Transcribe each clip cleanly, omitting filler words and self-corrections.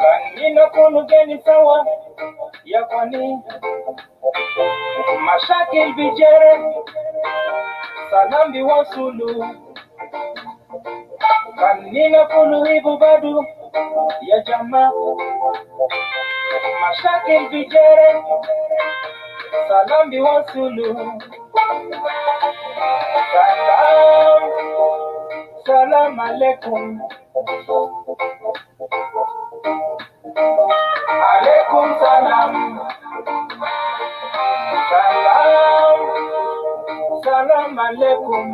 Kanina kunugeni sawa ya kwani mashakil bijere salambi wasulu kanina kuluhibu badu ya jama mashakil bijere salambi wasulu salam alaikum alaikum salam salam alaikum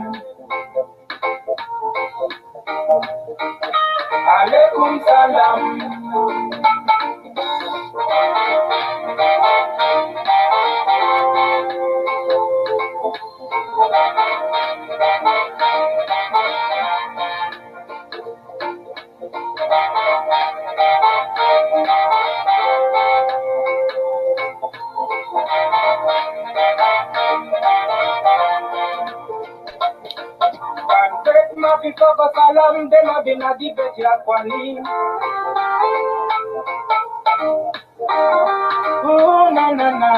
alaikum salam Before salam, them have been a debate ya kwani. Na na na.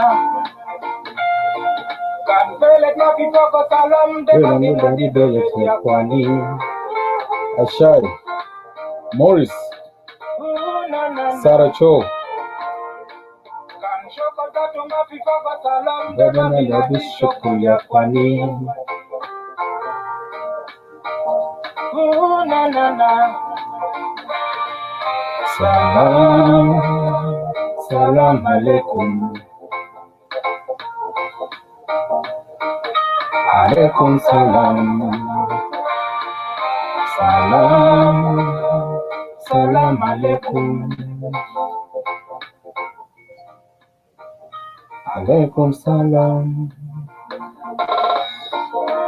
Can belek na before salam, them have been a debate ya kwani. Ashai, Morris, Sarah Cho. Can shoko tatu ma before salam, them have been a debate ya kwani. Na na na. Salam alaikum. Alaikum salam. Salam alaikum. Alaikum salam.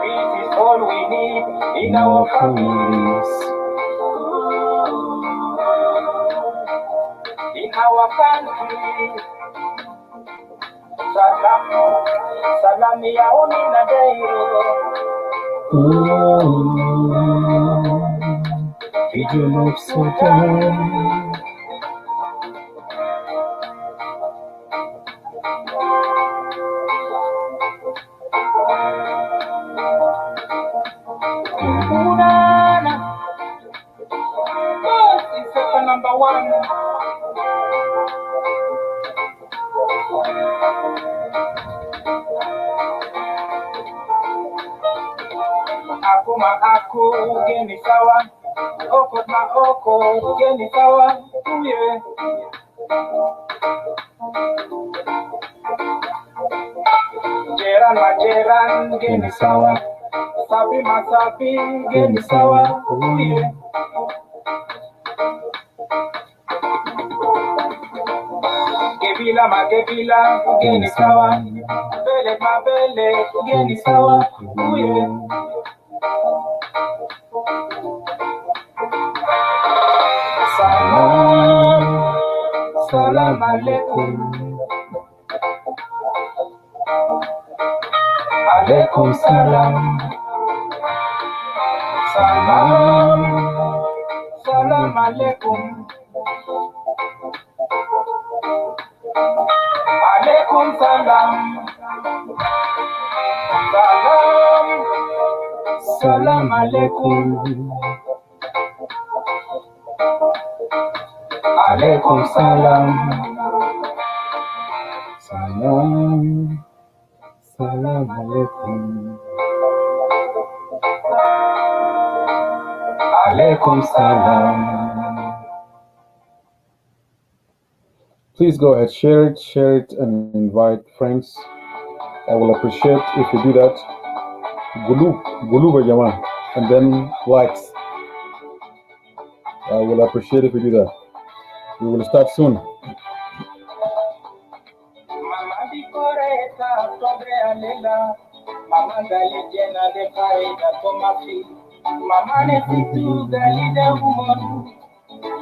This is all we need in our families, in our country. Salam ya uni na dairo. Video of Sultan. Number one. Aku geni sawa, okot ma okot geni sawa, uye. Jeran geni sawa, sabi ma sabi geni sawa, uye. Gebila geni sawa, bele ma bele geni sawa, uye. Salam alaikum. Alaikum salam. Salam alaikum. Alaikum salam. Salam alaikum. Alaikum salam. Salam alaikum. Alaikum salam. Please go ahead, share it, and invite friends. I will appreciate if you do that. Gulu Bajama, and then likes. I will appreciate if you do that. We will start soon. Mama ne fitu gali de umodu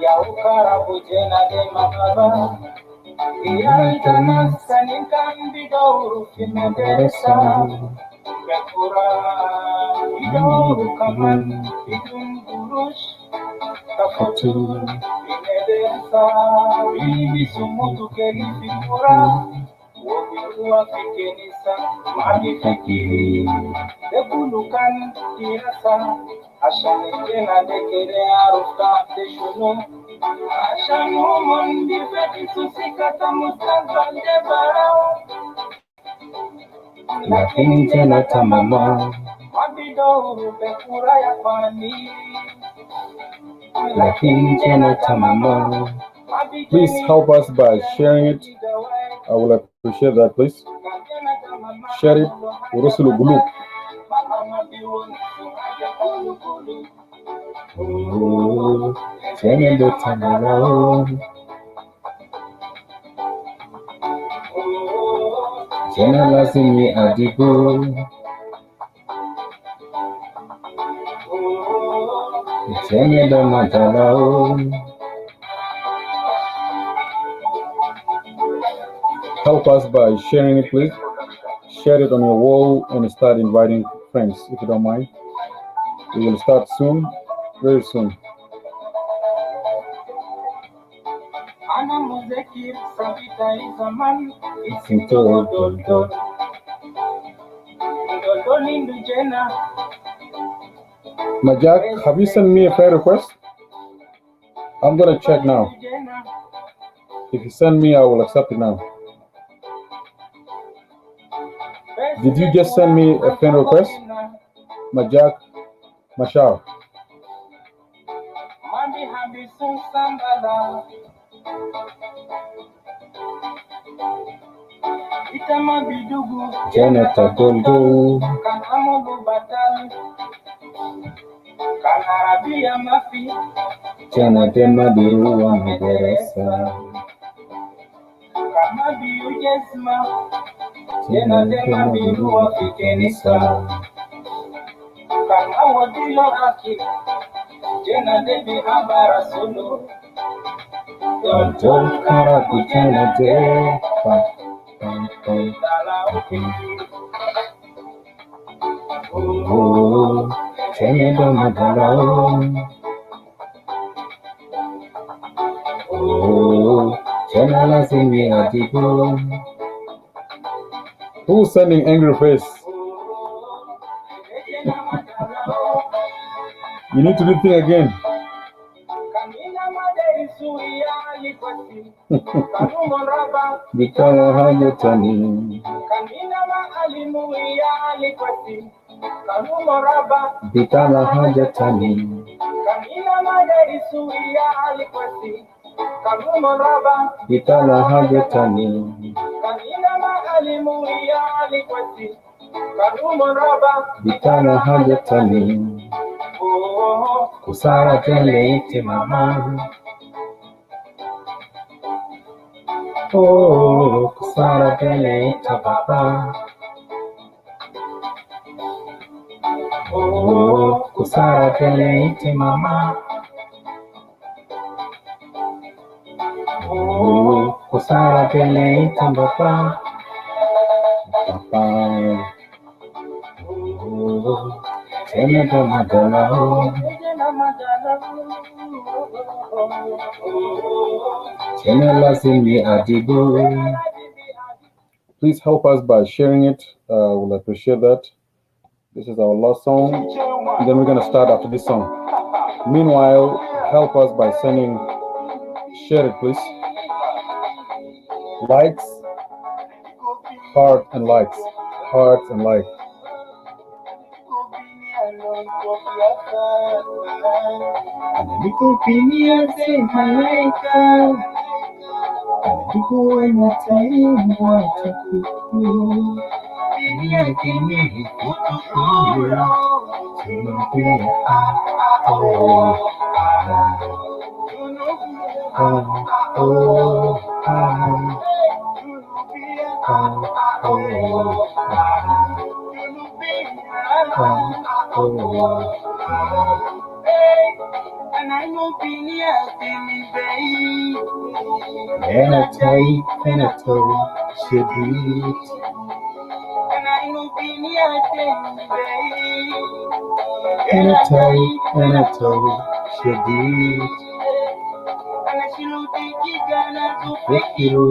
ya ukara bujena de mama ya itana sanin kambi do kimederesa bekura ido kaman idun burush kafatu Edersa, bibi sumutu kelifi kura, wobiwa fikenisa, mami fikiri, dekulukan kirasa, ashane jena dekere arusta deshono, ashanu mondi feti susikata mustaqbal barao, lakini tena tamama, mabido bekura ya kwani. Please help us by sharing it. I will appreciate that, please. Share it. Urusulu gulu. Jena lazimi adigo. Jena do madalao. Help us by sharing it, please. Share it on your wall and start inviting friends, if you don't mind. We will start soon, very soon. Majak, have you sent me a friend request? I'm gonna check now. If you send me, I will accept it now. Did you just send me a friend request? Majak Mashal. Janata Gondo. Jana Dema Biruwa Maderesa. Jana Dema Biruwa Fikenisa. Jana Debi Habara Solo. Don't Kara Kujana De. Oh, Jana Dema Dalao. Oh, Jana Lazimi Adigo. Who's sending angry face? You need to do the thing again. Bikala Hajatani. Bikala Hajatani. Bikala Hajatani. Bikala Hajatani. Kusara tele ite mama. Oh, kusara tele ite papa. Oh, kusara tele ite mama. Oh, kusara tele ite papa. Papa. Oh, tele do madala. Please help us by sharing it. We'll appreciate that. This is our last song. And then we're going to start after this song. Meanwhile, help us by sending, share it please. Likes, heart and likes, hearts and likes. Fekiru,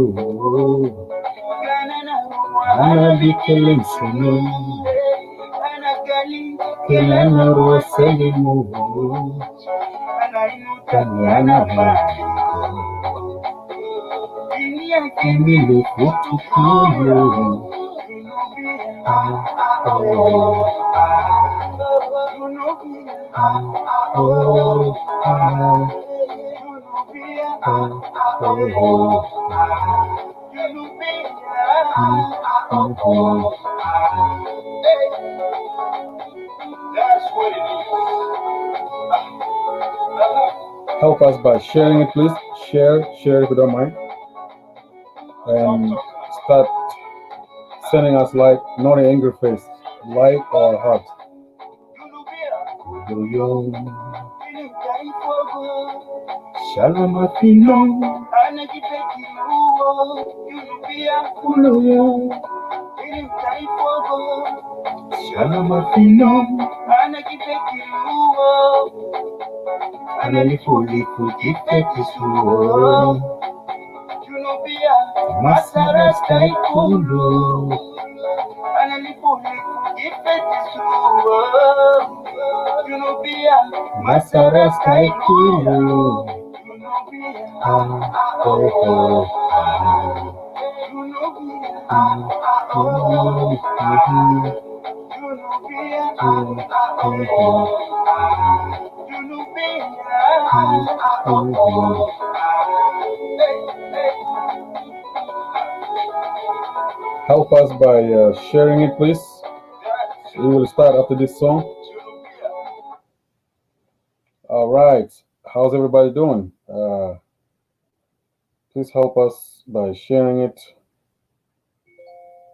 Anabikele Senu, Kelana Roselimu, Kanyana Emily Futukuyo, Help us by sharing it, please. Share if you don't mind. And start sending us like, not an angry face, like or heart. Shalom Afino, Shalom Afino, Analifu Gifekisuo, Masaras Kaikulu, Masaras Kaikulu, Help us by sharing it, please. We will start after this song. All right. How's everybody doing? Please help us by sharing it.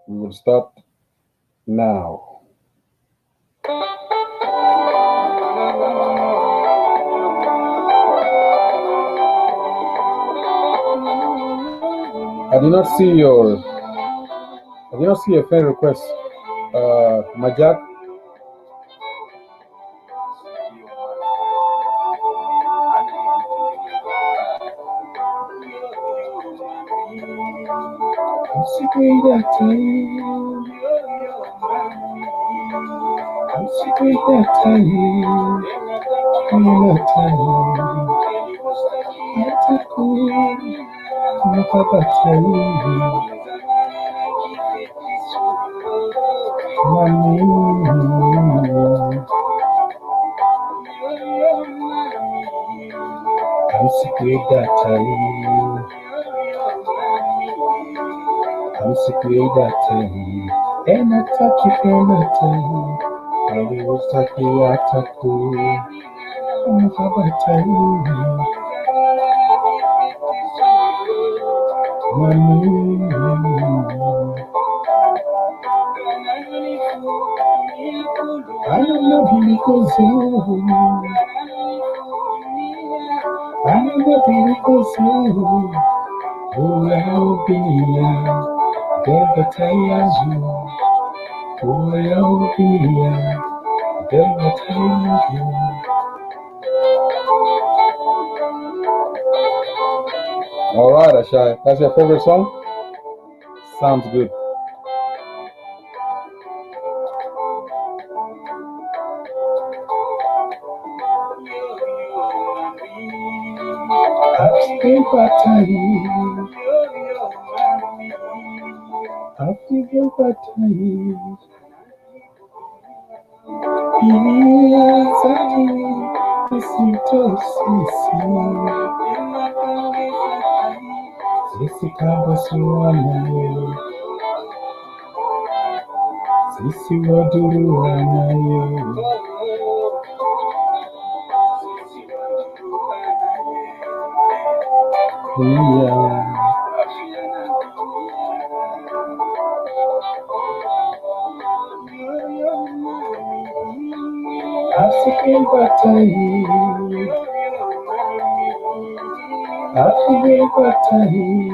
We will start now. I did not see your friend request. Majak. and attack you from a time. I will take you attack you. I'm about to I don't know because you. I don't know because you. Oh, I'll be here. Never tire you. Oh, I'll be here. Never tire you. All right, Ashai. That's your favorite song? Sounds good. Sisi waduru wanayo. African Bataille, African Bataille,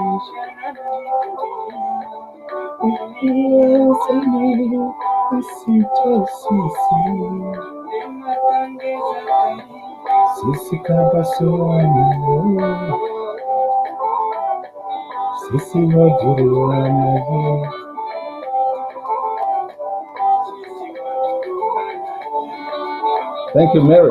Sisi Kabasuani. isi wajuru wanaye. Thank you, Mary.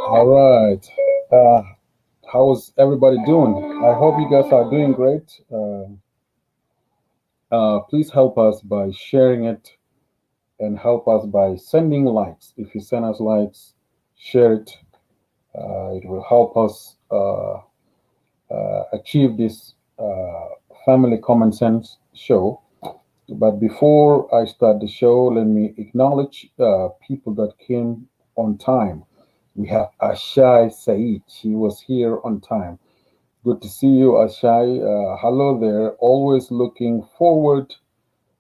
All right. How's everybody doing? I hope you guys are doing great. Please help us by sharing it and help us by sending likes. If you send us likes, share it. It will help us achieve this family common sense show. But before I start the show, let me acknowledge people that came on time. We have Ashai Said. She was here on time. Good to see you, Ashai. Hello there. Always looking forward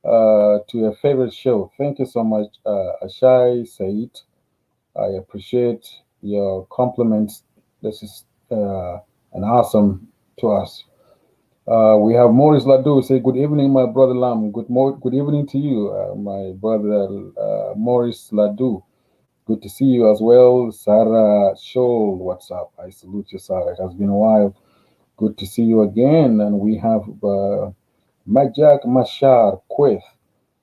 to your favorite show. Thank you so much, Ashai Said. I appreciate your compliments. This is an awesome to us. We have Maurice Ladu say, "Good evening, my brother Lam. Good evening to you, my brother Maurice Ladu. Good to see you as well, Sarah Scholl. What's up? I salute you, Sarah. It has been a while. Good to see you again." And we have Majak Mashar Queth.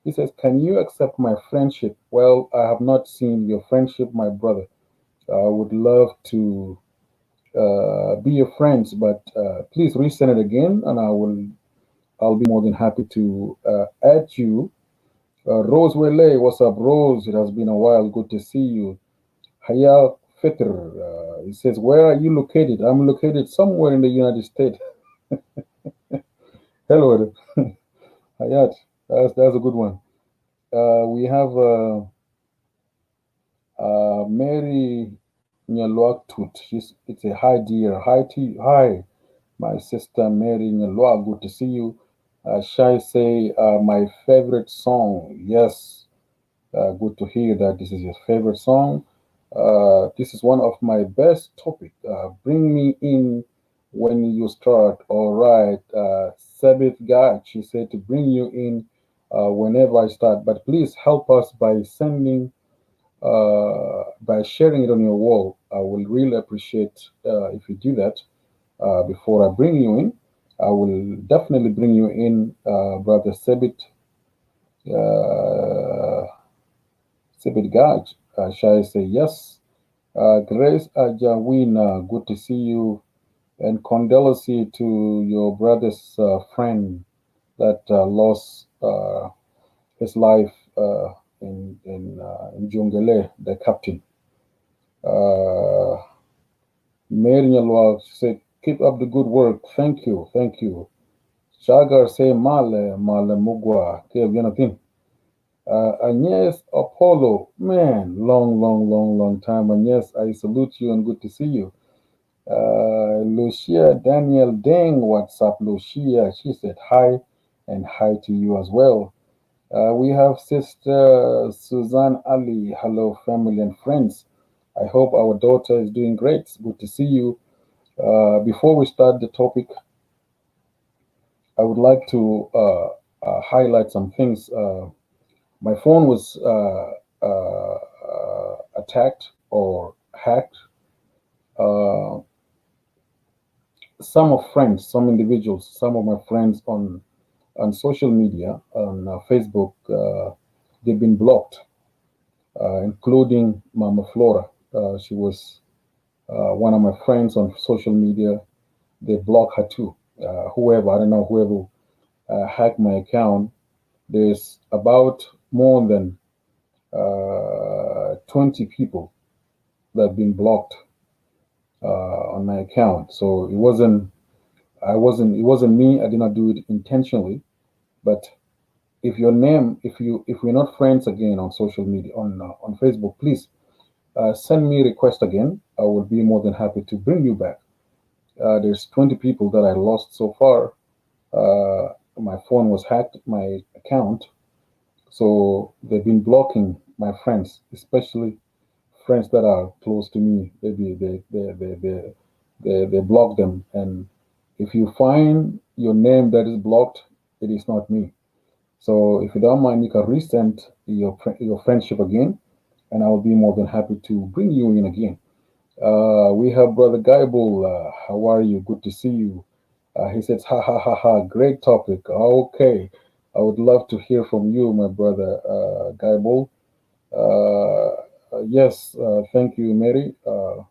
He says, "Can you accept my friendship?" Well, I have not seen your friendship, my brother. I would love to be your friends, but please resend it again, and I'll be more than happy to add you. Rose Wele, what's up, Rose? It has been a while. Good to see you. Haya Fitr, he says, "Where are you located?" I'm located somewhere in the United States. Hello, Hayat. That's a good one. We have Mary Nyalwak Tut. It's a hi dear. Hi to you. Hi, my sister Mary Nyalwak. Good to see you. Shai say, my favorite song. Yes, good to hear that this is your favorite song. This is one of my best topic. Bring me in when you start. All right. Sabith God, she said to bring you in whenever I start. But please help us by sharing it on your wall. I will really appreciate if you do that before I bring you in. I will definitely bring you in, Brother Uh, Sebit Gaj. Shall I say yes? Grace Ajawina, good to see you. And condolences to your brother's friend that lost his life in Jungele, the captain. Uh, Mary Nyalwa said, "Keep up the good work. Thank you, thank you." Shagar say, Male Mugwa, Kev Agnes Apollo, man, long time. Agnes, I salute you and good to see you. Lucia Daniel Deng, what's up, Lucia? She said hi and hi to you as well. We have Sister Suzanne Ali. Hello, family and friends. I hope our daughter is doing great. Good to see you. Before we start the topic, I would like to highlight some things. My phone was attacked or hacked. Uh, some of friends, some individuals, some of my friends on social media, on Facebook, they've been blocked, including Mama Flora. She was one of my friends on social media. They blocked her too. Whoever, I don't know, whoever hacked my account, there's about more than 20 people that have been blocked on my account. So it wasn't me. I did not do it intentionally. But if we're not friends again on social media, on Facebook, please send me a request again. I will be more than happy to bring you back. There's 20 people that I lost so far. My phone was hacked, my account. So they've been blocking my friends, especially friends that are close to me. They block them. And if you find your name that is blocked, it is not me. So if you don't mind, you can resend your friendship again. and I will be more than happy to bring you in again. We have Brother Gaibul. How are you? Good to see you. He says, ha ha ha ha, great topic. Okay. I would love to hear from you, my brother Gaibul. Yes, thank you, Mary. Uh,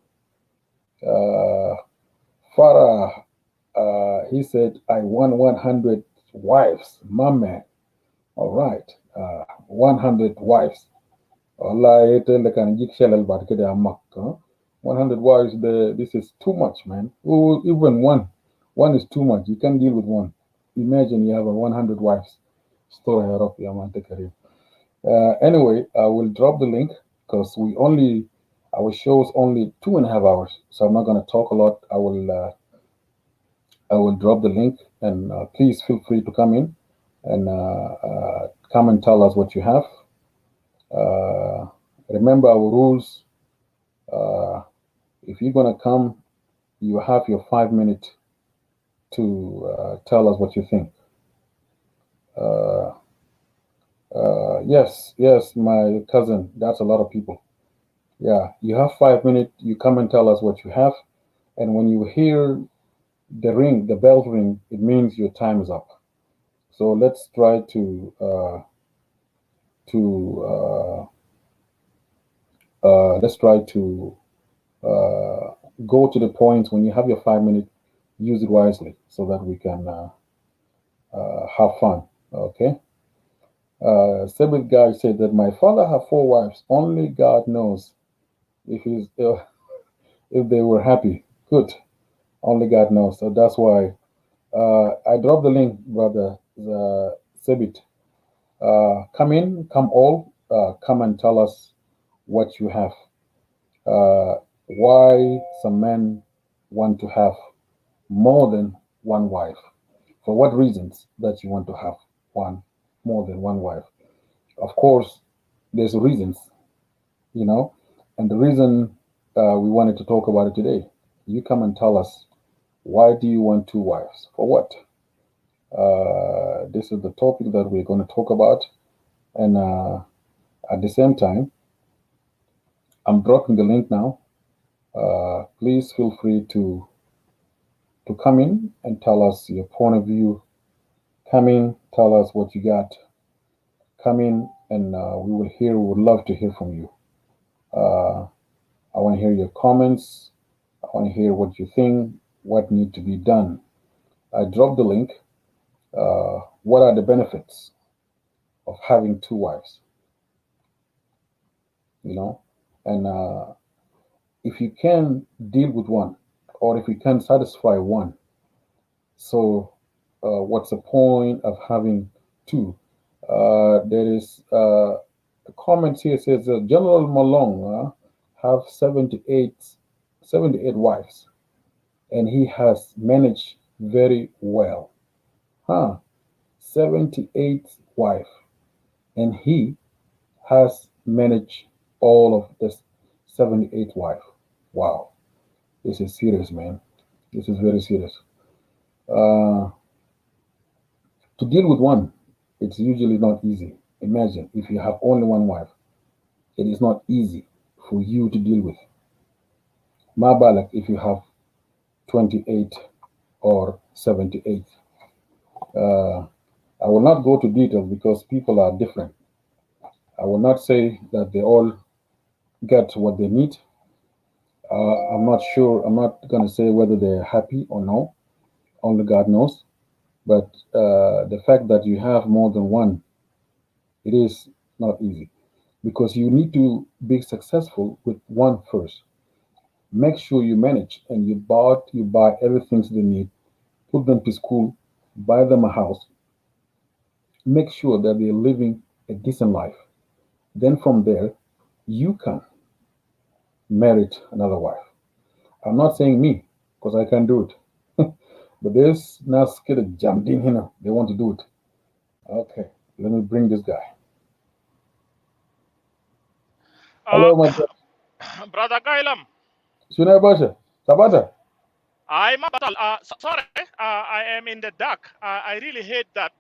Farah, he said, I want 100 wives. My man. All right. 100 wives. Allah, it can jik shalal but kede amak. 100 wives, this is too much, man. Oh, even one. One is too much. You can't deal with one. Imagine you have a 100 wives. Store her up, Yaman Tekari. Anyway, I will drop the link because our show is only 2.5 hours. So I'm not going to talk a lot. I will drop the link and please feel free to come in and come and tell us what you have. Uh, Remember our rules. Uh, if you're gonna come, you have your 5 minutes to tell us what you think. Uh, yes, yes, my cousin. That's a lot of people. Yeah, you have 5 minutes. You come and tell us what you have, and when you hear the bell ring, it means your time is up. So to let's try to uh, go to the point. When you have your 5 minutes, use it wisely so that we can have fun. Okay. Seventh guy said that my father had four wives. Only God knows if he's if they were happy. Good. Only God knows. So that's why I dropped the link, brother. The Sebit. Come in, come all. Come and tell us what you have. Why some men want to have more than one wife? For what reasons that you want to have one more than one wife? Of course, there's reasons, you know, and the reason we wanted to talk about it today. You come and tell us, why do you want two wives? For what? This is the topic that we're going to talk about, and at the same time, I'm dropping the link now. Please feel free to come in and tell us your point of view. Come in, tell us what you got. Come in, and we will hear. We would love to hear from you. Uh, I want to hear your comments. I want to hear what you think. What need to be done? I dropped the link. What are the benefits of having two wives? You know, and if you can deal with one, or if you can satisfy one, so what's the point of having two? There is a comment here says General Malong have 78 wives, and he has managed very well. Huh? 78 wife, and he has managed all of this 78 wife. Wow, this is serious, man. This is very serious. Uh, to deal with one, it's usually not easy. Imagine if you have only one wife, it is not easy for you to deal with. Mabalak if you have 28 or 78. Uh, I will not go to details because people are different. I will not say that they all get what they need. I'm not sure. I'm not going to say whether they're happy or no. Only God knows. But the fact that you have more than one, it is not easy because you need to be successful with one first. Make sure you manage and you buy everything they need, put them to school, buy them a house, make sure that they're living a decent life. Then from there, you can marry another wife. I'm not saying me because I can do it. But there's now scared jumped in here. They want to do it. Okay, let me bring this guy. Uh, Hello, my brother. Brother Kailam, Shunai Basha. Tabata. I'm sorry, I am in the dark. I really hate that,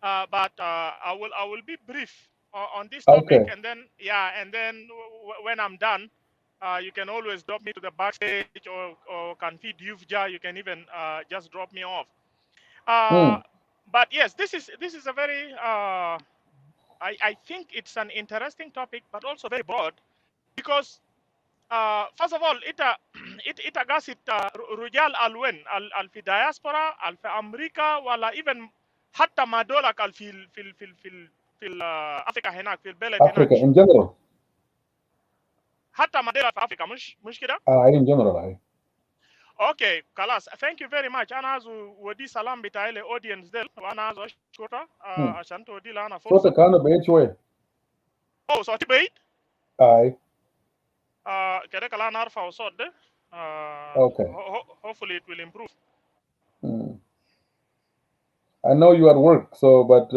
but I will be brief on this topic, Okay. and then yeah, and then when I'm done, you can always drop me to the backstage, or can feed Yufja. You can even just drop me off. Uh, Mm. but yes, this is a very I think it's an interesting topic, but also very broad, because first of all, it agasit rujal alwen al fi diaspora al fi America wala even hatta madolak al fil Africa هناك في البلد هناك Africa in general. حتى ماديلا في افريقيا مش كده. In general. اوكي خلاص ثانك يو فيري ماتش. انا عايز ودي سلام بتاعي للاودينس ديل، وانا عايز اشكرها Mm. عشان تودي لنا صوتك فرصه. كان بعيد شوية. او صوتي بعيد. اي. كده كلا ارفع الصوت ده. Okay. hopefully it will improve. Mm. I know you at work, so but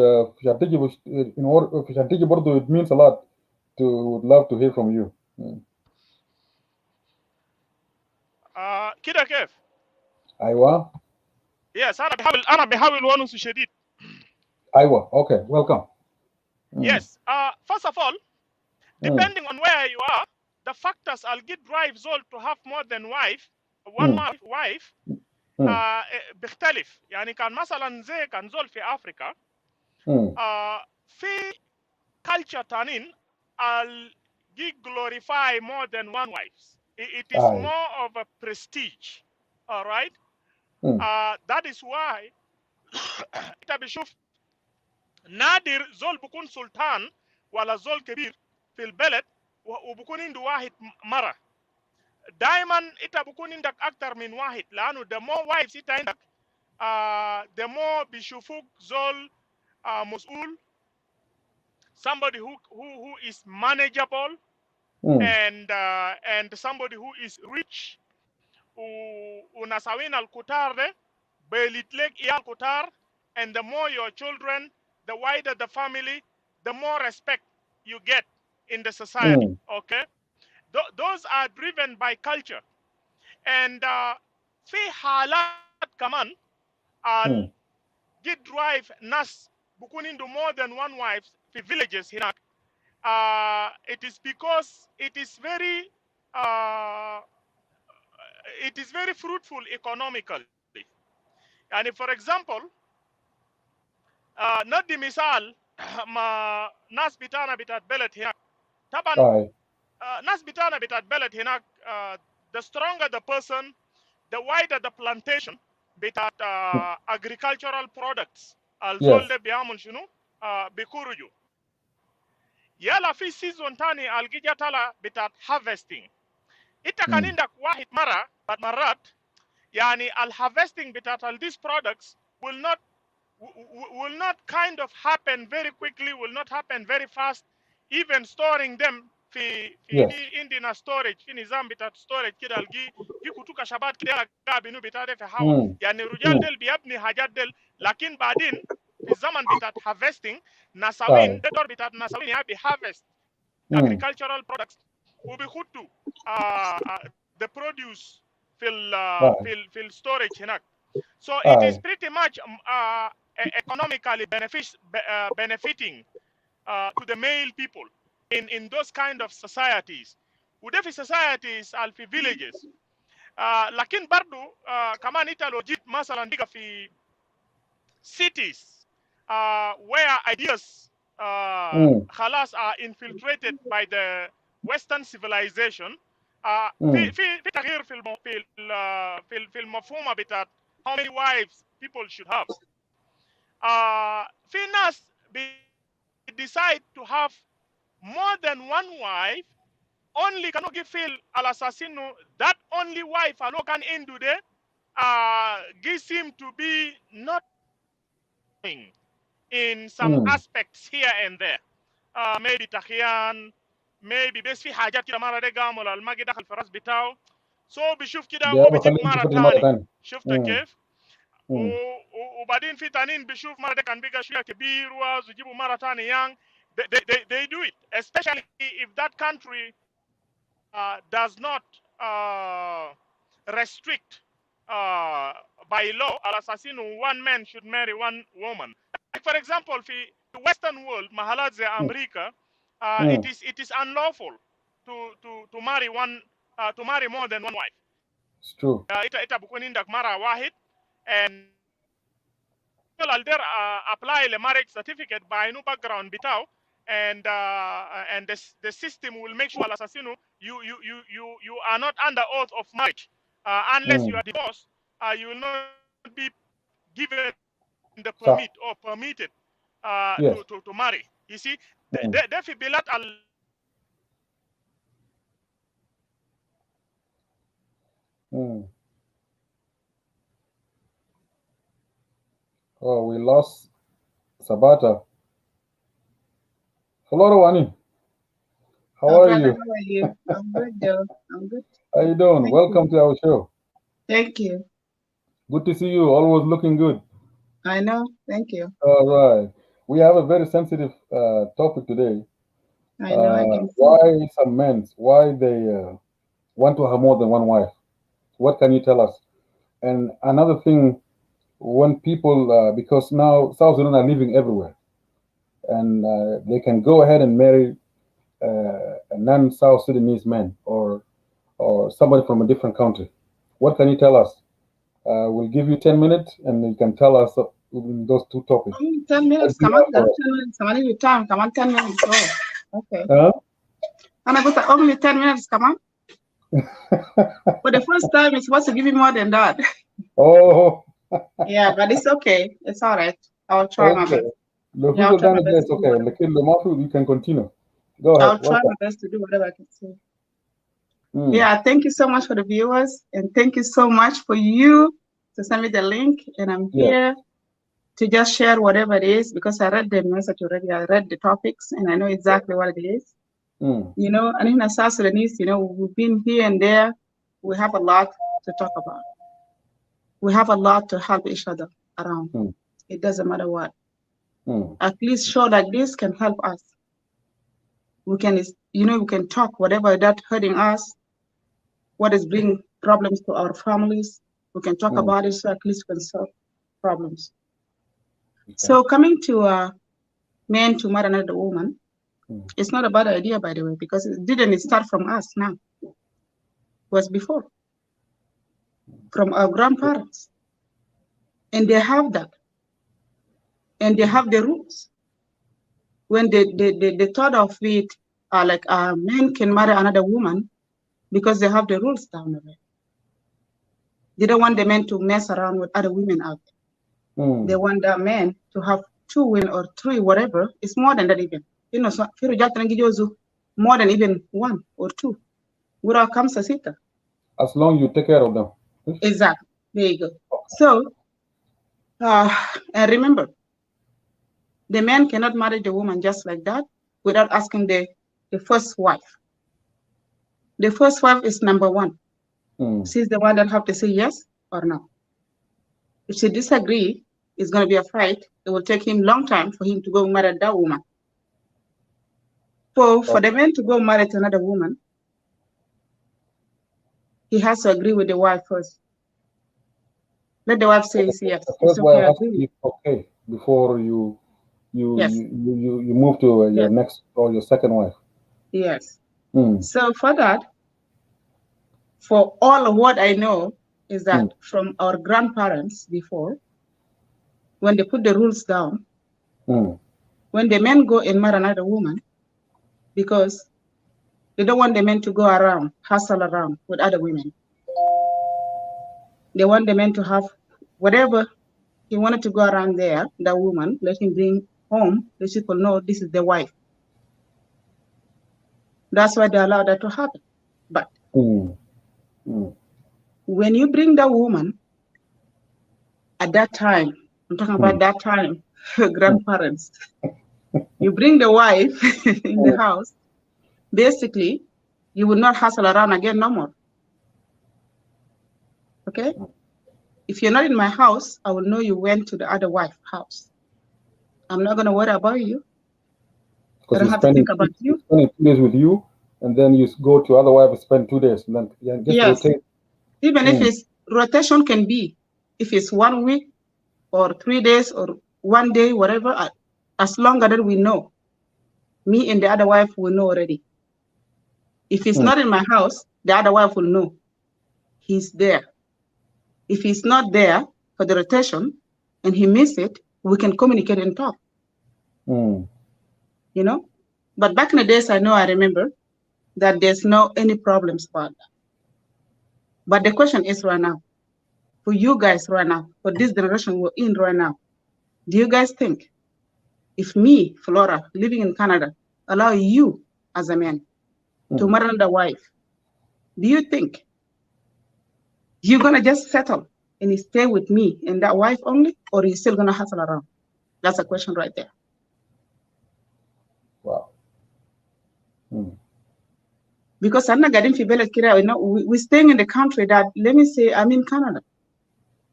in order Shantiki برضو it means a lot to would love to hear from you. Mm. كده كيف؟ أيوة. يس انا بحاول ونس شديد. أيوة. Okay. Welcome. Mm. Yes. First of all, Mm. depending on where you are, the factors I'll get drive Zol to have more than one Mm. wife Mm. بيختلف. يعني كان مثلا زي كان زول في افريقيا Mm. في culture تانين I'll get glorify more than one wife. It is Aye. more of a prestige. All right. Mm. That is why انت بشوف نادر زول بكون سلطان ولا زول كبير في البلد وبكون عنده واحد مرة. دائما انت بكون عندك اكتر من واحد، لانه the more wives انت عندك the more بيشوفوك زول مسؤول, somebody who is manageable, Mm. and somebody who is rich. ونساوين الكتار ده بيلتلك إياه الكتار, and the more your children, the wider the family, the more respect you get in the society. Mm. Okay, those are driven by culture. And في حالات كمان Mm. get drive ناس بكون عنده more than one wife في villages هناك. It is because uh, it is very fruitful economically. يعني for example ندي مثال ما ناس بتاعنا بتاعت بلد هناك طبعا. Aye. ناس بتاعنا بتاعت بلد هناك the stronger the person, the wider the plantation بتاعت agricultural products. الزول Yes. ده بيعمل شنو؟ بيخرجوا. يلا في سيزون تاني الجيجا طالع بتاعت harvesting. انت كان Mm. عندك واحد مرة بعد مرات يعني harvesting بتاعت these products will not kind of happen very quickly, will not happen very fast. Even storing them في Yes. عندنا storage في نظام بتاع storage كده الجي في كتوكا شبات كده قابينو بتاع ده في هوا. Mm. يعني الرجال Mm. ديل بيبني حاجات ديل، لكن بعدين في الزمن بتاع harvesting ناساوين Aye. ده دور بتاع ناساوين يعني harvest Mm. agricultural products وبيخطوا the produce في Aye. في storage هناك. So it is Aye. pretty much economically benefiting to the male people in those kind of societies. وده في societies في villages. لكن برضو كمان انت لو جيت مثلا ديك في cities where ideas Mm. خلاص are infiltrated by the Western civilization. Mm. في تغيير في المفهوم بتاعت how many wives people should have. في ناس decide to have more than one wife only cannot give feel على اساس انه that only wife alone can end ده gives him to be not in some Mm. aspects here and there. maybe تخيان, maybe بس في حاجات كده مرة ده قام ولا الماء دخل في الراس بتاعه, so بيشوف كده ده هو بيجيب بخليه مرة يسافر مرة تاني. تانية. شفت Mm. كيف؟ Mm. وبعدين في تانيين بيشوف مرة ده كان بيجي شوية كبير ويجيبوا مرة تاني young. They do it, especially if that country does not restrict by law على أساس إنه one man should marry one woman. Like for example في the Western world محلات زي Mm. أمريكا Mm. it is unlawful to marry one to marry more than one wife. It's true. Ita bukun indak mara wahid, and alder apply the marriage certificate by no background bitaw, and the system will make sure assassino you are not under oath of marriage unless you Mm. are divorced. You will not be given the So, permit or permitted yes. to marry. You see, Mm. ده في بلاد Mm. Oh, we lost Sabata. Hello, Rwani. How Oh, are brother, you? how are you? I'm good, though. I'm good. How you doing? Thank you. Welcome to our show. Thank you. Good to see you. Always looking good. I know. Thank you. All right. We have a very sensitive topic today. I know. I can see. Why some men, why they want to have more than one wife? What can you tell us? And another thing, when people, because now South Sudan are living everywhere, and they can go ahead and marry a non-South Sudanese man or somebody from a different country. What can you tell us? We'll give you 10 minutes, and you can tell us those two topics. 10 What minutes. do you Come on, have girl. for us? 10 minutes. Come on, your time. Come on, 10 minutes. Oh, okay. Huh? And I got only 10 minutes. Come on. For the first time, it's supposed to give me more than that. Oh, Yeah, but it's okay. It's all right. I'll try my okay. best. Lo Yeah, I'll fico try my done best it's to do okay. whatever. Lekin lo mafu, you can continue. Go ahead. I'll try Welcome. my best to do whatever I can say. Mm, Yeah, thank you so much for the viewers, and thank you so much for you to send me the link. And I'm yes. here to just share whatever it is because I read the message already. I read the topics and I know exactly what it is. Mm, You know, and in South Sudanese, you know, we've been here and there. We have a lot to talk about. We have a lot to help each other around. mm, It doesn't matter what. mm, At least show like this can help us. We can, you know, we can talk whatever that hurting us, what is bringing problems to our families. We can talk mm. about it so at least we can solve problems. Okay. So coming to men to marry another woman, Mm, it's not a bad idea, by the way, because it didn't start from us now. It was before, from our grandparents. And they have that. And they have the rules. When they thought of it, like men can marry another woman because they have the rules down there. They don't want the men to mess around with other women out there. They mm. want the men to have 2 women or 3, whatever. It's more than that even. You know, so more than even 1 or 2. Wura comes a sitter. As long you take care of them. Exactly. There you go. So, and remember, the man cannot marry the woman just like that without asking the first wife. The first wife is number 1. Mm. She's the one that have to say yes or no. If she disagree, it's going to be a fight. It will take him long time for him to go marry that woman. So for the man to go marry to another woman, he has to agree with the wife first. Let the wife say yes. The It's first okay, wife I has to agree. be okay before Yes, you move to your yes, next or your second wife. yes. Mm, So for that, for all of what I know is that mm, from our grandparents before, when they put the rules down, mm. when the men go and marry another woman, because they don't want the men to go around, hustle around with other women. They want the men to have whatever he wanted to go around there, that woman, let him bring home, the people know this is the wife. That's why they allow that to happen. But Mm, mm, when you bring the woman at that time, I'm talking about mm, that time, mm, grandparents, you bring the wife in the mm. house, basically, you will not hustle around again no more. Okay? If you're not in my house, I will know you went to the other wife's house. I'm not going to worry about you. I Because don't he's have to spending think about you. 2 days with you, and then you go to other wife and spend 2 days, and then just Yes. rotate. Even if Mm, it's rotation can be, if it's 1 week or 3 days or 1 day, whatever, as long as we know, me and the other wife will know already. If he's not in my house, the other wife will know he's there. If he's not there for the rotation and he missed it, we can communicate and talk. You know? But back in the days, I remember that there's no any problems about that. But the question is right now, for you guys right now, for this generation we're in right now, do you guys think if me, Flora, living in Canada, allow you as a man to marry another wife, do you think you're gonna just settle and stay with me and that wife only, or are you still gonna hustle around? That's a question right there. Wow. Because I'm not getting we're staying in the country that, let me say, I'm in Canada.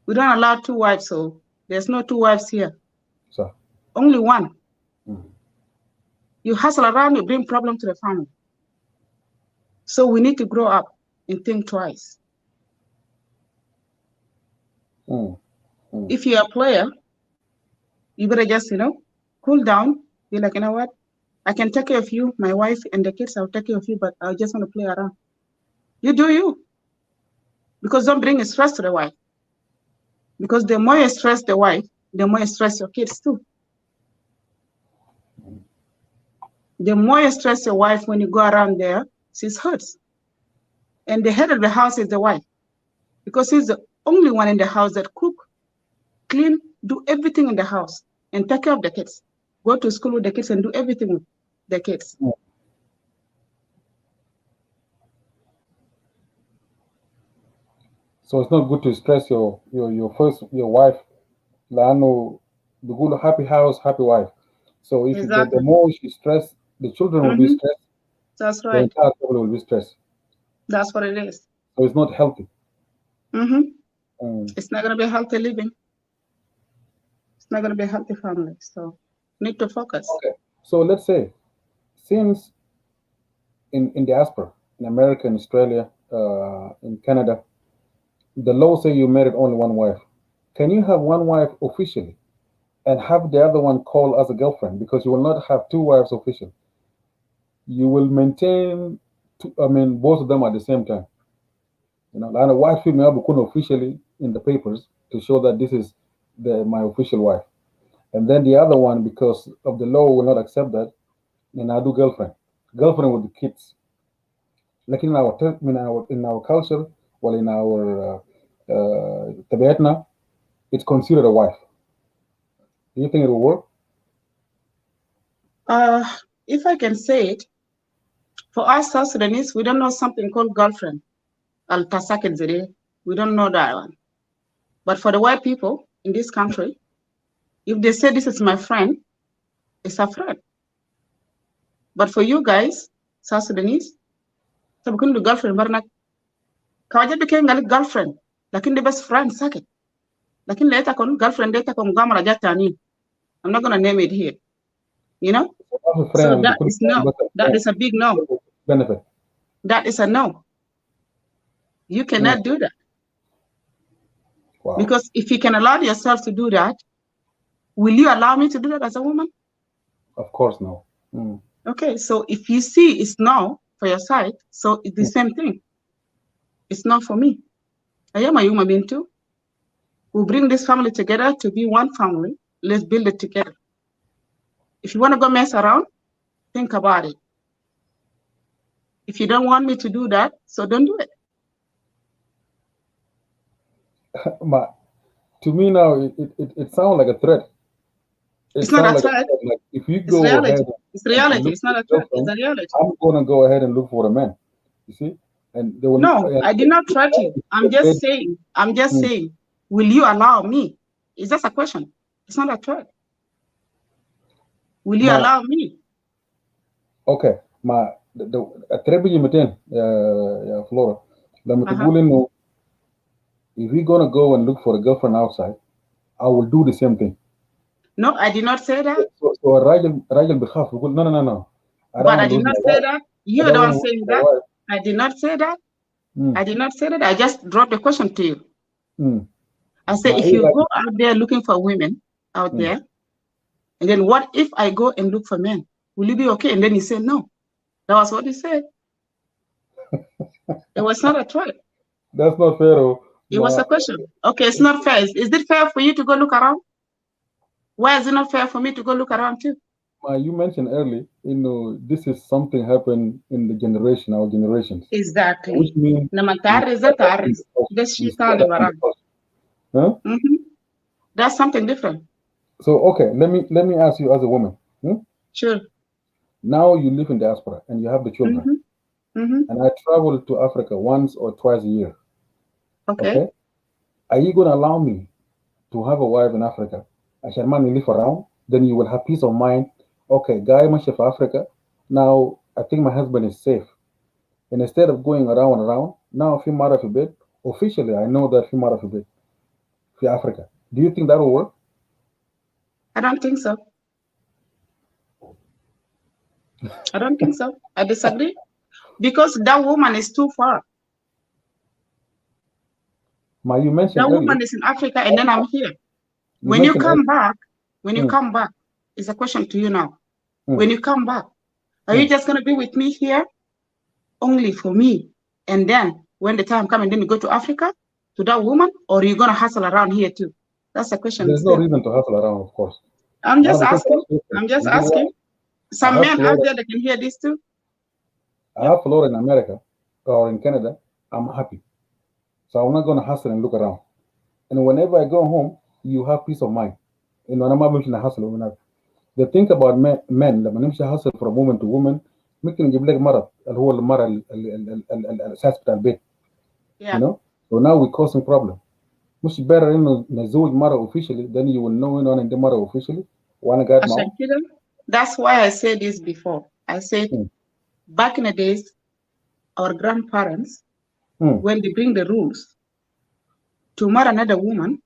We don't allow 2 wives, so there's no 2 wives here. So. Only one. You hustle around, you bring problem to the family. So we need to grow up and think twice. If you're a player, you better just, cool down. Be like, you know what? I can take care of you, my wife and the kids, I'll take care of you, but I just want to play around. You do you. Because don't bring stress to the wife. Because the more you stress the wife, the more you stress your kids too. The more you stress your wife when you go around there, she hurts. And the head of the house is the wife. Because she's the only one in the house that cook, clean, do everything in the house, and take care of the kids. Go to school with the kids and do everything with the kids. So it's not good to stress your wife. Lano, the good happy house, happy wife. So if the more she stressed, the children will be stressed. That's right. The entire family will be stressed. That's what it is. So it's not healthy. It's not going to be a healthy living. It's not going to be a healthy family. So need to focus. Okay. So let's say, since in diaspora, in America, in Australia, in Canada, the law say you married only one wife. Can you have one wife officially and have the other one call as a girlfriend? Because you will not have 2 wives officially. You will maintain, both of them at the same time. And a wife will be officially in the papers to show that this is my official wife. And then the other one, because of the law, will not accept that, then I do girlfriend with the kids. Like in our culture, well, in our tabiatna, it's considered a wife. Do you think it will work? If I can say it, for us South Sudanese, we don't know something called girlfriend. We don't know that one. But for the white people in this country, if they say this is my friend, it's a friend. But for you guys, South Sudanese, so we couldn't do girlfriend. Kawaja became girlfriend. Lakin the best friend sakit. Lakin later girlfriend later gamara jatani. I'm not gonna name it here. So that is no. That is a big no. Benefit. That is a no. You cannot do that. Wow. Because if you can allow yourself to do that, will you allow me to do that as a woman? Of course no. Okay, so if you see it's no for your side, so it's the same thing. It's not for me. I am a human being too. We'll bring this family together to be one family. Let's build it together. If you want to go mess around, think about it. If you don't want me to do that, so don't do it. To me now, it sounds like a threat. It's not a threat. Like if you go ahead, it's reality. It's not a threat. It's a reality. I'm going to go ahead and look for a man. You see, and they will. No, I did not threat you. I'm just saying. I'm just saying. Will you allow me? It's just a question. It's not a threat. Will you allow me? Okay, Flora. If we're gonna go and look for a girlfriend outside, I will do the same thing. No, I did not say that. So Rajal behalf, no. But I did not say that. You're the one saying that. I did not say that. I did not say that. I just dropped the question to you. I said, if you go out there looking for women out there, and then what if I go and look for men? Will you be okay? And then he said no. That was what he said. It was not a threat. That's not fair. Oh. It was a question. Okay, it's not fair. Is it fair for you to go look around? Why is it not fair for me to go look around too? You mentioned early, this is something happened in the generation, our generations, which Exactly. means لما we تعرس ده تعرس. ده we شيء start ثاني up in the وراه. first. Huh? That's something different. So okay, let me ask you as a woman. Sure. Now you live in diaspora and you have the children, and I travel to Africa once or twice a year. Okay. Are you going to allow me to have a wife in Africa? عشان ما live around, then you will have peace of mind. Okay, guy ماشي في Africa. Now I think my husband is safe. And instead of going around and around, now في مرة في بيت. Officially, I know that في مرة في بيت في Africa. Do you think that will work? I don't think so. I don't think so. I disagree. Because that woman is too far. You mentioned that earlier, woman is in Africa and then I'm here. When you come back, it's a question to you now. When you come back, are you just going to be with me here only for me? And then when the time comes, then you go to Africa to that woman, or are you going to hustle around here too? That's the question. There's no reason to hustle around, of course. I'm just asking. I'm just asking. Some men out there that can hear this too. I have Flora in America or in Canada. I'm happy. So I'm not going to hustle and look around. And whenever I go home, you have peace of mind. أنا ما بمشي hustle هناك. The thing about men لما نمشي hustle from woman to woman ممكن نجيب لك مرض اللي هو المرض الأساس بتاع البيت. You know? So now we're causing problem. مش better إنه نزوج مرة officially, then you will know إنه أنا عندي مرة officially وأنا قاعد معه. That's why I said this before. I said back in the days, our grandparents, when they bring the rules to marry another woman,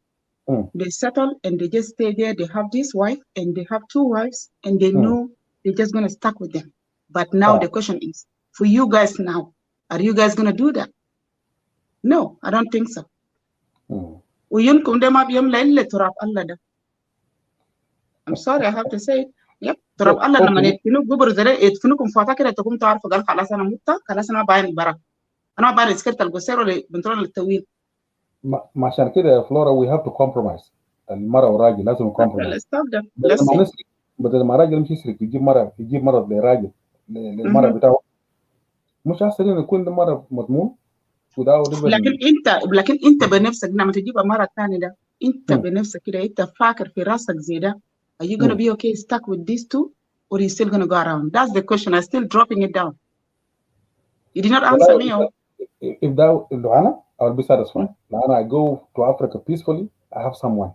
they settle and they just stay there. They have this wife and they have two wives and they know they're just going to stuck with them. But now the question is, for you guys now, are you guys going to do that? No, I don't think so. I'm sorry, I have to say it. Yep. تراب الله لما يدفنوك قبر زي يدفنوكم فاتا كده تقوم تعرفوا قال خلاص انا مت خلاص انا باين برا انا باين سكرت القصير ولا بنطلون الطويل. ما عشان كده يا فلورا we have to compromise. المرأة والراجل لازم compromise. بدل ما راجل يمشي يسرق يجيب مرة لراجل للمرأة بتاعه. مش احسن انه يكون ده مرة مضمون لكن انت بنفسك لما تجيب مرة ثانية ده انت بنفسك كده انت فاكر في راسك زي ده. Are you going to be okay stuck with these two, or are you still going to go around? That's the question. I'm still dropping it down. You did not answer me. If Luana, I will be satisfied. Luana, I go to Africa peacefully, I have someone.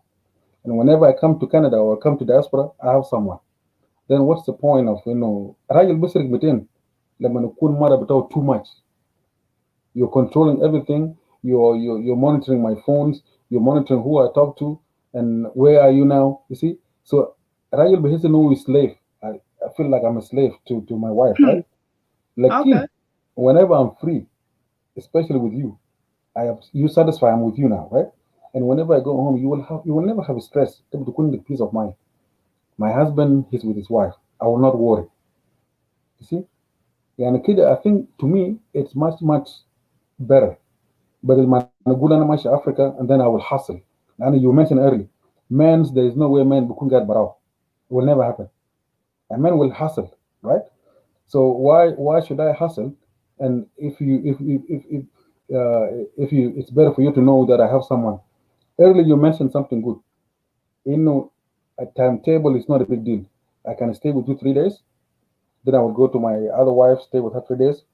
And whenever I come to Canada or come to diaspora, I have someone. Then what's the point of, راجل بيسرق 200 لما نكون مرة بتاعه too much. You're controlling everything. You're monitoring my phones. You're monitoring who I talk to and where are you now. You see? So Rajal behave no slave. I feel like I'm a slave to my wife, right? Like whenever I'm free, especially with you, you satisfy I'm with you now, right? And whenever I go home, you will never have stress. To the peace of mind. My husband, he's with his wife. I will not worry. You see? Yeah, and kid, I think to me it's much better. But in Africa, and then I will hustle. And you mentioned earlier, there is no way men will get barao. It will never happen. A man will hustle, right? So why should I hustle? And it's better for you to know that I have someone. Earlier you mentioned something good. A timetable is not a big deal. I can stay with you 3 days, then I will go to my other wife, stay with her 3 days,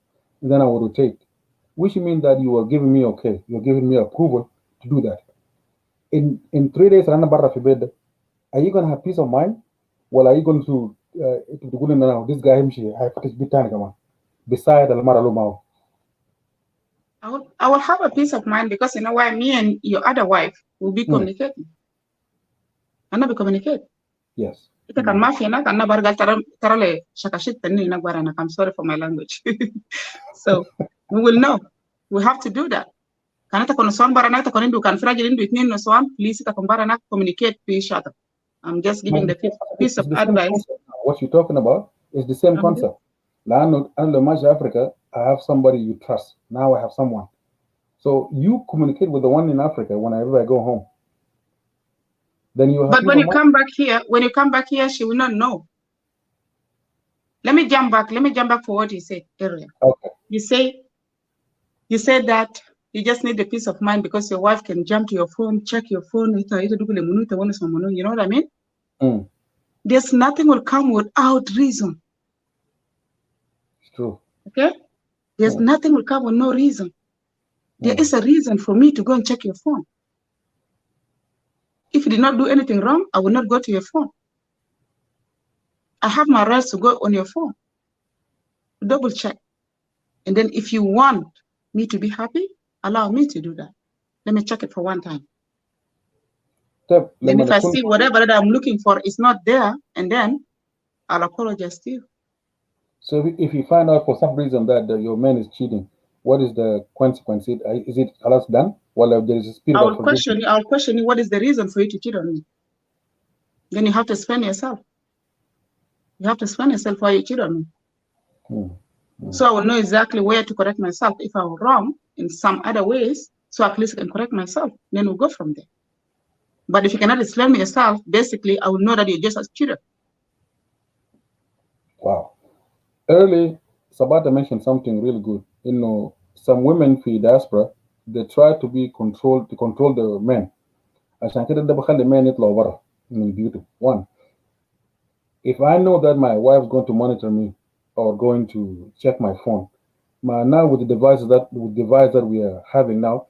and then I will rotate. Which means that you are giving me okay, you're giving me approval to do that. In 3 days, are you going to have peace of mind? Well, are you going to this guy beside I will have a peace of mind because you know why me and your other wife will be communicating. I'm not be communicate. Yes. I'm sorry for my language. So we will know. We have to do that. Please communicate to each other. I'm just giving the piece of advice. What you're talking about is the same concept. Africa, I have somebody you trust. Now I have someone. So you communicate with the one in Africa whenever I go home. Then you have But peace when of you mind. come back here, she will not know. Let me jump back for what you said earlier. Okay. You said that you just need the peace of mind because your wife can jump to your phone, check your phone. You know what I mean? Mm, There's nothing will come without reason. it's true. Okay? There's Mm, nothing will come with no reason. There mm. is a reason for me to go and check your phone. If you did not do anything wrong, I will not go to your phone. I have my rights to go on your phone, double check. And then if you want me to be happy, allow me to do that. Let me check it for one time. Then Then if I see whatever that I'm looking for is not there, and then I'll apologize to you. So if you find out for some reason that your man is cheating, what is the consequence? Is it alas done? Well, if there is a spirit I'll of forgiveness. question you, what is the reason for you to cheat on me? Then you have to explain yourself. You have to explain yourself why you cheat on me. Mm, mm. So I will know exactly where to correct myself if I'm wrong in some other ways, so at least I can correct myself. Then we'll go from there. But if you cannot explain yourself, basically, I will know that you're just a cheater. Wow. Early, Sabata mentioned something really good. Some women في diaspora, they try to be controlled to control the men. عشان كده ده بخلي men يطلعوا برا من بيوتهم. One, if I know that my wife is going to monitor me or going to check my phone, now with the device that we are having now,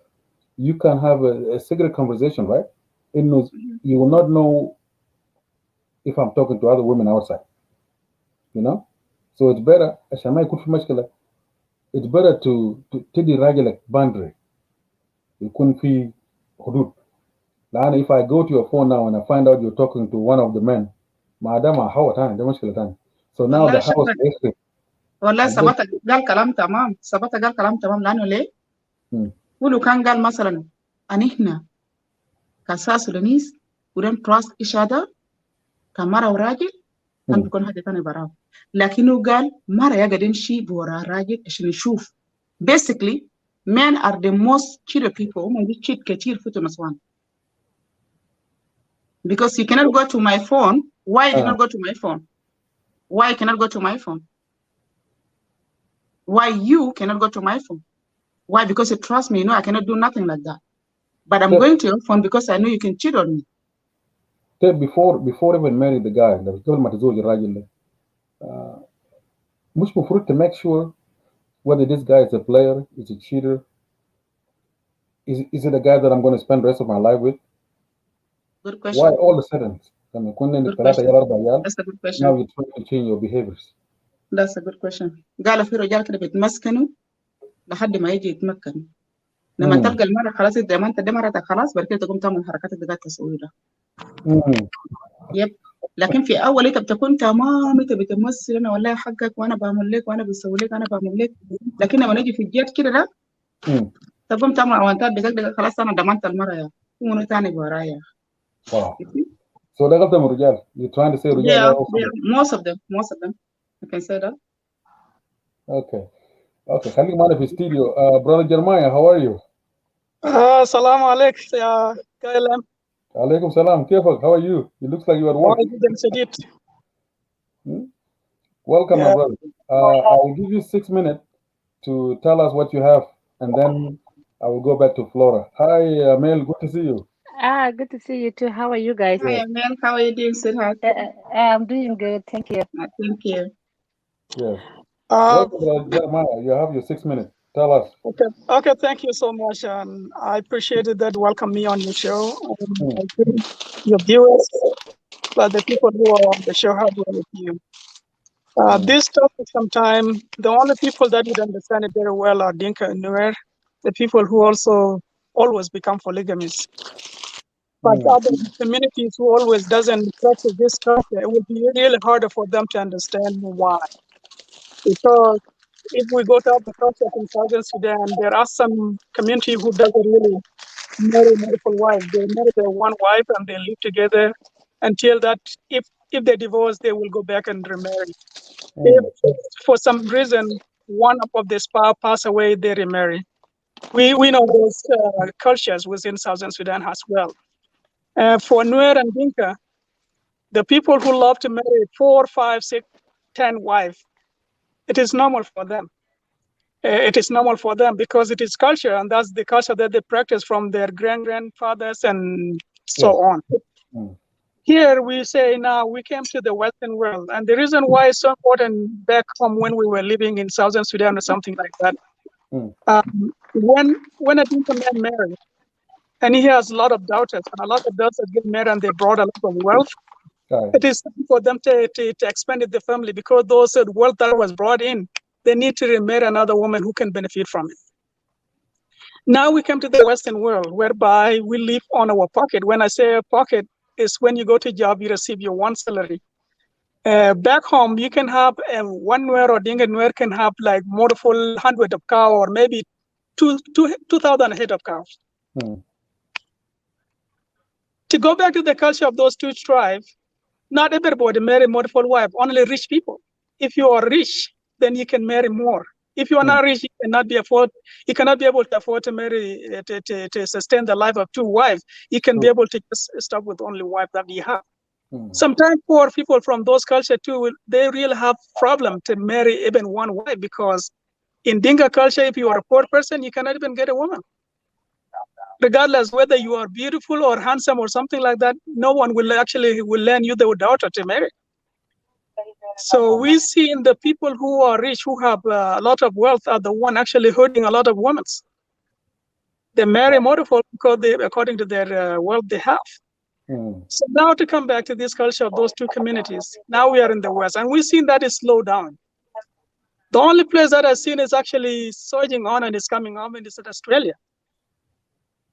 you can have a secret conversation, right? You will not know if I'm talking to other women outside, you know. So it's better عشان ما يكون في مشكلة. It's better to تدي راجلك boundary يكون في حدود. لأن if I go to your phone now and I find out you're talking to one of the men, ما ده مع هوا تاني ده مشكلة تاني. So now والله the house شكرا. is والله again. ثبت قال كلام تمام لانه ليه؟ Mm, ولو كان قال مثلا ان احنا كاساس سودانيس we don't trust each other كمرة وراجل كان mm. بيكون حاجة تانية براه. لكنه قال مرة يقعد يمشي بورا راجل عشان يشوف. Basically, men are the most cheated people. هم cheat كتير في نسوان. Because you cannot go to my phone. Why you did not go to my phone? Why you cannot go to my phone? Why you cannot go to my phone? Why? Because you trust me, you know I cannot do nothing like that. But I'm going to your phone because I know you can cheat on me. Before even marry the guy, قبل ما تزوج الراجل ده, مش مفروض to make sure whether this guy is a player, is a cheater, is it a guy that I'm going to spend the rest of my life with? Good Why question. all of a sudden لما يكون عندك Good ثلاثة question. عيال أربع عيال That's a good now question. you're trying to change your behaviors? That's a good question. قالوا في رجال كده بيتمسكنوا لحد ما يجي يتمكن. لما Mm, تلقى المرة خلاص زي ما انت دي مرتك خلاص بعد كده تقوم تعمل الحركات اللي قاعد تسويها ده. mm. يب. لكن في اول انت بتكون تمام انت بتمثل انا والله حقك وانا بعمل لك وانا بسوي لك انا بعمل لك. لكن لما نيجي في الجد كده ده Mm. تقوم تعمل اوانتات دقيقة خلاص انا ضمنت المرة يا ومنو تاني ورايا. Wow. So ده غلطة من الرجال. You're trying to say الرجال ده Yeah, most of them. I can say that. Okay. خليك معنا في studio. Brother Jeremiah, how are you? السلام عليك يا KLM. عليكم السلام. كيفك? How are you? It looks like you are at work. جدا شديد. Welcome, my Yeah. brother. I will give you 6 minutes to tell us what you have, and then I will go back to Flora. Hi, Mel. Good to see you. Good to see you too. How are you guys? Hi, Amel. How are you doing, sweetheart? I'm doing good, thank you. Thank you. Yes. Uh, Welcome, Brother Jeremiah. You have your 6 minutes. Tell us. okay. Thank you so much, and I appreciated that. Welcome me on your show. I think your viewers, but the people who are on the show, have well with you. This topic, sometime the only people that would understand it very well are Dinka and Nuer, the people who also always become polygamists. But other communities who always doesn't practice this culture, it would be really harder for them to understand why. Because if we go to other cultures in Southern Sudan, there are some community who doesn't really marry multiple wives. They marry their one wife and they live together until that if they divorce, they will go back and remarry. If for some reason one of the spouse pass away, they remarry. We know those cultures within Southern Sudan as well. For Nuer and Dinka, the people who love to marry 4, 5, 6, 10 wives, it is normal for them. It is normal for them because it is culture, and that's the culture that they practice from their grandfathers and so on. Mm. Here we say now we came to the Western world, and the reason why it's so important back home when we were living in Southern Sudan or something like that, when a Dinka man marries, and he has a lot of daughters, and a lot of daughters get married and they brought a lot of wealth, it is time for them to expand the family because those wealth that was brought in, they need to remarry another woman who can benefit from it. Now we come to the Western world whereby we live on our pocket. When I say a pocket, is when you go to job, you receive your one salary. Back home, you can have one Nuer or Dinka Nuer can have like multiple hundred of cow or maybe 2,000 head of cows. To go back to the culture of those two tribes, not everybody marry multiple wives, only rich people. If you are rich, then you can marry more. If you are not rich, you cannot be able to afford to marry to sustain the life of two wives. You can be able to just stop with only wife that you have. Sometimes poor people from those cultures too, they really have problem to marry even one wife because in Dinka culture, if you are a poor person, you cannot even get a woman. Regardless whether you are beautiful or handsome or something like that, no one will lend you their daughter to marry. So we see in the people who are rich, who have a lot of wealth, are the one actually hurting a lot of women. They marry multiple because according to their wealth they have. So now to come back to this culture of those two communities, now we are in the West, and we've seen that is slowed down. The only place that I've seen is actually surging on and is coming on is in Australia.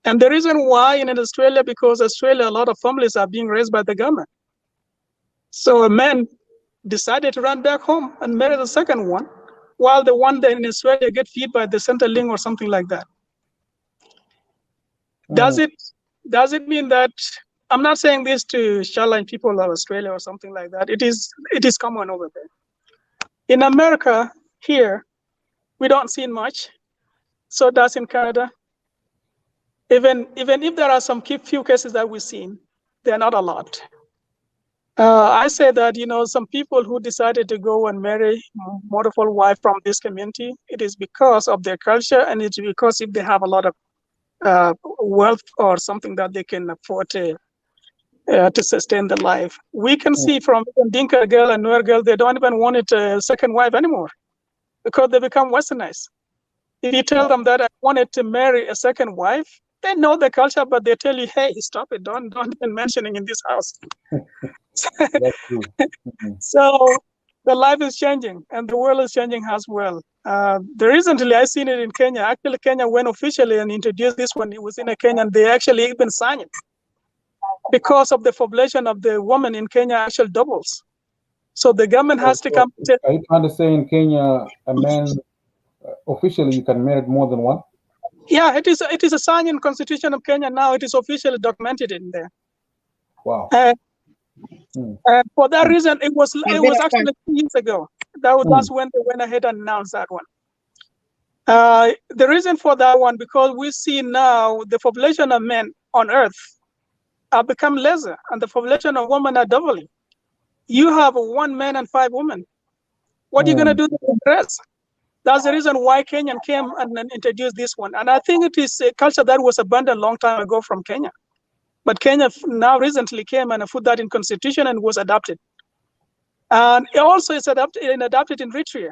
And the reason why in Australia, because Australia, a lot of families are being raised by the government. So a man decided to run back home and marry the second one, while the one that in Australia get fed by the Centrelink or something like that. Does it mean that, I'm not saying this to challenge people of Australia or something like that. It is common over there. In America, here, we don't see much. So does in Canada. Even if there are some few cases that we've seen, they're not a lot. I say that, some people who decided to go and marry multiple wives from this community, it is because of their culture, and it's because if they have a lot of wealth or something that they can afford to sustain their life. We can see from Dinka girl and Nuer girl, they don't even want it a second wife anymore because they become westernized. If you tell them that I wanted to marry a second wife, they know the culture, but they tell you, hey, stop it, don't even mention it in this house. That's true. So the life is changing and the world is changing as well. Recently, I seen it in Kenya. Actually, Kenya went officially and introduced this one. It was in a Kenya, and they actually even signed it because of the population of the women in Kenya actually doubles. So the government has to come. Are you trying to say in Kenya, a man officially you can marry more than one? Yeah, it is a sign in Constitution of Kenya now. It is officially documented in there. Wow. For that reason, it was actually 2 years ago. That's when they went ahead and announced that one. The reason for that one, because we see now the population of men on Earth have become lesser, and the population of women are doubling. You have 1 man and 5 women. What are you going to do with the rest? That's the reason why Kenyan came and introduced this one. And I think it is a culture that was abandoned a long time ago from Kenya. But Kenya now recently came and put that in constitution and was adopted. And it also is adopted in Eritrea.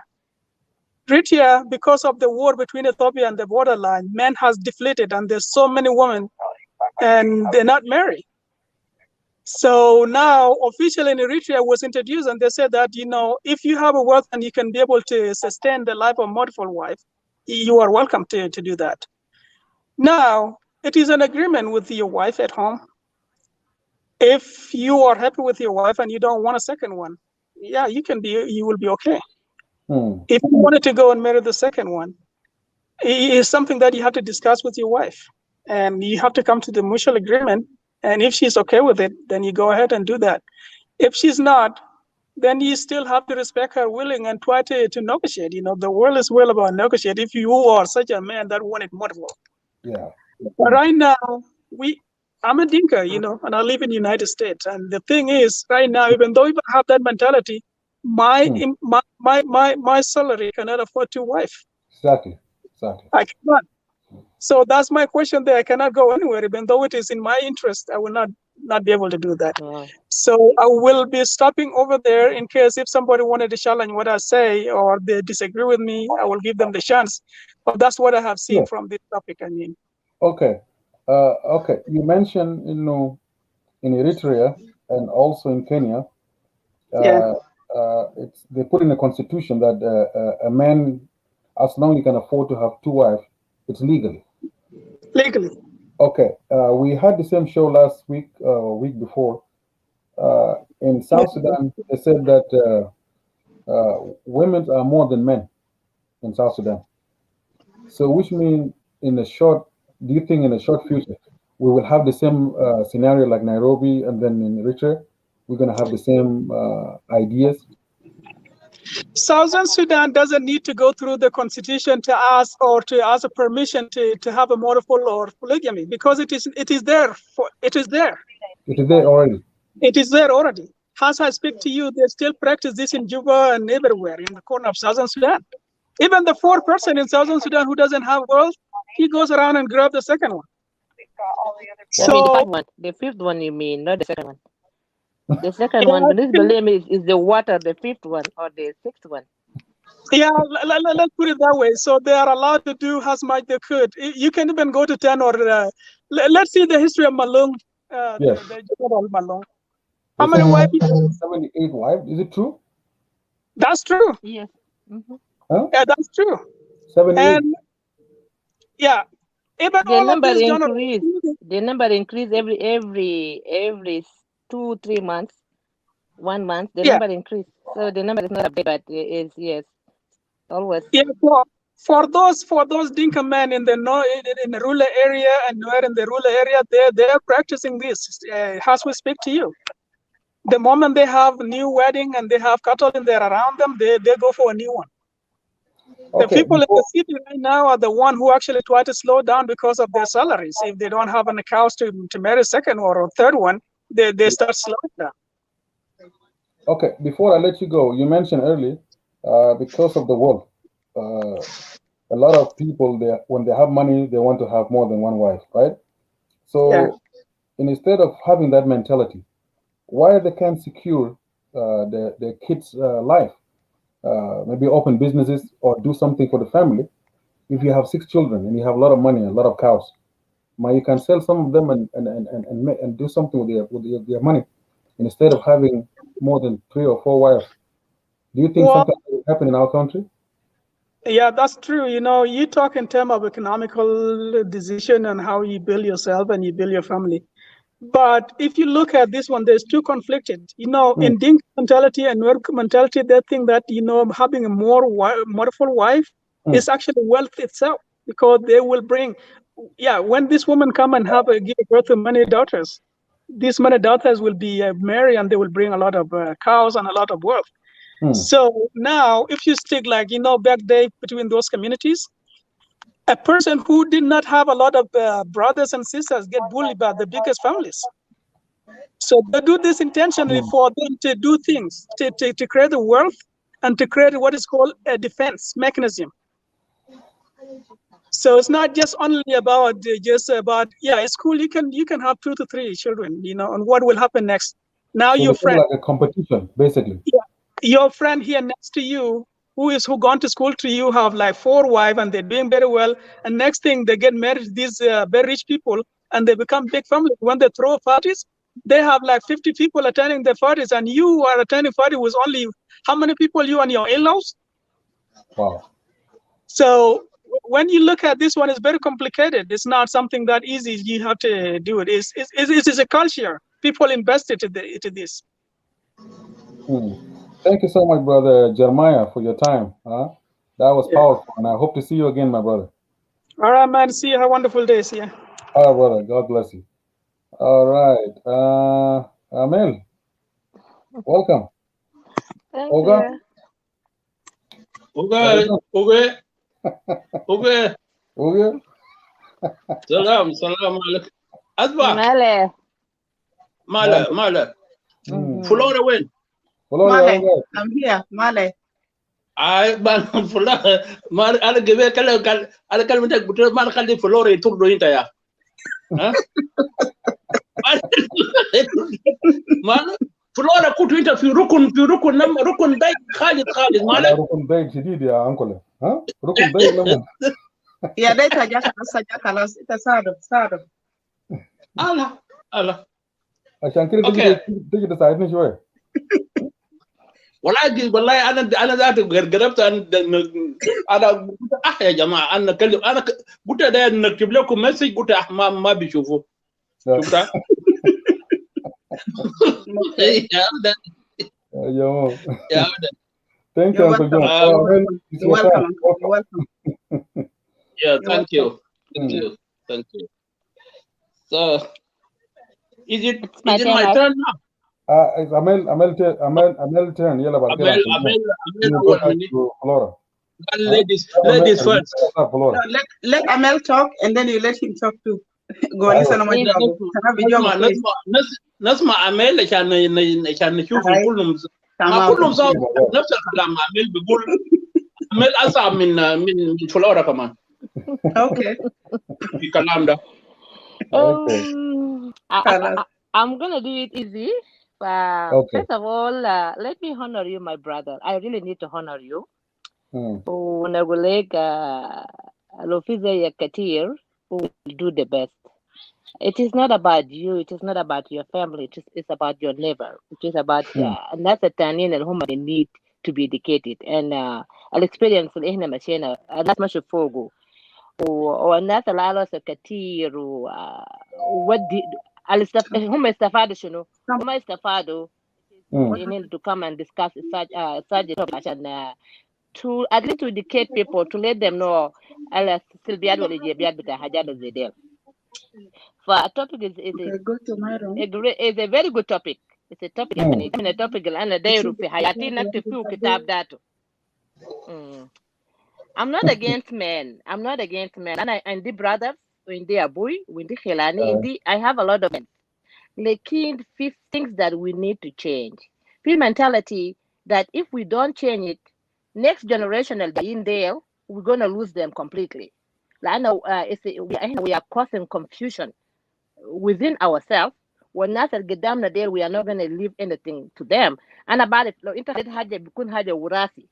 Eritrea, because of the war between Ethiopia and the borderline, men has deflated, and there's so many women, and they're not married. So now officially in Eritrea was introduced, and they said that, if you have a wealth and you can be able to sustain the life of multiple wives, you are welcome to do that. Now, it is an agreement with your wife at home. If you are happy with your wife and you don't want a second one, yeah, you will be okay. If you wanted to go and marry the second one, it is something that you have to discuss with your wife, and you have to come to the mutual agreement. And if she's okay with it, then you go ahead and do that. If she's not, then you still have to respect her willing and try to negotiate. The world is well about negotiate. If you are such a man that wanted multiple. Yeah. But right now, I'm a Dinka, and I live in the United States. And the thing is, right now, even though I have that mentality, my my salary cannot afford to wife. Exactly. I cannot. So that's my question there. I cannot go anywhere, even though it is in my interest. I will not be able to do that. Wow. So I will be stopping over there in case if somebody wanted to challenge what I say or they disagree with me, I will give them the chance. But that's what I have seen Sure. from this topic. Okay. Okay. You mentioned, in Eritrea and also in Kenya, Yeah, they put in the constitution that a man, as long as he can afford to have two wives, it's legal. legally. Okay. We had the same show last week, week before. In Yeah. South Sudan, they said that women are more than men in South Sudan. So, which means do you think in the short future we will have the same scenario like Nairobi and then in Eritrea? We're going to have the same ideas? Southern Sudan doesn't need to go through the constitution to ask or to ask a permission to have a multiple or polygamy because it is there. It is there. It is there already. It is there already. As I speak to you, they still practice this in Juba and everywhere in the corner of Southern Sudan. Even the fourth person in Southern Sudan who doesn't have wealth, he goes around and grabs the second one. I mean, the 5th one, the 5th one, you mean, not the second one. The second one, this believe is the water, the 5th one or the 6th one. Yeah, let's put it that way. So they are allowed to do as much they could. You can even go to 10 or let's see the history of Malung, Yes. the General Malung. They How many said wives? 78 wives. Is it true? That's true. Yes. Mm-hmm. Huh? Yeah, that's true. 78. And yeah, even The all of number these increase. The number increase every 2-3 months. 1 month, the number increase. So the number is not a big, but it is, yes, always. Yeah, for those Dinka men in the in the rural area and where in the rural area, they're practicing this as we speak to you. The moment they have a new wedding and they have cattle in there around them, they go for a new one. The Okay. people in the city right now are the one who actually try to slow down because of their salaries. If they don't have any cows to marry a second or a third one, they start slowing down. Okay. Before I let you go, you mentioned earlier because of the war, a lot of people when they have money, they want to have more than one wife, right? So instead of having that mentality, why they can't secure their kids' life? Maybe open businesses or do something for the family. If you have 6 children and you have a lot of money, a lot of cows, you can sell some of them and do something with your money instead of having more than 3 or 4 wives. Do you think something will happen in our country? Yeah, that's true. You talk in terms of economical decision and how you build yourself and you build your family. But if you look at this one, there's two conflicted. In Dinka mentality and Nuer mentality, they think that having a multiple wife is actually wealth itself because they will bring. Yeah, when this woman come and give birth to many daughters, these many daughters will be married and they will bring a lot of cows and a lot of wealth. So now, if you stick back day between those communities, a person who did not have a lot of brothers and sisters get bullied by the biggest families. So they do this intentionally for them to do things, to create the wealth and to create what is called a defense mechanism. So it's not just only about it's cool. You can have 2 to 3 children, and what will happen next? Now So your it's friend, like a competition, basically. your friend here next to you, who gone to school to you, have like 4 wives and they're doing very well. And next thing they get married, these very rich people, and they become big families. When they throw parties, they have like 50 people attending the parties, and you are attending party with only how many people? You and your in-laws. Wow. So when you look at this one, it's very complicated. It's not something that easy. You have to do it. It is a culture. People invested into this. Thank you so much, brother Jeremiah, for your time. That was powerful, and I hope to see you again, my brother. All right, man. See you. Have a wonderful day. See you. All right, brother. God bless you. All right. Amel, welcome. Thank Oga? you. Okay, okay, okay. Oga? Salam alaikum. Asma, Male. mala. Flora win. Flora, Male, Oga. I'm here. Male. I ban Flora. Mal ala give kala ala kala mita gutra mal kala Flora tur do inta ya. Huh? Mal Flora kutu inta fi rukun nam rukun dai Khalid Ala mala. rukun dayk shadid ya uncle. Huh? Rukun dayk naman. يا ليت جاك خلاص انت صادف. Allah. عشان كده Okay. تيجي تساعدني شوية. والله انا ذات قربت انا قلت يا جماعه انا اكلم انا قلت ده نكتب لكم مسج قلت ما بيشوفوا شفتها يا ولد يا جماعة. يا ولد Thank you, You're Uncle John. welcome. Amel, it's You're your turn. welcome. You're welcome. yeah You're thank welcome. you thank you so is it It's my turn, my right? turn now It's Amel turn. يلا بعد كده Amel Uncle John. Amel You go اول back مني to Flora. ladies first Flora. No, let Amel talk and then you let him talk too. Go أيوة. listen to my Easy. job. Can I be job please? نسمع امال عشان نشوف هاي كلهم ما تمام. كلهم صار نفس الكلام امال بيقول امال اصعب من فلورا كمان Okay. في الكلام ده Okay. خلاص. I'm gonna do it easy. Okay. First of all, let me honor you, my brother. I really need to honor you. ونقول لو في زيك كتير who will do the best. It is not about you. It is not about your family. It's about your neighbor. It is about الناس التانيين اللي هم they need to be educated and الاكسبيرينس اللي احنا مشينا الناس مشوا فوقه والناس اللي عرسوا كتير ودي هم استفادوا شنو؟ هم استفادوا they need to come and discuss such a topic عشان to at least to educate people to let them know السلبيات والإيجابيات بتاع حاجات زي دي. فالtopic is a very good topic. It's a topic يعني من الtopic اللي أنا دايره في حياتي نكتب فيه كتاب ذاته. I'm not against men. أنا عندي brothers وعندي أبوي وعندي خلاني عندي I have a lot of men. لكن في things that we need to change. في mentality that if we don't change it, next generation will be in there, we're going to lose them completely. لأنه we are causing confusion within ourselves. والناس اللي قدامنا ديل we are not going to leave anything to them. أنا بعرف لو أنت خليت حاجة بيكون حاجة وراثي.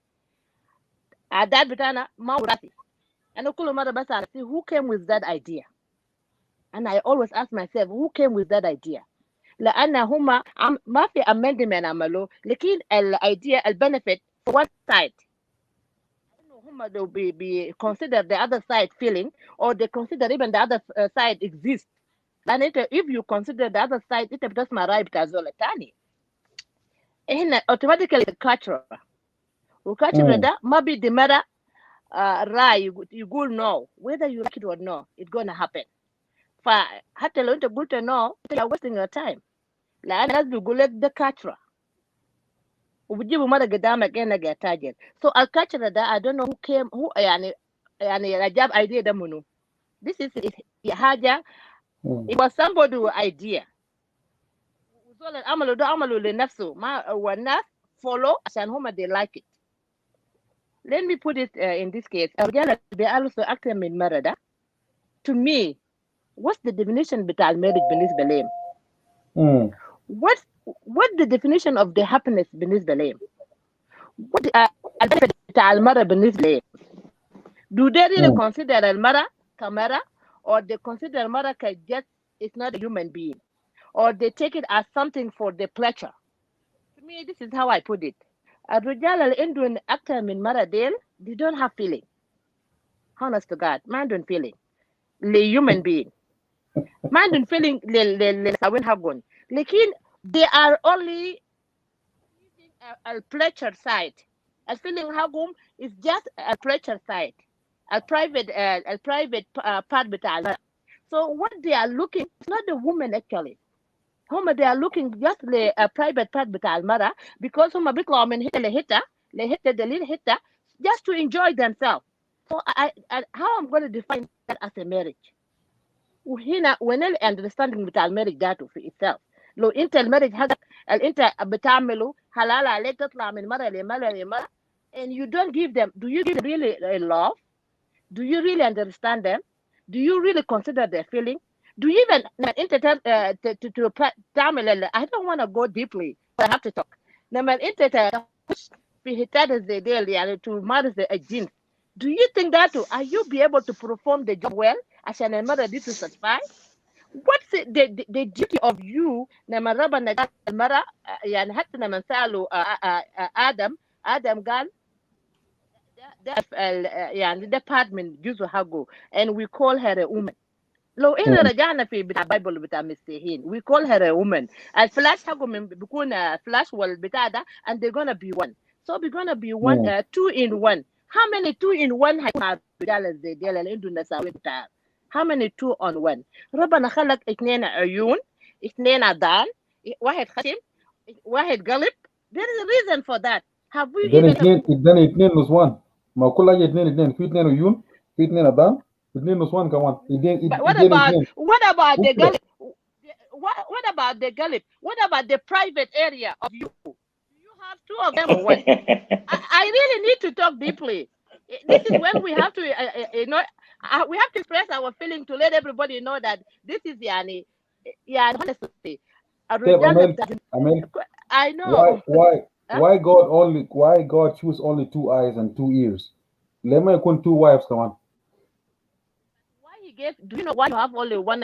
عادات بتاعنا ما وراثي. أنا كل مرة بسأل نفسي who came with that idea? And I always ask myself who came with that idea? لأن هما ما في amendment عملوا لكن الidea الbenefit for one side. هما they be consider the other side feeling or they consider even the other side exists. لأن if you consider the other side أنت بتسمع رأي بتاع زول الثاني. هنا automatically culture والculture ده ما بيدي مرة رأي يقول no whether you like it or no it's gonna happen. فحتى لو أنت قلت no you are wasting your time. لأن الناس بيقول لك ده culture وبتجيبوا مرة قدامك إنك يا تاجر. So الculture ده I don't know who came who يعني جاب idea ده منو. This is حاجة it was somebody idea. وزول العملوا ده عملوا لنفسه ما والناس follow عشان هما they like it. Let me put it in this case. الرجال بيعرسوا أكثر من مرة ده. To me, what's the definition بتاع المارriage بالنسبة لهم؟ What's the definition of the happiness بالنسبة لهم؟ What البنفيت بتاع المرة بالنسبة لهم؟ Do they really consider المرة كمرة or they consider المرة just it's not a human being or they take it as something for the pleasure? To me, this is how I put it. الرجال اللي عندهم أكثر من مرة ديل they don't have feeling. Honest to God, ما عندهم feeling. human being. ما عندهم feeling لسوين حقهم. لكن they are only a pleasure side. A feeling حقهم is just a pleasure side. A private part بتاع المرأة. So what they are looking is not the woman actually. They are looking just a private part بتاع المرأة because بيطلعوا من حتة لحتة دليل حتة just to enjoy themselves. So how I'm going to define that as a marriage. وهنا وين الاندرستاندينج بتاع المارج ذاته في itself. لو انت المارج حقك اللي انت بتعمله حلال عليك تطلع من مرة لمرة and you don't give them, do you give them really love? Do you really understand them? Do you really consider their feeling? Do you even انت تعمل I don't want to go deeply but I have to talk. لما انت تخش في حتات زي دي يعني تمارس الجنس, do you think that are you be able to perform the job well عشان المرة دي to satisfy? What's the duty of you لما ربنا قال المرأة يعني حتى لما سألوا آدم قال ده يعني ده part من جزء حقه and we call her a woman. لو إحنا رجعنا في بتاع بايبل بتاع مسيحيين we call her a woman. الفلاش حقه بيكون فلاش والبتاع ده and they're gonna be one. So we're gonna be one two in one. How many two in one هيكون رجال زي دي اللي عندهم نساوي بتاع how many two on one. ربنا خلق 2 عيون 2 أذان واحد ختم واحد قلب. There is a reason for that. Have we اداني even اتنين نسوان. ما كل حاجه اتنين في 2 عيون في 2 اذان في 2 نسوان كمان. But what about the gullet? What about the gullet? What about the private area of you? Do you have 2 of them or what? I really need to talk deeply. This is when we have to, we have to express our feeling to let everybody know that this is honestly. Amel, I know. why God choose only 2 eyes and 2 ears? لما يكون 2 wives كمان. Why he gave? Do you know why you have only one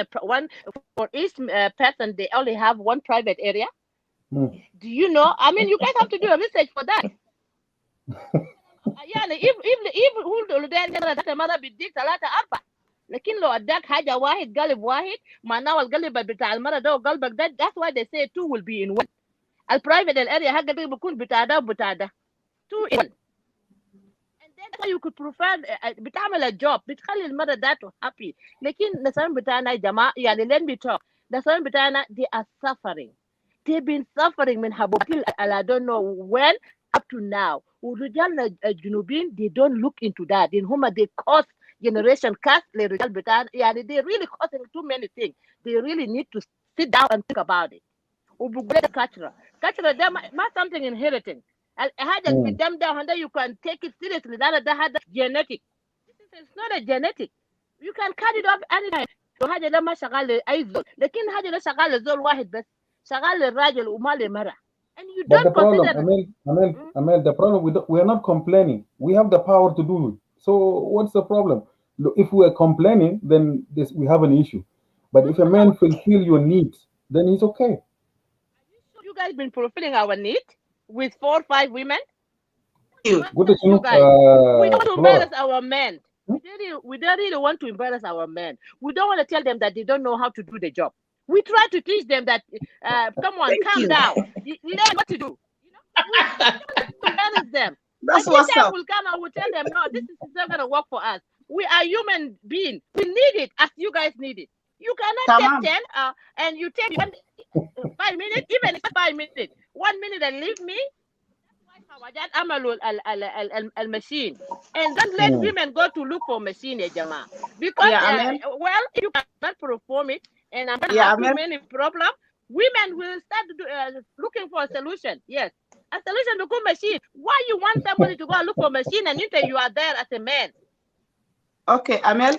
for each person? They only have 1 private area. Do you know? I mean, you guys have to do a research for that. يعني if هو ده مرة بيديك 3 4 لكن لو اداك حاجة واحد قلب واحد معناه القلب بتاع المرة ده وقلبك ده. That's why they say 2 will be in 1. البرايفت الاريا حقك ده بيكون بتاع ده وبتاع ده 2 in 1. And then that's why you could prefer بتعمل الجوب بتخلي المرة ذاته happy. لكن النسوان بتاعنا يا جماعة يعني let me talk. النسوان بتاعنا they are suffering. They've been suffering من حبوب I don't know when up to now. ورجالنا الجنوبيين they don't look into that. In هما they cause generation cast للرجال بتاعنا يعني they really causing too many things. They really need to sit down and think about it. وبقول كاتشرا ده ما something inheriting. هذا القدام ده هذا you can take it seriously. ده هذا genetic. It's not a genetic. You can cut it off anytime. وهذا ده ما شغال لأي زول لكن هذا ده شغال لزول واحد بس شغال للراجل وما للمرأة. And you But don't consider Amel, the problem we are not complaining. We have the power to do it. So what's the problem? Look, if we are complaining, then we have an issue. But if a man fulfill your needs, then he's okay. You guys been fulfilling our need with 4 or 5 women. You guys, we don't want to embarrass our men. We don't really want to embarrass our men. We don't want to tell them that they don't know how to do the job. We try to teach them that, come on, calm down. Learn what to do. We don't embarrass them. That's what's up. Will come and we'll tell them, no, this is not going to work for us. We are human beings. We need it as you guys need it. You cannot take 10 and you take 5 minutes, even if 5 minutes, 1 minute and leave me. That's why I'm a machine. And don't let women go to look for machine, Jama. Because, well, if you cannot perform it, and I'm going to have too many problems, women will start looking for a solution. Yes. A solution to go machine. Why you want somebody to go and look for a machine and you are there as a man? Okay, Amel,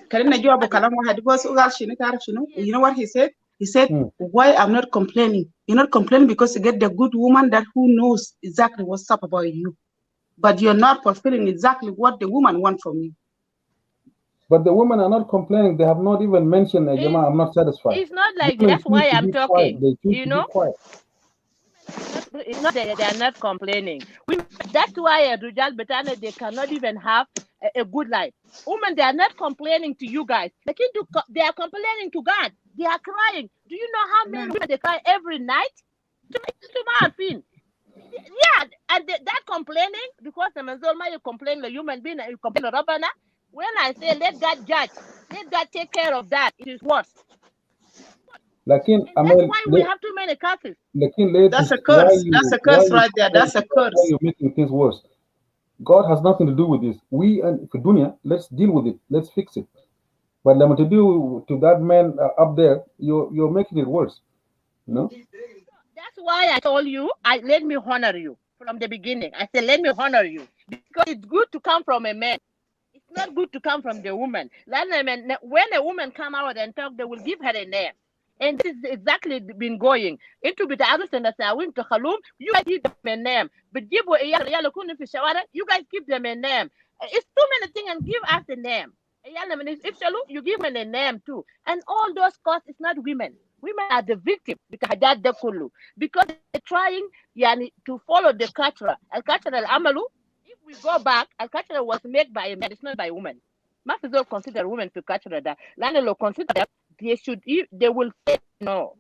you know what he said? He said, why I'm not complaining? You're not complaining because you get the good woman that who knows exactly what's up about you. But you're not fulfilling exactly what the woman wants from you. But the women are not complaining. They have not even mentioned, Jama, I'm not satisfied. It's not like that's why I'm talking. They choose you to know? be quiet. It's not that they are not complaining. That's why Rujal Betana, they cannot even have a good life. Women, they are not complaining to you guys. They are complaining to God. They are crying. Do you know how many women they cry every night? Yeah, and that complaining, because the Mazolma, you complain the human being, you complain the Rabbana. When I say let God judge, let God take care of that, it is worse. Lakin, And that's why we have too many cases. lakin, That's a why curse. you, That's a why curse you, right there. That's a why curse. you're making things worse? God has nothing to do with this. We and for dunya, let's deal with it. Let's fix it. But let me to do to that man up there, you're making it worse. You know? That's why I told you, let me honor you from the beginning. I said, let me honor you because it's good to come from a man. It's not good to come from the woman. When a woman come out and talk, they will give her a name. And this is exactly been going into the arus and the win to Khalum. You guys give them a name, but give you guys give them a name. It's too many things, and give us a name. If you give them a name too, and all those costs, it's not women. Women are the victim because they're trying to follow the culture. Al culture al amalu. If we go back, Al culture was made by a man. It's not by a woman. Mafizol consider women to culture that. Lanelo consider them, they will say no.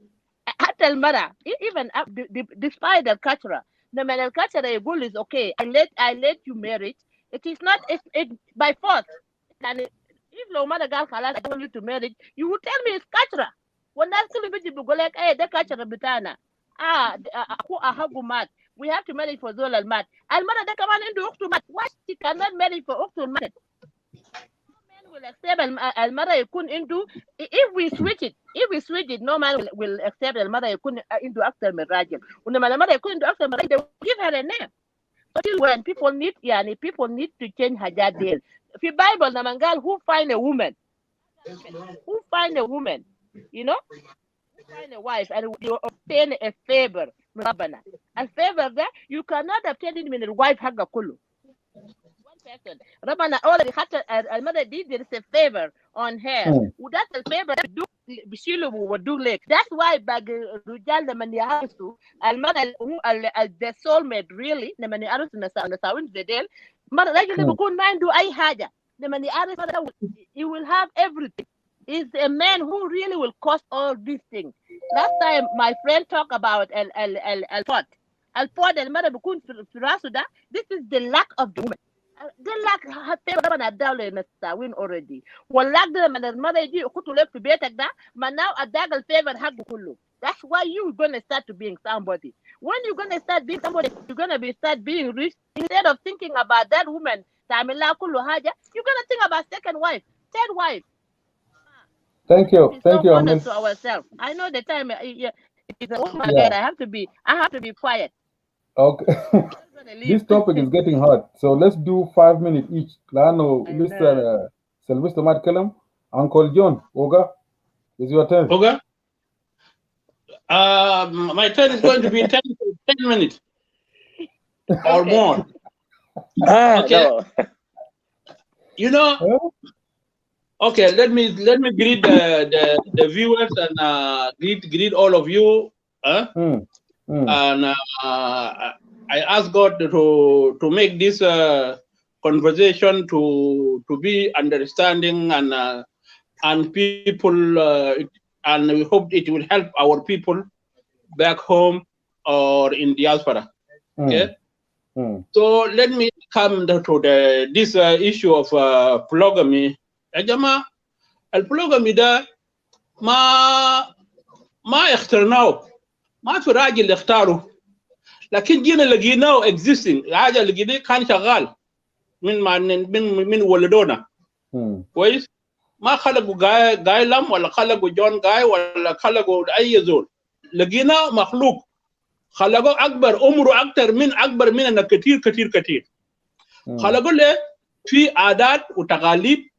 Hatta al mara, even despite the culture, the man al culture goal is okay. I let you marry. It is not it by force. And if no matter girl I want you to marry, you will tell me it's culture. When that's still be go like, hey, the culture bitana. Aku ahagu mat. We have to marry for Zol al mat. Al mara da kaman into uktu mat. Why she cannot marry for uktu mat? Men will accept al mara yakun into if we switch it, no man will accept al mara yakun into aktar min rajil. Unama al mara yakun into aktar min rajil, they will give her a name. Until when people need to change hajat deal. If you Bible namangal, who find a woman? Who find a woman? You know? Find a wife and you obtain a favor. A favor that you cannot obtain it من الwife حقها كله. One person. ربنا already حتى المرة دي there is a favor on her. وده الفيفر بيشيله وودوه لك. That's why باقي الرجال لما يعرسوا المرة the soulmate really لما يعرسوا نساوين زديل مرة الراجل بيكون ما عنده أي حاجة. لما يعرس he will have everything. Is a man who really will cost all these things. Last time my friend talked about al-pot. Al-pot المرة بيكون في راسه ده. This is the lack of the woman. The lack حتى طبعا الدولة نستاوين already. واللاك ده لما المرة يجي يخطوا لك في بيتك ده ما now أداك الفيفر حقه كله. That's why you're gonna start to being somebody. When you're gonna start being somebody, you're gonna start being rich. Instead of thinking about that woman, تعمل لها كل حاجة, you're gonna think about second wife, third wife. Thank you, So Amil. honest to ourselves. I know the time. Oh my God, I have to be quiet. Okay. This topic is getting hot, so let's do 5 minutes each. Lano, listen, Sylvester Matkalam, Uncle John, Oga, it's your turn. Oga, my turn is going to be 10 minutes or more. Okay. No. You know. Okay, let me greet the viewers and greet all of you. And I ask God to make this conversation to be understanding and people and we hope it will help our people back home or in diaspora. Okay. So let me come to this issue of polygamy. Ajama, البولوغامي ده ما اخترناه ما في راجل اختاره لكن جينا لقيناه existing حاجه لقيناه كان شغال من ولدونا كويس ما خلقوا جاي ولا خلقوا جون جاي ولا خلقوا اي زول لقيناه مخلوق خلقوا عمره اكبر مننا كثير خلقوا له في عادات وتقاليد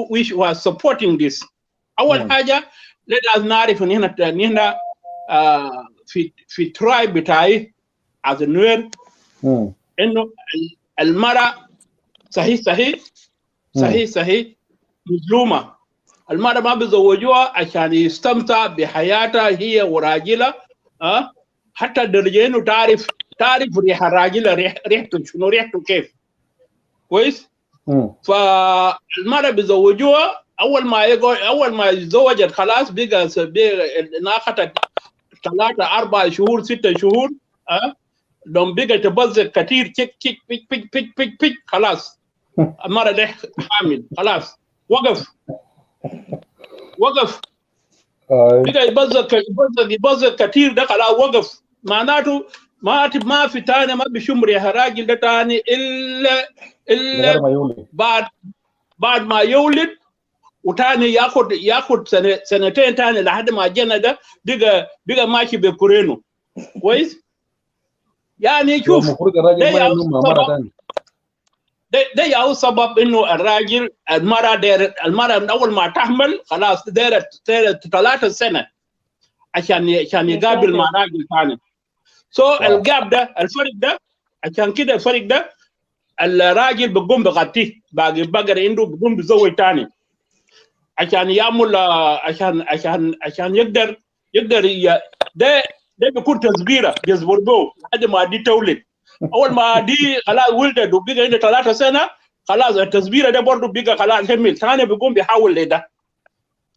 which was supporting this. أول حاجة let us نعرف إن هنا في tribe بتاعي as a نوير إنه المرأة صحيح مظلومة. المرأة ما بيزوجوها عشان يستمتع بحياتها هي وراجلها حتى درجة إنه تعرف ريحة راجلها ريحته شنو ريحته كيف كويس. فالمرأة بيزوجوها أول ما يتزوجت خلاص بقى ناخذت 3 4 شهور 6 شهور لما بقى تبذر كثير تشك بيك خلاص المرأة ده حامل خلاص وقف بقى يبزر كتير ده خلاص وقف. معناته ما في تاني ما بيشم ريحه راجل ده تاني الا ما يولد. بعد ما يولد وتاني ياخد سنتين تاني لحد ما جنى ده بقى ماشي بكورينو كويس. يعني شوف المفروض الراجل ما ينوم مع مرة تاني. ده يا سبب انه الراجل المرأة من اول ما تحمل خلاص دايره 3 سنة عشان يقابل مع راجل ثاني. الجاب ده الفرق ده عشان كده الفرق ده الراجل بيقوم بغطيه باقي البقر عنده بيقوم بيزوج ثاني عشان يعمل عشان يقدر ده بيكون تزبيره بيصبر به لحد ما دي تولد. اول ما دي خلاص ولدت وبقى عنده 3 سنة خلاص التزبيره ده برضه بقى خلاص حمل ثاني بيقوم بيحول لده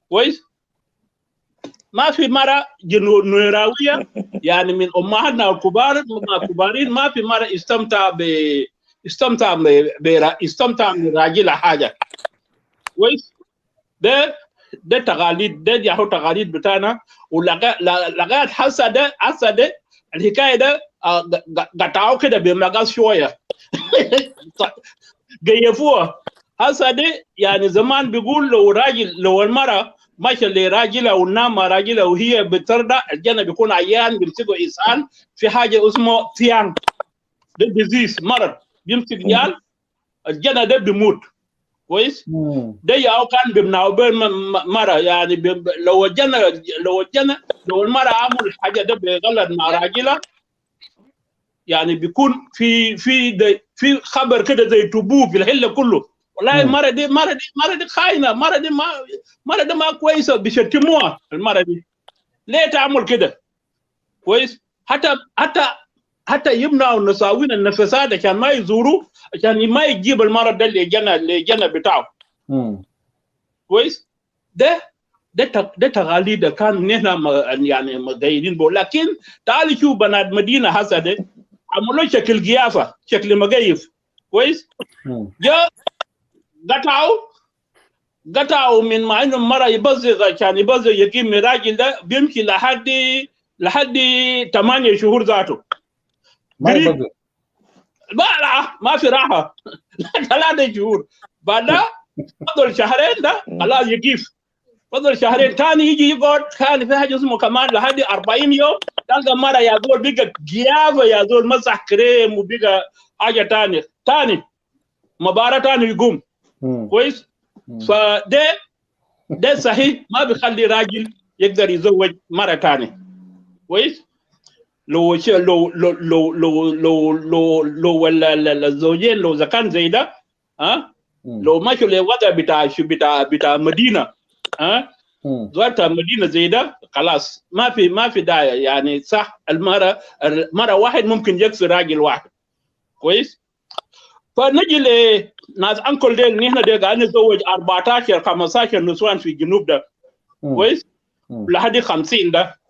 كويس. ما في مرة نوراوية يعني من امهاتنا الكبار كبارين ما في مرة استمتع من راجل حاجه كويس. ده تقاليد ده يا هو تقاليد بتاعنا ولغايه حاسه ده الحكايه ده قطعوا كده بمقاس شويه جيفوها حاسه ده. يعني زمان بيقول لو المرأة ماشيه لراجل او نام راجل وهي بترضع الجنة بيكون عيان بيمسكوا انسان في حاجه اسمه ثيان ده ديزيز مرض بيمسك عيال الجنة ده بيموت كويس. ده ياو كان بيمنعوا بين مرة يعني لو المرأة عمل حاجه ده بغلط مع راجلها يعني بيكون في خبر كده زي تبوه في الحله كله. والله المرة دي خاينه، المرة دي ما كويسه بيشتموها. المرة دي ليه تعمل كده كويس. حتى يمنعوا النساوين النفسات عشان ما يزوروا عشان ما يجيب المرض ده اللي جنى بتاعه كويس. ده تقاليد كان نحن يعني مقايدين به. لكن تعالي شوف بنات مدينه هسه ده عملوا شكل قيافه شكل مقيف كويس. جاء قطعوا من مع انه المرأة يبزغ عشان يبزغ يقيم راجل ده بيمشي لحد 8 شهور ذاته ما يبزغ. ما في راحه 3 شهور بعدها فضل شهرين ده خلاص يقيف. فضل شهرين ثاني يجي يقعد كان في حاجه اسمه كمان لحد 40 يوم تلقى مره يا زول بقى قيافه يا زول مسح كريم وبقى حاجه ثاني مباراه ثاني يقوم كويس. ده صحيح ما بيخلي راجل يقدر يزوج مره ثانيه كويس. لو الزوجين لو اذا كان زي ده لو ماشوا لوضع بتاع مدينه زوجت مدينه زي ده خلاص ما في داعي يعني صح. المرة واحد ممكن يكسر راجل واحد كويس. فنجي لناس انكل ديل نحن ديل قاعدين نتزوج 14 15 نسوان في الجنوب ده كويس لحد 50 ده.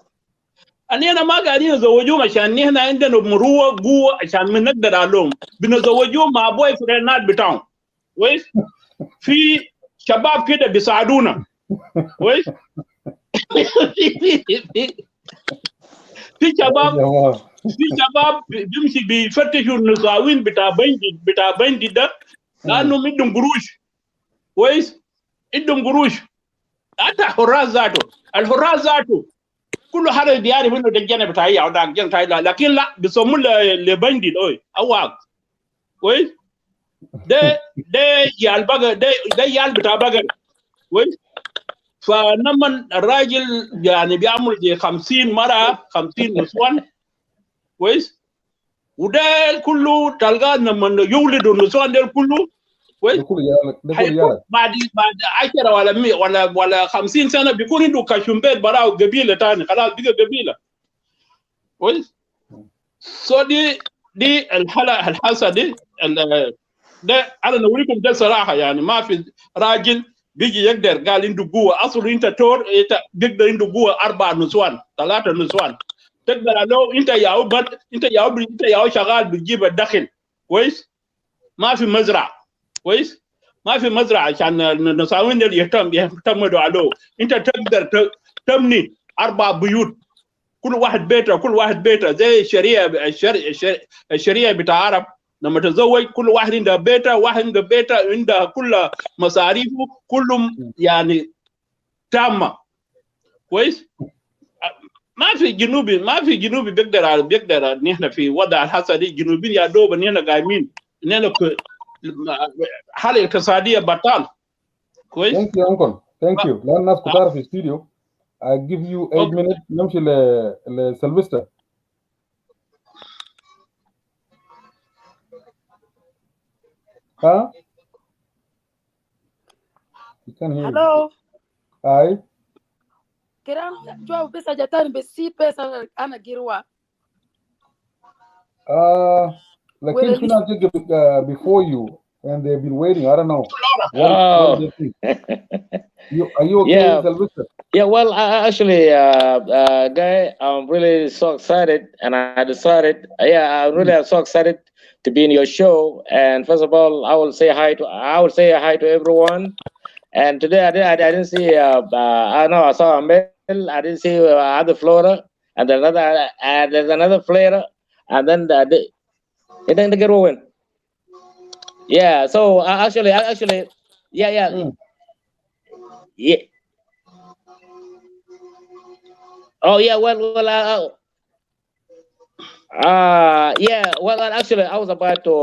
أنا ما قاعدين نزوجوهم عشان نحن عندنا مروه قوه عشان بنقدر عليهم بنزوجوهم مع بوي فرينات بتاعهم كويس. في شباب كده بيساعدونا كويس. في شباب بيمشي بيفتشوا النساوين بتاع بندي ده لانه عندهم قروش كويس. عندهم قروش. حتى الحراس ذاته كل حدا بيعرف انه ده الجنة بتاعي او ده الجنة بتاعي لكن لا بيسموه لبندي اواق كويس. ده يال بقر ده يال بتاع بقر كويس. فلما الراجل يعني بيعمل زي 50 مرة 50 نسوان كويس. وده كله تلقاه لما يولدوا النسوان ده كله كويس بعد 10 ولا 100 ولا 50 سنة بيكون عنده كشمبيت براو قبيلة ثاني خلاص بقى قبيلة كويس. دي الحاسة دي ده انا نوريكم ده صراحة يعني ما في راجل بيجي يقدر قال عنده قوه اصله انت تور انت بيقدر عنده قوه 4 نسوان 3 نسوان تقدر لو انت يا شغال بتجيب الدخل كويس. ما في مزرعه كويس. ما في مزرعه عشان النساوين اللي يهتموا عليه انت تقدر تبني 4 بيوت كل واحد بيته زي الشريعه بتاع العرب لما تزوج كل واحد عنده بيته واحد عنده بيته عنده كل مصاريفه كلهم يعني تامه كويس. ما في جنوبي بيقدر نحن في وضع الحصل دي جنوبيين يا دوب نحن قايمين نحن حاله اقتصاديه بطال كويس. Thank you uncle. Thank you. لأن الناس كتار في الاستوديو. I give you 8 minutes نمشي لسلفستر. ها؟ You can hear Hello. Hi. Kira jua pesa jatani besi pesa ana girwa. Lakini في ناس before you and they've been waiting. I don't know. What do they think? Are you okay, Yeah. Sylvester? Yeah, well, actually, Guy, I'm really so excited, and I decided, I'm really so excited to be in your show. And first of all, I will say hi to everyone. And today I didn't see, I know I saw Mel, I didn't see other Flora, and there's another Flora, and then it didn't get ruined. Yeah, so actually, yeah. Oh yeah, well, yeah. Well, actually, I was about to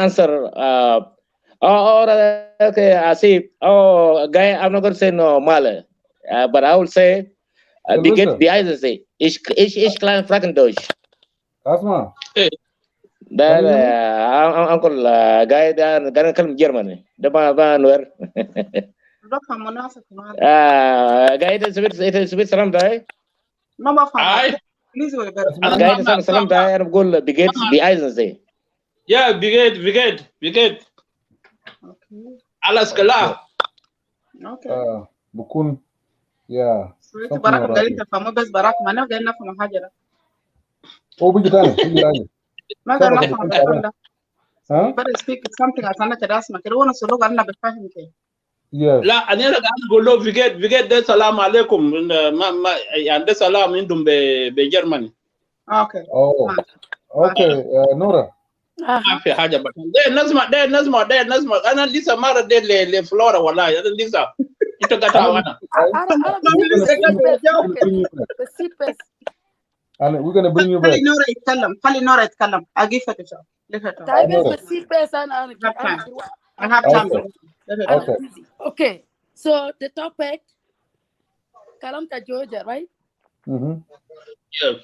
answer. Okay. I see. Oh, Guy, I'm not going to say no Male, but I will say, beget die Eisen ich klein Fragen durch. Asma. That Uncle Guy, dan kan Germany. Depan luar. Guy itu sebut salam dah. ما بفهم انجليزي ولا برا قاعد اسمع السلام ده انا بقول بيجيت بايزن زي يا بيجيت على اسكلا اوكي بكون يا انت براكم قاعدين تفهموا بس براكم انا قاعدين نفهم حاجه ده هو بيجي تاني ما قاعد نفهم الكلام ده better speak something عشان كده اسمع كده وانا سلوك انا بفهم كده لا انا قاعد اقول له بيجيت ده سلام عليكم ما يعني ده سلام عندهم بجرماني اوكي اوكي نورا ما في حاجه بس ده نسمع انا لسه ما رديت لفلورا والله انا لسه انت قطع وانا we're gonna bring you back. خلي نورا يتكلم اجي فتشا طيب بس pesa انا I have time. Okay. So the topic kalamta Georgia, right? Yes.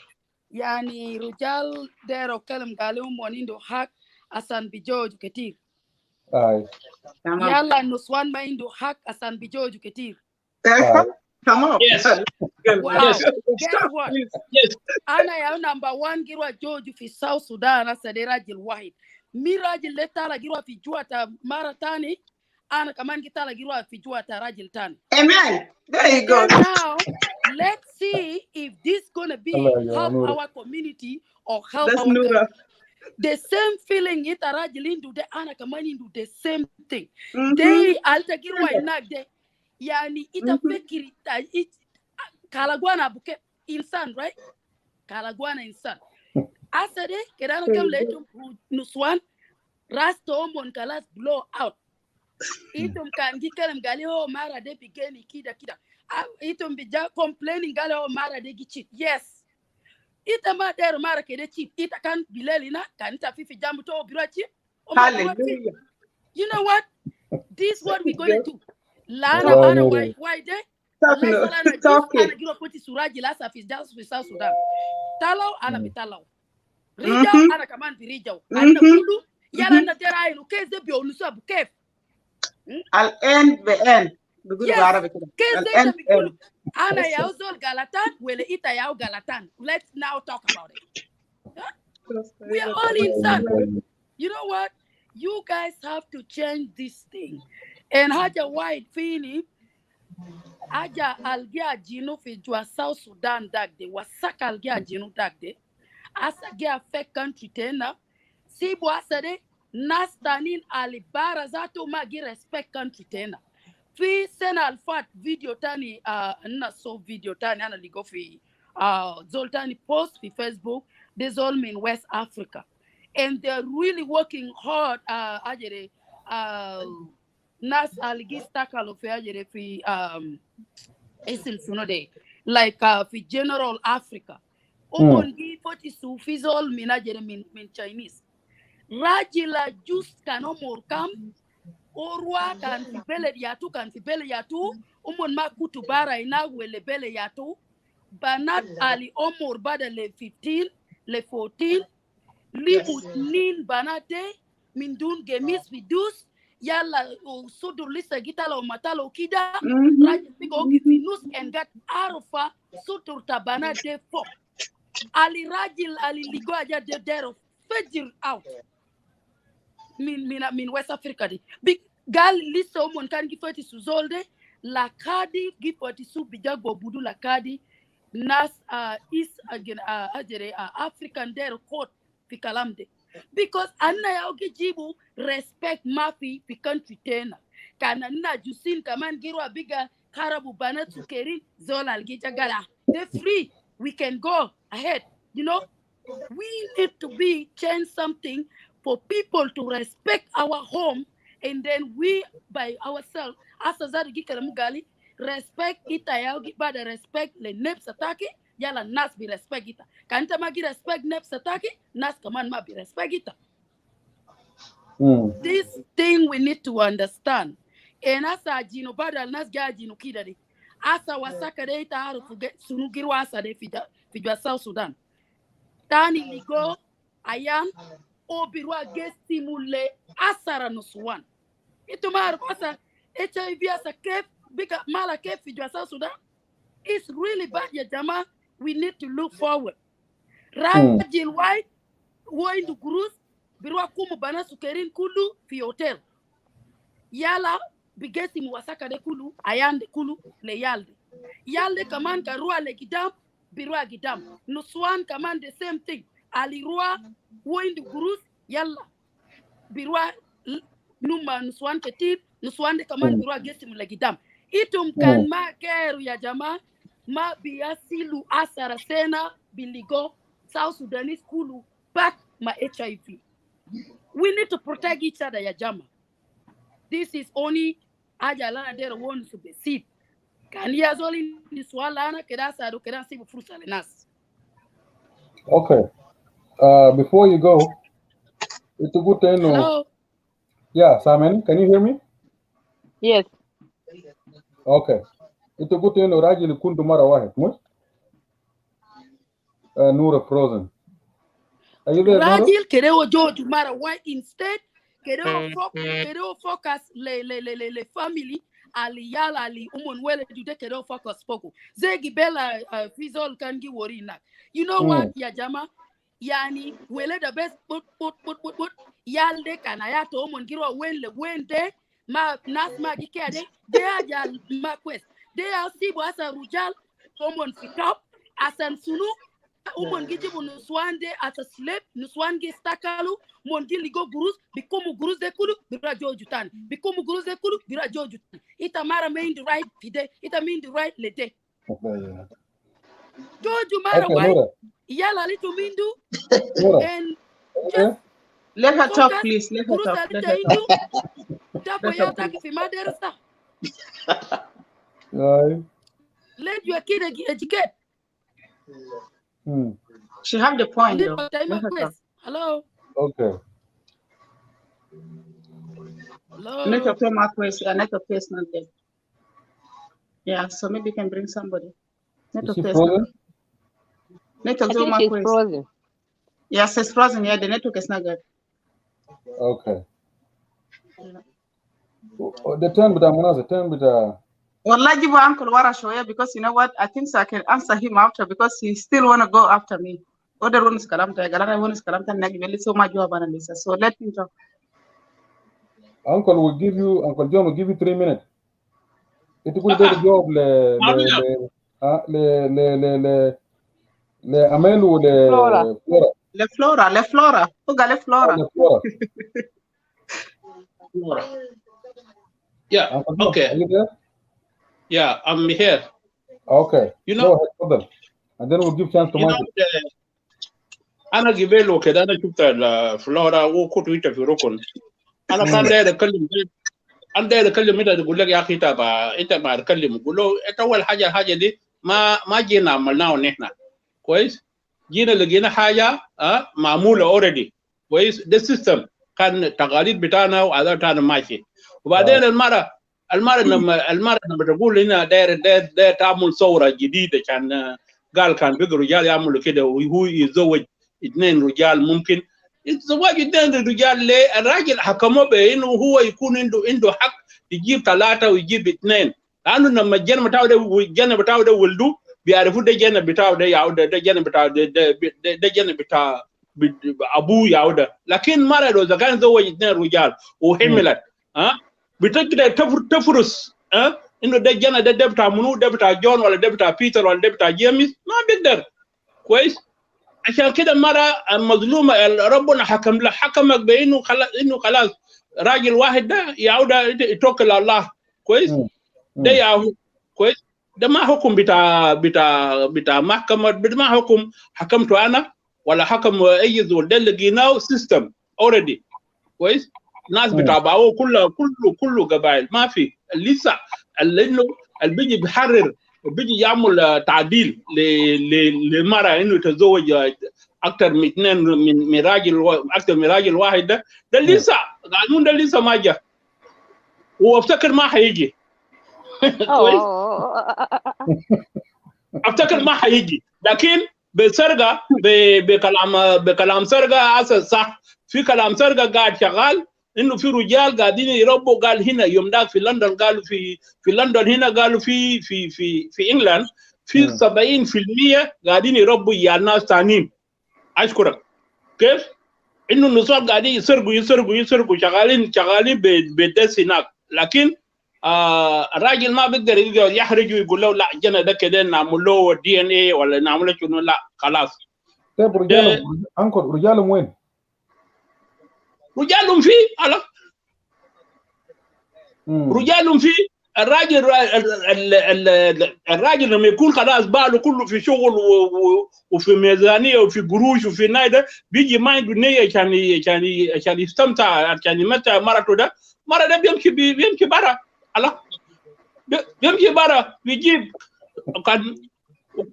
Yani rujal dero kalam galum wanindo hak asan bijoju ketir. Yalla nuswan ma indo hak asan bijoju ketir. Come on. Yes. Wow. Yes. Guess what? Yes. Ana ya number 1 girwa George fi South Sudan asade rajil wahid. Mi rajil letala girwa fi juata mara tani. Ana kaman gitala girwa fi juata rajil tani. Amen. There you go. And now let's see if this gonna be help our community or help our country. The same feeling it rajil into the ana kaman into the same thing. They alta girwa inagde. Yani ita fikiri kalagwana buke insan, right? Kalagwana insan. Asade kedana kam letum nuswan rasto mon kalas blow out. Itum kan gikalem gali ho mara de bigeni kida. Itum bija complaining gali ho mara de gichit. Yes. Ita ma der mara kede chip. Ita kan bilelina kan ita fifi jambu to bira chip. Hallelujah. You know what? This is what we're gonna do. Lana ana why de ana giro poti suraji la safi just fi South Sudan. Talau ana bitalau. Rijau ana kaman fi rijau. Ana kulu yala na tera ilu keze bi onusu abukef. الان بان بيقولوا بالعربي كده الان بيقولوا انا يا زول غلطان ولا انت يا غلطان. Let's now talk about it. We are all insan. You know what? You guys have to change this thing. And haja white fini haja algia jinu fi jua South Sudan dagde wasaka algia jinu dagde asa gia fake country tena sibu asade nastanin alibara zato magi respect country tena في سنة الفات فيديو تاني أنا صوف فيديو تاني أنا لقوا في زول تاني post في فيسبوك ده زول من West Africa and they're really working hard أجري ناس اللي استقالوا في أجري في اسم شنو ده like في General Africa جي فوتي في زول من أجري من Chinese راجل جوست كان كام Orwa kan fi bele yatu ma kutu bara ina wele bele yatu banat ali omor bada le 15 le 14 libu nin banate min dun gemis vidus yalla sudur lisa gitala o matalo kida rajil bigo gifinus and got arfa sudur tabanate fo ali rajil ali ligo aja de dero fajir out min West Africa di big gal listo mon kan gifati su zolde la kadi gifati su bijago budu la kadi nas is again ajere African der court fi kalamde because anna ya ogijibu respect mafi fi country tena kana na jusin kaman girwa biga karabu banat sukerin zola algija gala they free we can go ahead you know we need to be change something for people to respect our home, and then we by ourselves, as a Mugali, respect ita ya bada respect le neps atake, yala nas bi respect ita. Kanta magi respect neps atake, nas kaman ma bi respect ita. This thing we need to understand. And asa jino bada nas ga jino kidari. Asa wasaka de ita haru fuge sunugirwa asa de fijwa South Sudan. Tani ligo ayan obirwa gestimule asara nuswan itumar asa HIV asa kef bika mala kef fijwa South Sudan. It's really bad ya jama. We need to look forward. Rajil white woin du gurus birwa kumu bana sukerin kulu fi hotel yala bigestimu wasaka de kulu ayande kulu le yalde kaman karua le gidam birwa gidam nuswan kaman the same thing alirua woin du gurus yalla birwa numa nuswan ketir nuswan de kaman birwa gestimu le gidam itum kan ma keru ya jama ma biasilu asara sena biligo South Sudanese kulu back my HIV. We need to protect each other ya jama. This is only ajalana there wants to be seed. Can you only niswalana kedasa do kedasi frusa lenas. Okay. Before you go, it's a good thing. Hello. Yeah, Simon, can you hear me? Yes. Okay. It's a good thing. Rajil kuntu mara wahed, much. Nura frozen. Are you there, Rajil kereo George mara why instead kereo focus le family ali yala ali wele dude kereo focus poko zegi bela fizol kangi worina. You know what ya jama yani wele the best put yalde kanaya to girwa wende ma nas ma gikade they are ma quest they are sibo asa rujal fikap asan sunu gijibu nuswande at a slave nuswange stakalu ligo gurus bikomu gurus de kulu bira jojutan bikomu gurus de kulu bira jojutan ita mara mean the right fide ita mean the right lete joju mara why yala litu mindu and just let her talk please let her talk tapo ya taki fi madrasa let your kid educate. She have the point though. Hello. Okay. Hello. Network case not there. Yeah, so maybe you can bring somebody. Network case. Frozen. Yes, it's frozen. Yeah, the network is not good. Okay. The turn with Well, give Uncle Wara Shoya because you know what? I think so I can answer him after because he still want to go after me. Other one is Kalamta, Galana one is Kalamta, Nagveli, so much job analysis. So let him talk. Uncle John will give you 3 minutes. It will do the job le Amelu le Flora. Who got le Flora? Yeah. Okay. Are you there? Yeah, I'm here. Okay. You know, Go ahead, further. And then we'll give chance to Michael. أنا قبله كده أنا شفت الفلورا وكنت ويتا في ركن أنا كان داير أتكلم أنا داير أتكلم أنت تقول لك يا أخي أنت ما تكلم قول له أنت أول حاجة دي ما جينا عملناه نحن كويس جينا لقينا حاجة معمولة أوريدي كويس ده سيستم كان تقاليد بتاعنا وعادات بتاعنا ماشي وبعدين المرة لما تقول هنا داير تعمل ثورة جديدة كان قال كان بقى رجال يعملوا كده وهو يتزوج 2 رجال ممكن الزواج 2 رجال ليه؟ الراجل حكمه بانه هو يكون عنده حق يجيب 3 ويجيب 2 لانه لما الجنة بتاعه ده ولدوا بيعرفوا ده الجنة بتاعه ده يعود ده الجنة بتاعه ده الجنة بتاع ابوه يعود لكن مرة لو اذا كان زوج 2 رجال وحملت بتقدر تفرس انه ده الجنة ده بتاع منو ده بتاع جون ولا ده بتاع بيتر ولا ده بتاع جيمس ما بيقدر كويس عشان كده المرأة المظلومة ربنا حكمك بانه خلاص راجل واحد ده يعود يتوكل على الله كويس ده يعود كويس ده ما حكم بتاع محكمة ما حكم حكمته انا ولا حكم اي زول ده لقيناه سيستم اوريدي كويس ناس بتابعوه كله قبائل ما في لسه انه اللي بيجي بيحرر بيجي يعمل تعديل للمرأة انه تتزوج اكثر من 2 من راجل اكثر من راجل واحد ده لسه قانون ده لسه ما جاء وافتكر ما حيجي كويس افتكر ما حيجي لكن بسرقه بكلام سرقه اساس صح في كلام سرقه قاعد شغال انه في رجال قاعدين يربوا قال هنا يوم داك في لندن قالوا في لندن هنا قالوا في انجلاند في 70% قاعدين يربوا يا ناس ثانيين اشكرك كيف انه النسوان قاعدين يسرقوا شغالين بالدس هناك لكن الراجل ما بيقدر يحرج ويقول له لا جنا ده كده نعمل له DNA ولا نعمل له شنو لا خلاص. طيب رجالهم وين؟ رجالهم في رجالهم في الراجل لما يكون خلاص باله كله في شغل وفي ميزانيه وفي قروش وفي نايده بيجي ما عنده نيه عشان يستمتع عشان يمتع مرته ده مره ده بيمشي برا بيمشي برا بيجيب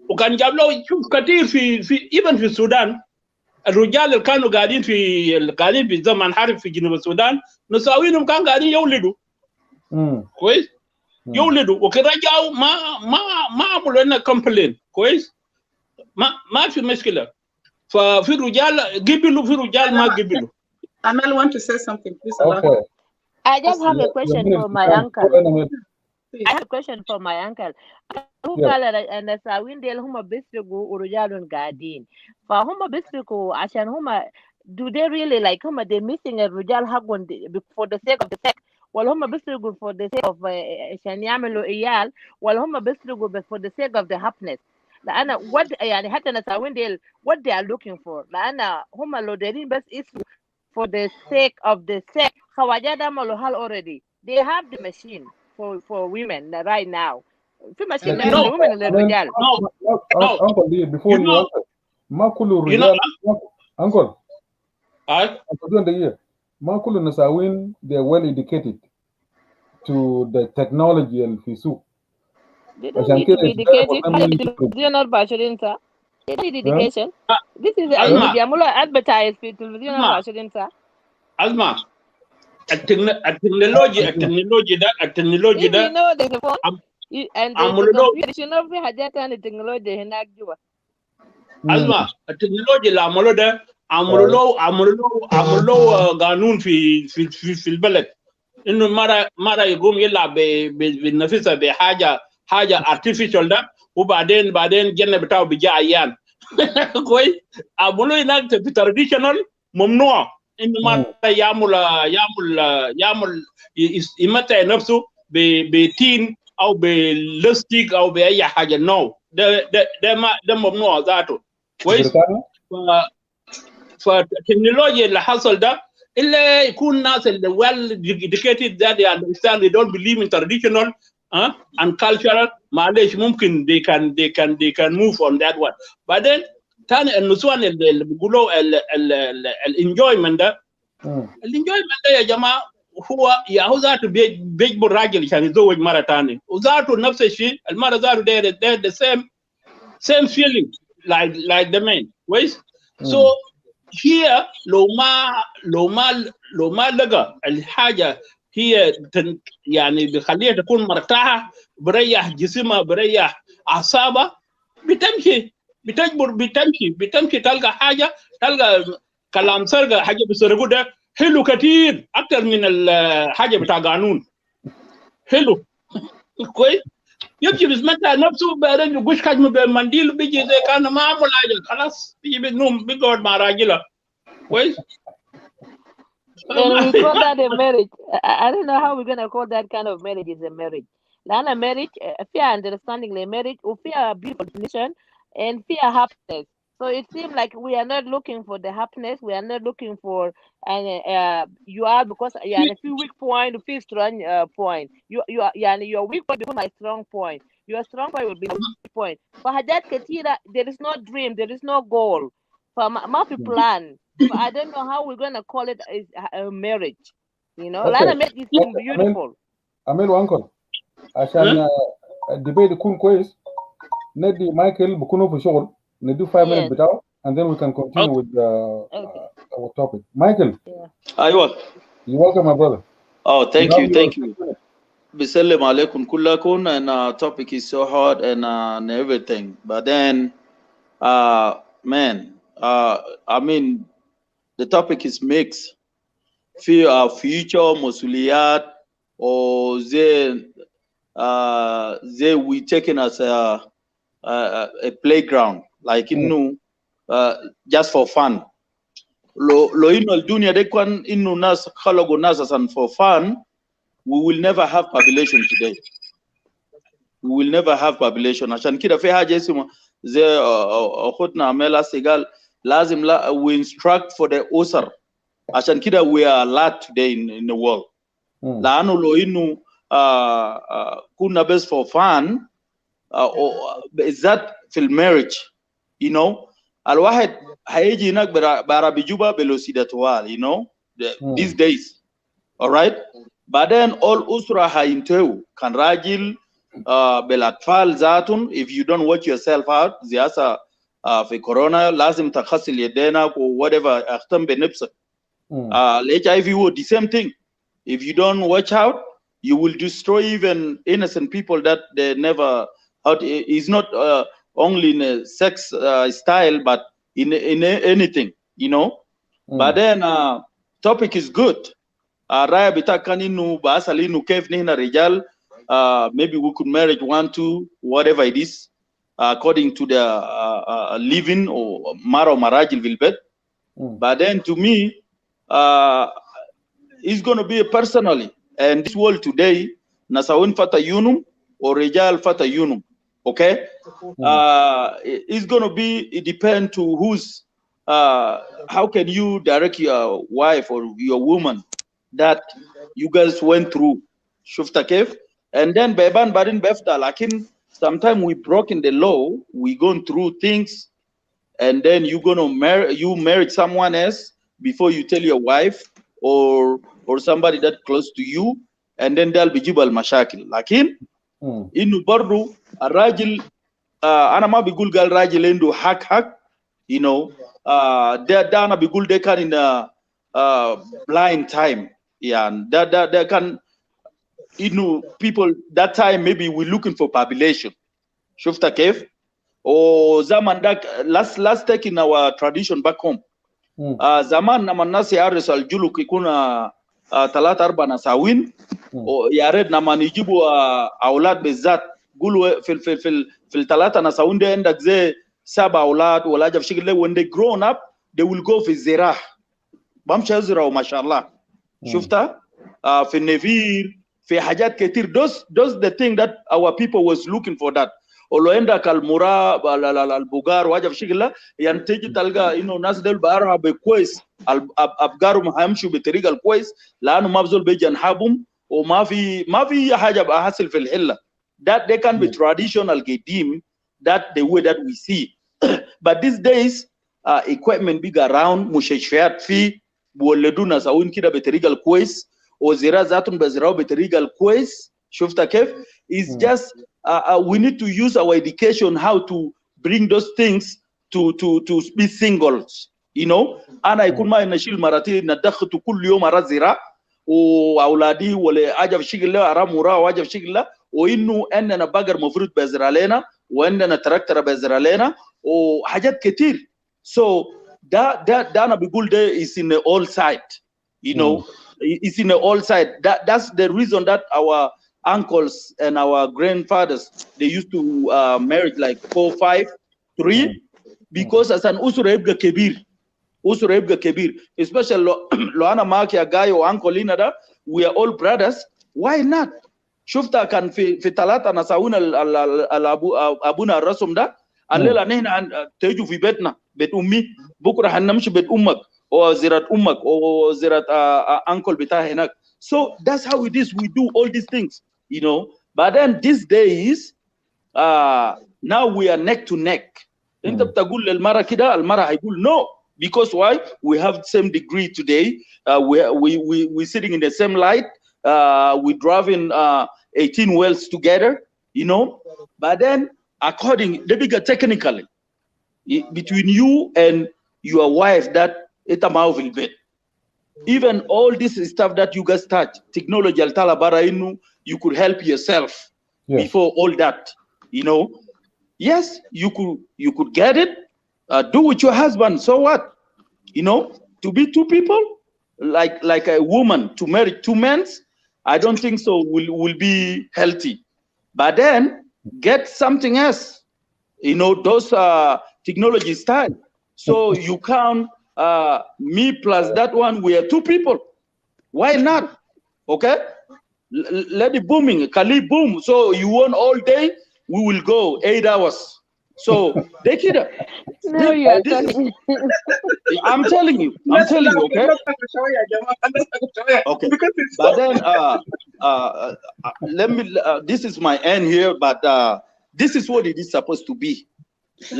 وكان جاب له شوف كثير في ايفن في السودان الرجال اللي كانوا قاعدين في زمن حرب في جنوب السودان نساوينهم كانوا قاعدين يولدوا كويس يولدوا وكده جاوا ما عملوا لنا كومبلين كويس ما في مشكله ففي رجال قبلوا في رجال ما قبلوا. Amal want to say something please. Okay. I just have a question for my uncle. I have a question for my uncle. هو قال النساوين ديل هم بيسرقوا ورجالهم قاعدين فهم بيسرقوا عشان هم do they really like هم they missing الرجال حقهم for the sake of the sex ولا هم بيسرقوا for the sake of عشان يعملوا عيال ولا هم بيسرقوا for the sake of the happiness لأن what يعني حتى النساوين ديل what they are looking for لأن هم لو دايرين بس يسرقوا for the sake of the sex خواجات عملوا حال already they have the machine for women right now. في ماشين للwomen للرجال. Uncle, before you answer, ما كل الرجال Uncle. ما كل النساوين they are well educated to the technology اللي في السوق. They don't need to be educated. التلفزيون 24 ساعة. They don't need education. This is اللي بيعملوا advertise في التلفزيون 24 ساعة. أسمع. التكنولوجيا ده عملوا شنو في حاجات ثانيه التكنولوجيا هناك جوا اسمع التكنولوجيا اللي عملوا ده عملوا له قانون في البلد انه مره يقوم يلعب بالنفسه بحاجه ارتفيشال ده وبعدين جنة بتاعه بيجي عيان كويس عملوا هناك في تراديشنال ممنوع انه ما يعمل يمتع نفسه بتين او بلاستيك او باي حاجه نو ده ممنوع ذاته كويس فالتكنولوجيا اللي حصل ده إلا يكون ناس well educated that they understand, they don't believe in traditional and cultural. معلش ممكن they can move on that one. But then تاني النسوان اللي بيقولوا الانجويمنت ده الانجويمنت ده يا جماعه هو ذاته بيجبر الراجل عشان يتزوج مره ثانيه، وذاته نفس الشيء المره ذاته ده the same feeling like the man كويس. So هي لو ما لقى الحاجه هي يعني بخليها تكون مرتاحه، بريح جسمها بريح اعصابها، بتمشي بتجبر بتمشي تلقى حاجه، تلقى كلام سرقه حاجه بيسرقوا ده حلو كتير اكثر من الحاجه بتاع قانون. حلو كويس، يمشي بيسمتع نفسه بعدين يقش خشمه بمنديل بيجي زي كان ما عمل حاجه، خلاص بيجي بينوم بيقعد مع راجله كويس. And we call that a marriage. I don't know how we're gonna call that kind of marriage is a marriage. Lana marriage, fear understanding the marriage, or fear beautiful definition, and fear happiness. So it seems like we are not looking for the happiness. We are not looking for, and you are because a few weak point, a few strong point. You are your weak point become my strong point. Your strong point will be the weak point. For Hajat Katira, there is no dream, there is no goal. For Mafi plan. So I don't know how we're gonna call it a marriage. You know, Lana marriage is beautiful. Amel uncle. عشان الديبيت يكون كويس ندي مايكل بكونوا في شغل ندي 5 minutes بتاعه and then we can continue with our topic. Michael. أيوة. You're welcome my brother. Oh, thank you. بسلم عليكم كلكم and topic is so hard and everything. But then man, I mean the topic is mixed. Future مسؤوليات or they we taken as a playground like just for fun. Lo ino dunya de kwan inu nas khalogo nas and for fun, we will never have population today. We will never have population. عشان كده في حاجة اسمها زي أخوتنا عملا سيقال لازم we instruct for the أسر. عشان كده we are a lot today in the world. لأنه لو إنه كنا بس for fun بالذات في المارriage you know الواحد هيجي هناك برا بيجوبا بلوسيدة طوال you know these days alright. بعدين all أسرة هينتهوا كان راجل بالأطفال ذاتهم if you don't watch yourself out زي هسه في كورونا لازم تغسل يدينك و whatever اهتم بنفسك. ال HIV was the same thing. If you don't watch out, you will destroy even innocent people that they never. It's not only in a sex style, but in anything, you know. But then topic is good. Raya bitakani nu baasali nu kef nihna rijal. Maybe we could marry 1, 2, whatever it is, according to the living or maro marajil vilbet. But then to me, it's going to be personally. And this world today, nasawin fata yunum or rejal fata yunum. Okay? It's going to be, it depends to who's, how can you direct your wife or your woman that you guys went through? Shufta kef. And then beban barin befta, lakin sometimes we broken the law, we going through things, and then you're going to marry someone else before you tell your wife or somebody that close to you, and then they'll be jibal mashakil. Lakin inu barru الراجل انا ما بقول قال راجل عنده حق you know ده انا بقول ده كان in blind time يعني ده كان you know people that time maybe we're looking for population. شفت كيف؟ او زمان ده let's take in our tradition back home. زمان لما الناس يعرسوا الجلوك يكون 3-4 نساوين ويا ريت لما يجيبوا اولاد بالذات قولوا في الثلاثه نساوين ده عندك زي 7 اولاد ولا حاجه في شكل when they grown up they will go في الزراعه بمشي يزرعوا ما شاء الله. شفتها في النفير في حاجات كتير. those the thing that our people was looking for that. ولو عندك المرا البقار وحاجه في شكلها يعني تيجي تلقى انه الناس دول بيعرفوا بكويس ابقارهم هيمشوا بالطريقه الكويس لانه ما بزول بيجي ينحبهم وما في حاجه حاصل في الحله. That they can be traditional قديم, that the way that we see. But these days equipment big around, مستشفيات في بولدوا ناس أوين كده بطريقة الكويس وزراعة ذاتهم بزراعوا بطريقة الكويس. شفت كيف؟ It's just we need to use our education how to bring those things to be singles, you know. أنا يكون ما نشيل مراتي ندخل كل يوم أرى زراعة وأولادي ولا أجا في شغل له أرى مرا وأجا في شغل له وإنه أننا بقر مفروض بزرع لنا وأننا تراكتر بزرع لنا وحاجات كتير. So that أنا بقول ده is in the old side, you know. It's in the old side. That's the reason that our uncles and our grandfathers, they used to marry like 4, 5, 3 because as an usura يبقى كبير. usura يبقى كبير, especially لو أنا معك يا جاي وأنكل لينا ده, we are all brothers. Why not? شفتها كان في 3 نساوين أبونا الرسم ده الليلة نحن تيجوا في بيتنا بيت أمي بكرة هنمشي بيت أمك أو زيارة أمك أو زيارة أنكل بتاعي هناك. So that's how it is. We do all these things, you know. But then these days now we are neck to neck. أنت بتقول للمرأة كده المرأة هيقول no. Because why? We have the same degree today. We're sitting in the same light. We're driving 18 wells together, you know. But then, according, they bigger technically, between you and your wife, that it's a marvel bit. Even all this stuff that you guys touch, technology, you could help yourself before all that, you know. Yes, you could get it. Do with your husband. So what? You know, to be 2 people, like a woman to marry 2 men, I don't think so. Will be healthy. But then get something else. You know, those technology style. So you count me plus that one. We are 2 people. Why not? Okay. Let it booming. Kali boom. So you want all day? We will go 8 hours. So they kid. No, you are talking. I'm telling you, okay? Okay. But then let me this is my end here, but this is what it is supposed to be. If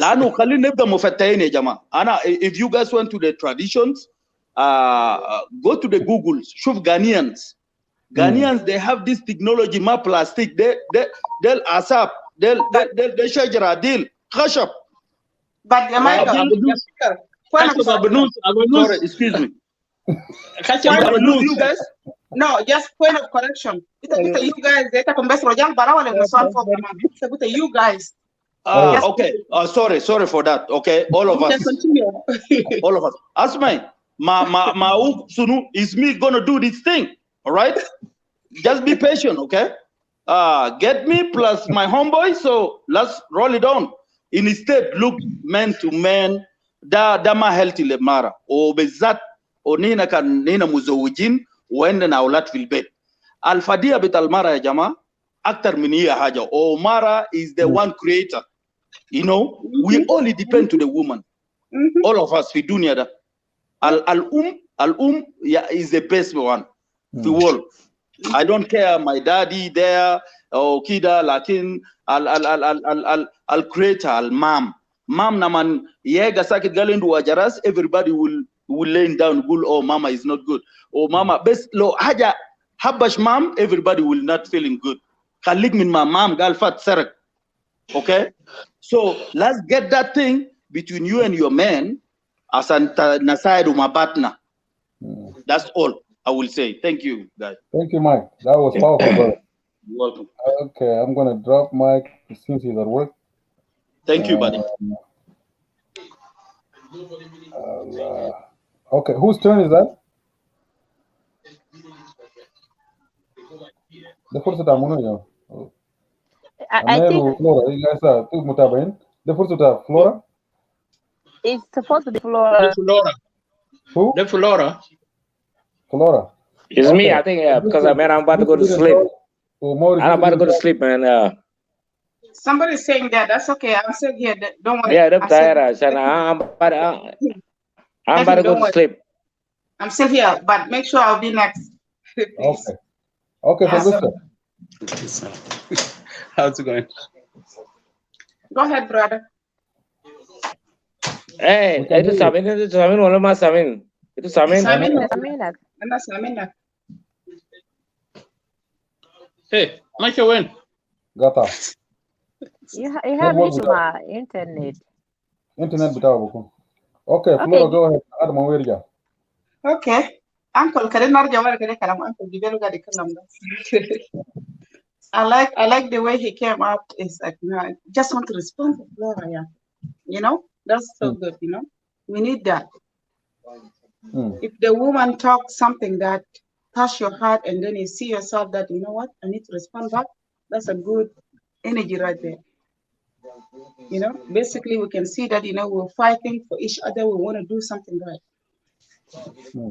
you guys went to the traditions, go to the Googles, shuf Ghanaians. Ghanaians, they have this technology, ma plastic. They'll asap, they'll shajara, they'll khashab. But Jamaica, sorry, excuse me. You guys? No, just point of correction. You guys, you guys. Okay. Sorry for that. Okay, all of us. All of us. Asmai, ma sunu is me gonna do this thing. All right? Just be patient, okay? Get me plus my homeboy. So let's roll it on. Instead, look man to man. Da ma healthy le mara. O bezat o nina kan nina muzawujin wenda na aulat fil bet. Alfadia bit al mara ya jama aktar min hiya haja. O mara is the one creator. You know, we only depend to the woman. All of us fi dunya da. Al is the best one. The world. I don't care my daddy there or kida lakin al creator al mom naman yega sakit galendu wajaras, everybody will lay down good. Oh, mama is not good. Oh, mama best lo haja habash mom, everybody will not feeling good. Khalik min my mom gal fat sarak. Okay, so let's get that thing between you and your man as an nasaidu mabatna. That's all I will say. Thank you, guys. Thank you, Mike. That was powerful, brother. You're welcome. Okay, I'm gonna drop Mike since he's at work. Thank you, buddy. Okay, whose turn is that? The first time, I think Flora. You guys are two mutabain. The first time, Flora. it's supposed to be Flora. Who? The Flora. Flora. It's me, I think, because I'm about to go to sleep. I'm about to go to sleep, man. Somebody's saying that. That's okay. I'm still here. Don't worry. Yeah, I'm tired. I'm Let about him, to go don't to worry. sleep. I'm still here, but make sure I'll be next. Please. Okay. Okay, Yeah, so How's it going? go ahead, brother. Hey, itu Samin wala mas Samin. Itu Samin. Samina. Hey, Michael, when? Gata. You have issue my internet. Internet bitaw. Okay, Flora, go ahead. Adama werja. Okay. Uncle, kare narja wala kare kalam uncle gibelu gadi kalam. I like the way he came up. It's like, you know, I just want to respond to Flora, yeah. You know, that's so good, you know. We need that. If the woman talks something that touch your heart and then you see yourself that, you know what, I need to respond back, that's a good energy right there. You know, basically we can see that, you know, we're fighting for each other. We want to do something right.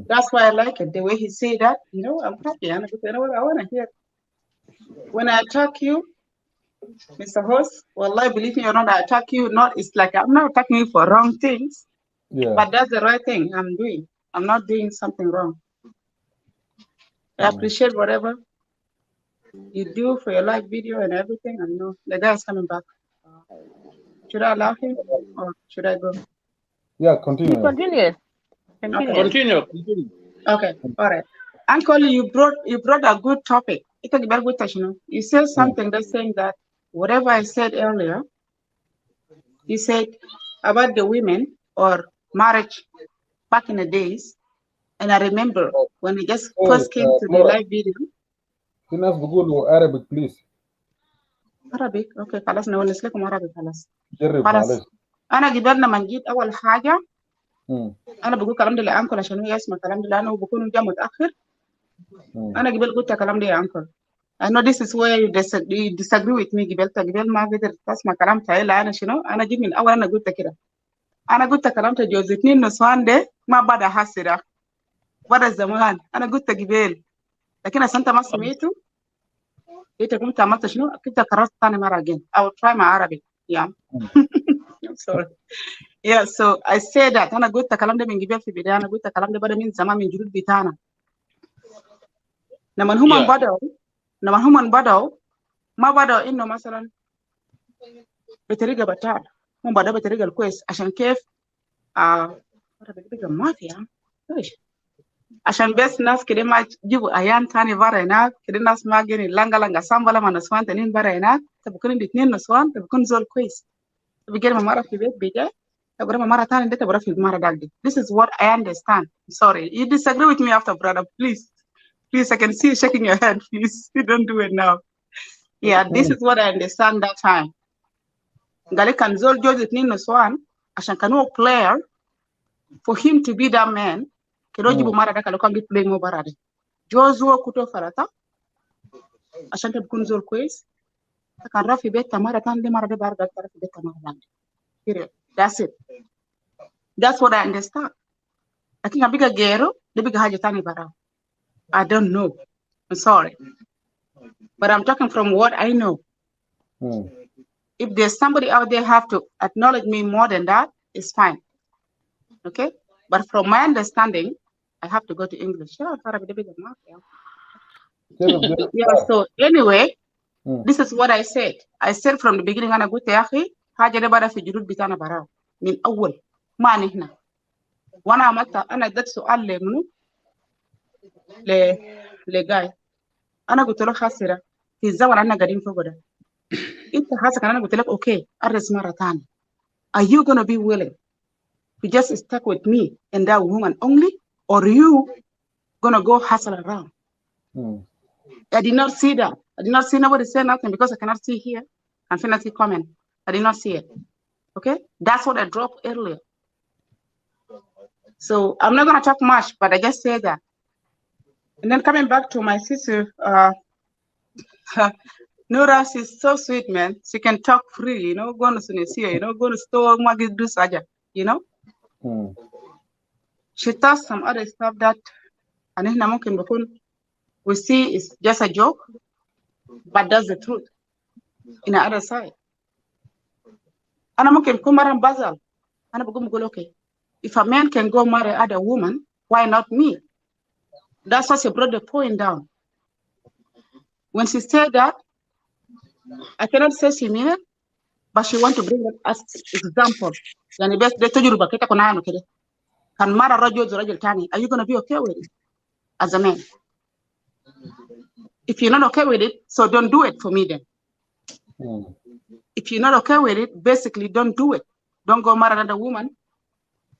That's why I like it. The way he say that, you know, I'm happy. And you know what I want to hear. When I attack you, Mr. Host, wallahi, believe me or not, I attack you. Not, it's like I'm not attacking you for wrong things, but that's the right thing I'm doing. I'm not doing something wrong. I appreciate whatever you do for your live video and everything. I know the guy's coming back. Should I allow him or should I go? Yeah, continue. Continue. Okay, all right. Uncle, you brought a good topic. You said something that's saying that whatever I said earlier, you said about the women or marriage back in the days, and I remember when we just first came to the live video. في ناس بيقولوا Arabic please. Arabic, okay, خلاص نونس لكم Arabic خلاص. جرب خلاص. معلش. أنا قبلنا من جيت أول حاجة. أنا بقول كلام ده لأنكل عشان هو يسمع كلام ده لأنه بكون جا متأخر. أنا قبل قلت كلام ده يا أنكل. I know this is where you disagree with me. قبل ما قدر تسمع كلام تاعي أنا شنو؟ أنا جيت من أول أنا قلت كده. أنا قلت كلام تجوز اثنين نسوان ده ما بدا حسرة. بدا زمان. أنا قلت قبل. لكن أنت ما سمعته. إنت قمت عملت شنو؟ كنت كررت ثاني مرة again. I will try my Arabic. Yeah. I'm sorry. Yeah, so I say that أنا قلت كلام ده من قبل في البداية. أنا قلت كلام ده بدا من زمان من جدود بتاعنا. لما هم بدأوا ما بدأوا إنه مثلا بطريقة بتاع هم بدأوا بطريقة الكويس عشان كيف بطريقة ما فيها عشان بس ناس كده ما يجيبوا أيام تاني برا هناك كده ناس ما جيني لانجا سامبلا ما نسوان تانيين برا هناك تبكون الاثنين نسوان تبكون زول كويس تبقى مرة في بيت بيجي تبقى مرة تاني ده تبقى في مرة داك. This is what I understand. Sorry, you disagree with me after, brother, please. Please, I can see you shaking your head. Please, you don't do it now. Yeah, this is what I understand that time. Gali kan zol George itnin nuswan, ashan kanu player, for him to be that man, kidoji bu mara daka lokam playing mo barade. Jozuo kuto farata, ashan te bukun zol kwez, takan rafi beta mara tande mara de barada rafi beta mara tande. Period. That's it. That's what I understand. I think a bigger gero, the bigger hajatani bara. I don't know. I'm sorry. But I'm talking from what I know. If there's somebody out there have to acknowledge me more than that, it's fine. Okay? But from my understanding, I have to go to English. Yeah, so anyway, this is what I said. I said from the beginning, أنا قلت يا أخي حاجة ده بدأ في جدود بتاعنا براو من أول ما نحن وأنا عملت أنا اديت سؤال لمنو لجاي أنا قلت له خاسرة في الزمن أنا قاعدين فوق ده أنت حاسك أنا قلت لك أوكي أرس مرة ثانية. Are you gonna be willing to just stick with me and that woman only, or you gonna go hustle around? I did not see that. I did not see nobody say nothing because I cannot see here. I cannot see comment. I did not see it. Okay, that's what I dropped earlier. So I'm not gonna talk much, but I just said that. And then coming back to my sister, Nora, she's so sweet, man. She can talk free, you know, go to Sunisia, you know, go to store, do saja, you know. She does some other stuff that we see is just a joke, but that's the truth in the other side. أنا ممكن يكون مرة بزعل. أنا بقول okay, if a man can go marry other woman, why not me? That's why she brought the point down. When she said that, I cannot say she mean it, but she want to bring it as example. يعني بس ده تجربة كده كنا عنه كده. كان مرة رجل رجل تاني. Are you gonna be okay with it as a man? If you're not okay with it, so don't do it for me then. If you're not okay with it, basically don't do it. Don't go marry another woman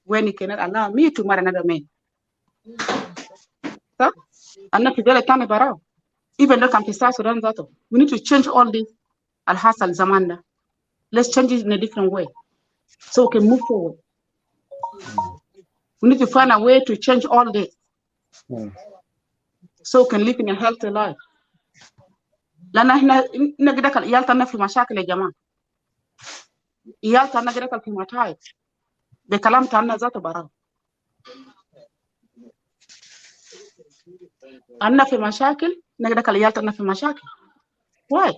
when you cannot allow me to marry another man. So, أنا في دولة تاني براو. Even though I'm South Sudan, we need to change all this. Al-Hassan Zamanda. Let's change it in a different way so we can move forward. We need to find a way to change all this so we can live in a healthy life. لأن إحنا نقدر العيال تنا في مشاكل يا جماعة. عيال تنا نقدر في متاعب. بكلام تنا ذاته براو. أنا في مشاكل نقدر العيال تنا في مشاكل. Why?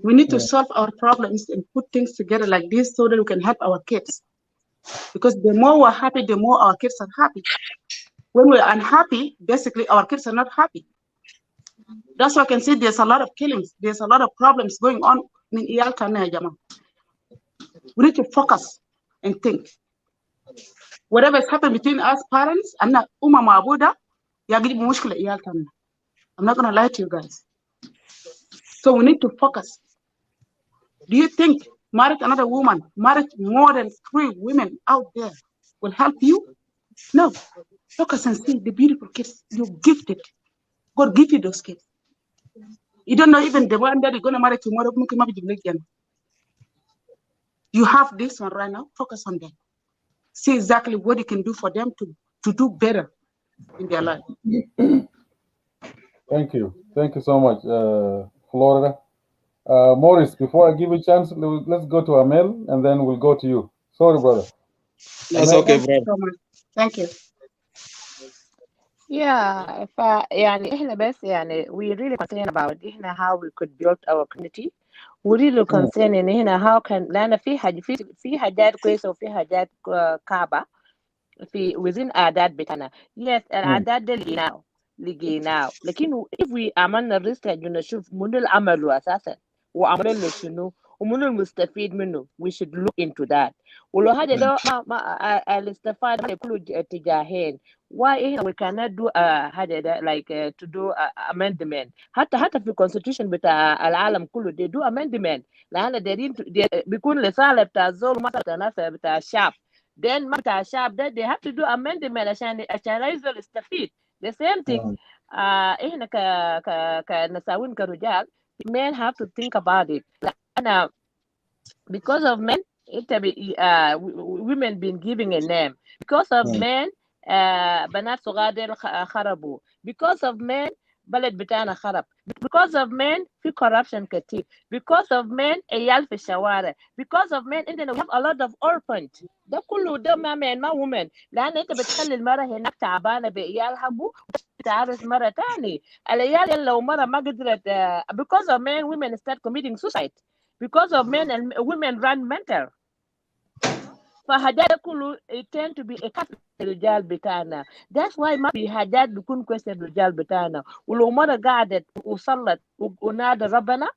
We need to solve our problems and put things together like this so that we can help our kids. Because the more we're happy, the more our kids are happy. When we're unhappy, basically our kids are not happy. That's why I can see there's a lot of killings. There's a lot of problems going on in Iyal Tana Jama. We need to focus and think. Whatever is happening between us parents, I'm not Mabuda, Yagib Mushkila Iyal Tana. I'm not gonna lie to you guys. So we need to focus. Do you think married another woman, married more than 3 women out there will help you? No. Focus and see the beautiful kids. You're gifted. God give you those kids. You don't know even the one that you're going to marry tomorrow. You have this one right now. Focus on them. See exactly what you can do for them to do better in their life. Thank you. Thank you so much, Florida. Morris, before I give you a chance, let's go to Amel and then we'll go to you. Sorry, brother. That's Amel? okay, Thank you so much. Thank you. Yeah, يعني إحنا بس يعني we really concerned about إحنا how we could build our community. We really concerned إن هنا how can لأن في حاجات كويسة وفي حاجات كعبة في within عادات بتاعنا. Yes, العادات دي لقيناه لكن if we عملنا research نشوف منو اللي عمله أساسا وعملوا له شنو ومنو المستفيد منه. We should look into that. ولو هذا ده ما الاستفادة ما يكون اتجاهين. Why we cannot do هذا ده like to do amendment. حتى في constitution بتاع العالم كله they do amendment. لأن بيكون لصالح بتاع الزول ما بتاع الناس بتاع الشعب. Then ما بتاع الشعب ده they have to do amendment عشان الزول يستفيد. The same thing. إحنا كنساوين كرجال men have to think about it. لأن because of men women been giving a name. Because of men بنات صغار خربوا. Because of men بلد بتاعنا خرب. Because of men في corruption كتير. Because of men عيال في الشوارع. Because of men we have a lot of orphans. ده كله ده ما men ما women. لأن أنت بتخلي المرأة هناك تعبانة بعيالها تعرس مرة تاني. العيال لو مرة ما قدرت because of men women start committing suicide. Because of men and women run mental. فهذا كله it tend to be a cut الرجال بتاعنا. That's why ما في حاجات بيكون كويس الرجال بتاعنا. ولو مرة قعدت وصلت ونادى ربنا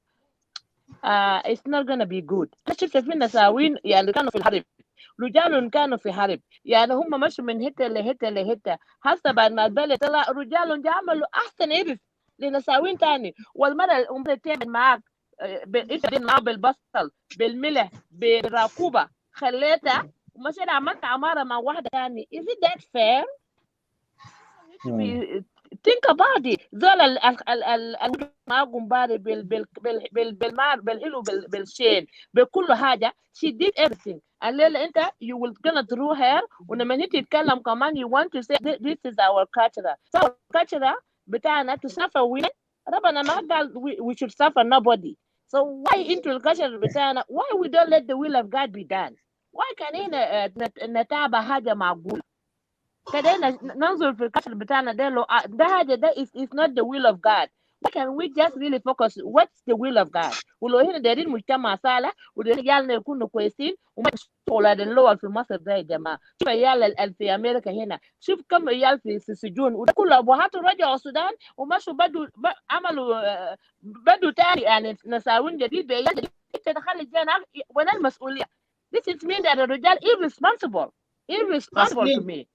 it's not gonna be good. أنا شفت في نساوين يعني كانوا في الحرب. رجال كانوا في حرب يعني هم مشوا من حتة لحتة لحتة. هسه بعد ما البلد طلع رجال عملوا أحسن إرث لنساوين تاني. والمرة تعمل معاك انت معاه بالبصل بالملح بالراكوبه خليتها ومشيت عملت عماره مع واحده ثانيه. Is it that fair? Think about it. زول معاكم باري بالحلو بالشين بكل حاجه. She did everything. الليله انت you will gonna through her ولما انت تتكلم كمان you want to say this is our culture. So our culture بتاعنا to suffer women. ربنا ما قال we should suffer nobody. So why into الكشر بتاعنا why we don't let the will of God be done? Why كان هنا نتابع حاجة معقولة كده ننظر في الكشر بتاعنا ده لو ده حاجة ده is not the will of God. Why can we just really focus? What's the will of God? ولو هنا دايرين مجتمع صالح ودايرين عيالنا يكونوا كويسين وما أولاد اللواء في مصر ده يا جماعة. شوف عيال في أمريكا هنا، شوف كم عيال في السجون، وده كله أبوهاتهم رجعوا السودان ومشوا عملوا بدوا تاني يعني نساوين جديد بعيال جديد. أنت دخل الجنة وين المسؤولية؟ This is mean that الرجال irresponsible to me.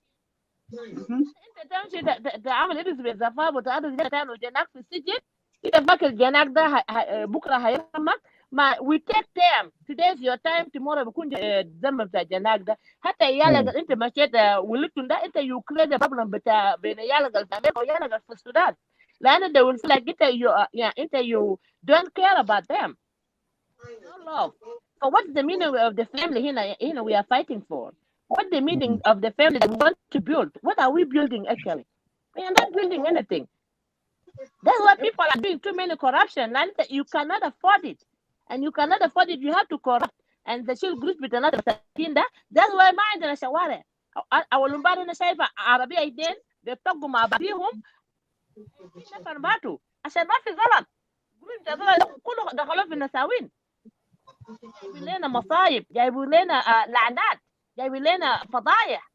انت تمشي تعمل اليزابيث زفاف وتعرض تعمل جناك في السجن، انت فاكر جناك ده بكره هيرحمك؟ ما we take time. Today is your time, tomorrow بيكون الزمن بتاع جناك ده. حتى عيالك انت مشيت ولدتهم ده انت you create a problem بتاع بين عيالك في امريكا وعيالك في السودان، لان they will feel like انت you don't care about them. No love. So what's the meaning of the family here we are fighting for? What's the meaning of the family that we want to build? What are we building actually? We are not building anything. That's why people are doing too many corruption. And you cannot afford it. And you cannot afford it, you have to corrupt. And the child group with another مساكين ده. That's why ما عندنا شوارع. أول امبارح أنا شايفة عربية اثنين بيطقوا مع بعضهم نفر ماتوا عشان ما في غلط. كله دخلوا في النساوين. جايبين لنا مصايب، جايبين لنا لعنات، جايبين لنا فضايح.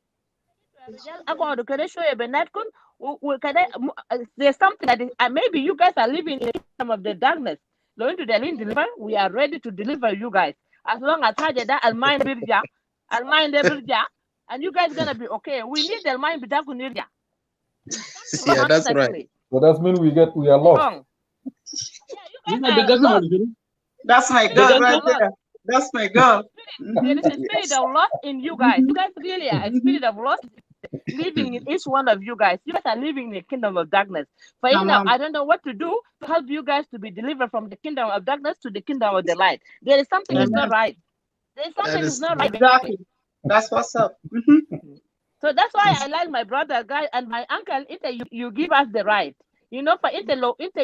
الرجال اقعدوا كده شويه بيناتكم وكده. There's something that maybe you guys are living in the kingdom of the darkness. لو انتوا دايرين deliver, we are ready to deliver you guys. As long as حاجه ده الماين بيرجع and you guys gonna be okay. We need الماين بتاعكم يرجع. Yeah, that's right. So that means we are lost. Yeah, you guys are lost. That's my girl right there. That's my girl. There is a spirit of loss in you guys. You guys really are a spirit of loss living in each one of you guys. You guys are living in the kingdom of darkness. For I don't know what to do to help you guys to be delivered from the kingdom of darkness to the kingdom of the light. There is something that's not right. There is something that's not right. Exactly. That's what's up. So that's why I like my brother guy and my uncle. You give us the right. You know, for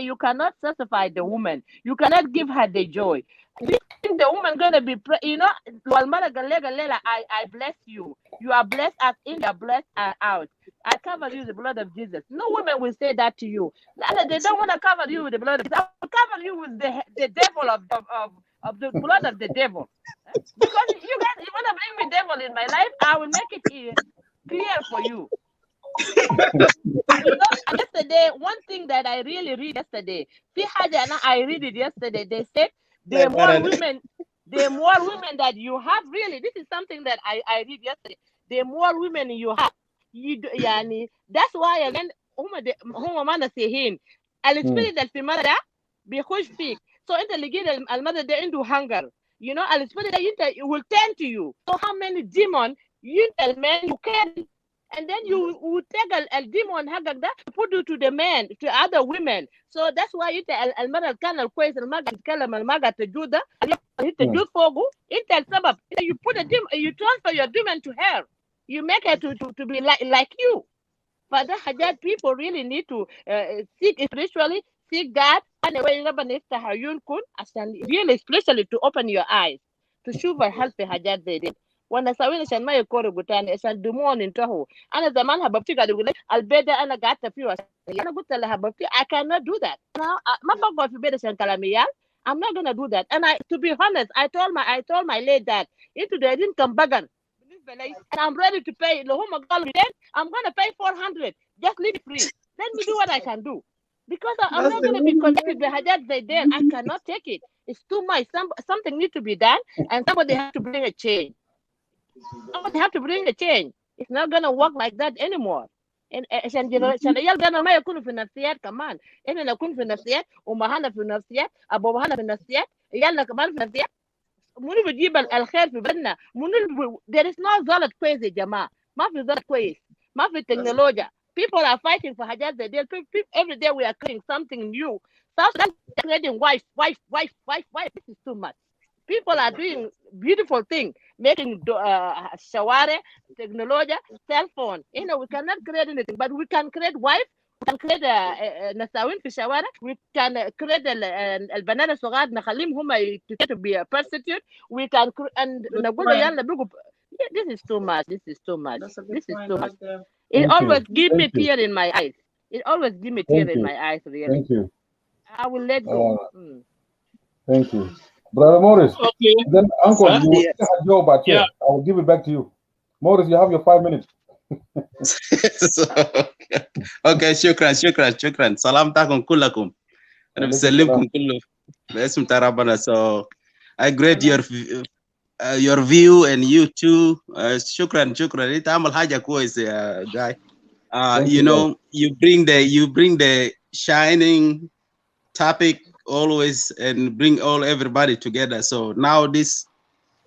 you cannot satisfy the woman. You cannot give her the joy. You think the woman gonna be, I bless you. You are blessed as in, you are blessed out. I cover you with the blood of Jesus. No woman will say that to you. They don't want to cover you with the blood of Jesus. I will cover you with the devil of the blood of the devil. Because you guys, you want to bring me devil in my life, I will make it clear for you. You know, yesterday, one thing that I really read yesterday, I read it yesterday. They said the more women that you have, really, this is something that I read yesterday. The more women you have, that's why again, هم ما نسيهين السبيريت اللي في مرة بيخش فيك. So انت اللي جيت المرة ده عنده hunger. You know, السبيريت ده will turn to you. So how many demons you tell men you carry? And then you would take a demon put you to the men, to other women. So that's why you tell المرة كان الكويس المرة تتكلم المرة تجود تجود فوقه انت السبب. You put a demon, you transfer your demon to her. You make her to be like you. But that people really need to seek spiritually, seek God, and really especially to open your eyes to show help في حاجات زي دي. وانا سوينا عشان ما يكوروا تاني عشان دموعهم ينتهوا. انا زمان حبيبتي قاعده تقول لي البيت ده انا قعدت فيه انا قلت لها حبيبتي I cannot do that. انا ما بقعد في البيت عشان كلام عيال. I'm not gonna do that. And to be honest, I told my late dad into the income bagger. And I'm ready to pay. I'm gonna pay 400. Just leave it free. Let me do what I can do. Because I'm not gonna be connected with Hajat Zaiden. I cannot take it. It's too much. Something needs to be done, and somebody has to bring a change. Somebody have to bring a change. It's not gonna work like that anymore. عشان العيال ده ما يكونوا في النفسيات كمان. إحنا نكون في النفسيات ومهنا في النفسيات، أبوهنا في النفسيات، عيالنا كمان في النفسيات. منو بيجيب الخير في بلدنا؟ there is no زلط كويس يا جماعة. ما في زلط كويس. ما في تكنولوجيا. People are fighting for حاجات زي دي. Every day we are creating something new. South Sudan is creating wife. This is too much. People are doing beautiful things, making shaware, technology, cell phone. You know, we cannot create anything, but we can create wife. We can create نساوين في الشوارع. We can create البنات الصغار نخليهم هم to be a prostitute. We can and نقول يلا بيجوا. This is too much. This is too much. This is too much. It always give me tear in my eyes. It always give me tear in my eyes. Really. Thank you. I will let go. Thank you. Brother Morris. Okay. Then Uncle, Huh? you Yes. have your back here. Yeah. I will give it back to you. Morris, you have your 5 minutes. So, okay, shukran. Salam takum kullakum. أنا بسلمكم كله باسم ربنا. So I great your view and you too. شكرا. انت عمل حاجة كويس يا guy. You know, you bring the shining topic always and bring everybody together. So now this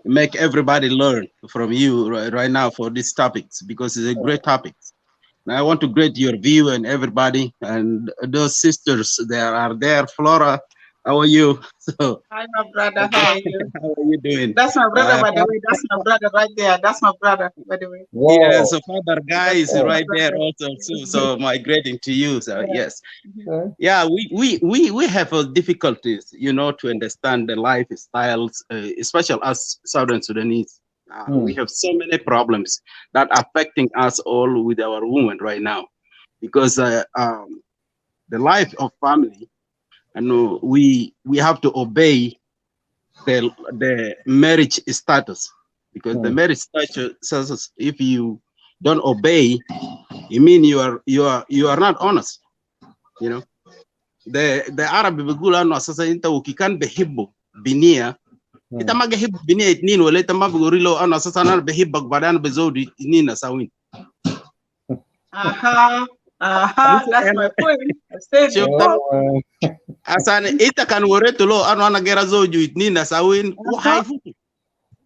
make everybody learn from you right now for these topics, because it's a great topic. And I want to greet your view and everybody and those sisters that are there. Flora, how are you? So, hi, my brother. How are you? how are you doing? That's my brother, by the way. That's my brother right there. That's my brother, by the way. Wow. Yeah, so Father Guy is That's right my there brother. also too. So my greeting to you. So yes. Okay. Yeah, we have difficulties, you know, to understand the lifestyles, especially us Southern Sudanese. We have so many problems that are affecting us all with our women right now, because the life of family, and we have to obey the marriage status, because the marriage status says if you don't obey, you mean you are not honest, you know. The Arab بيقول انه اساسا انت وكان بحبه بنيه انت ما بحب بنيه اتنين، ولا انت ما بقول له انا اساسا انا بحبك بعدين بزود اتنين اساوين. That's my point. I said before. عشان انت كان وريت له انا غير زوج اتنين اساوين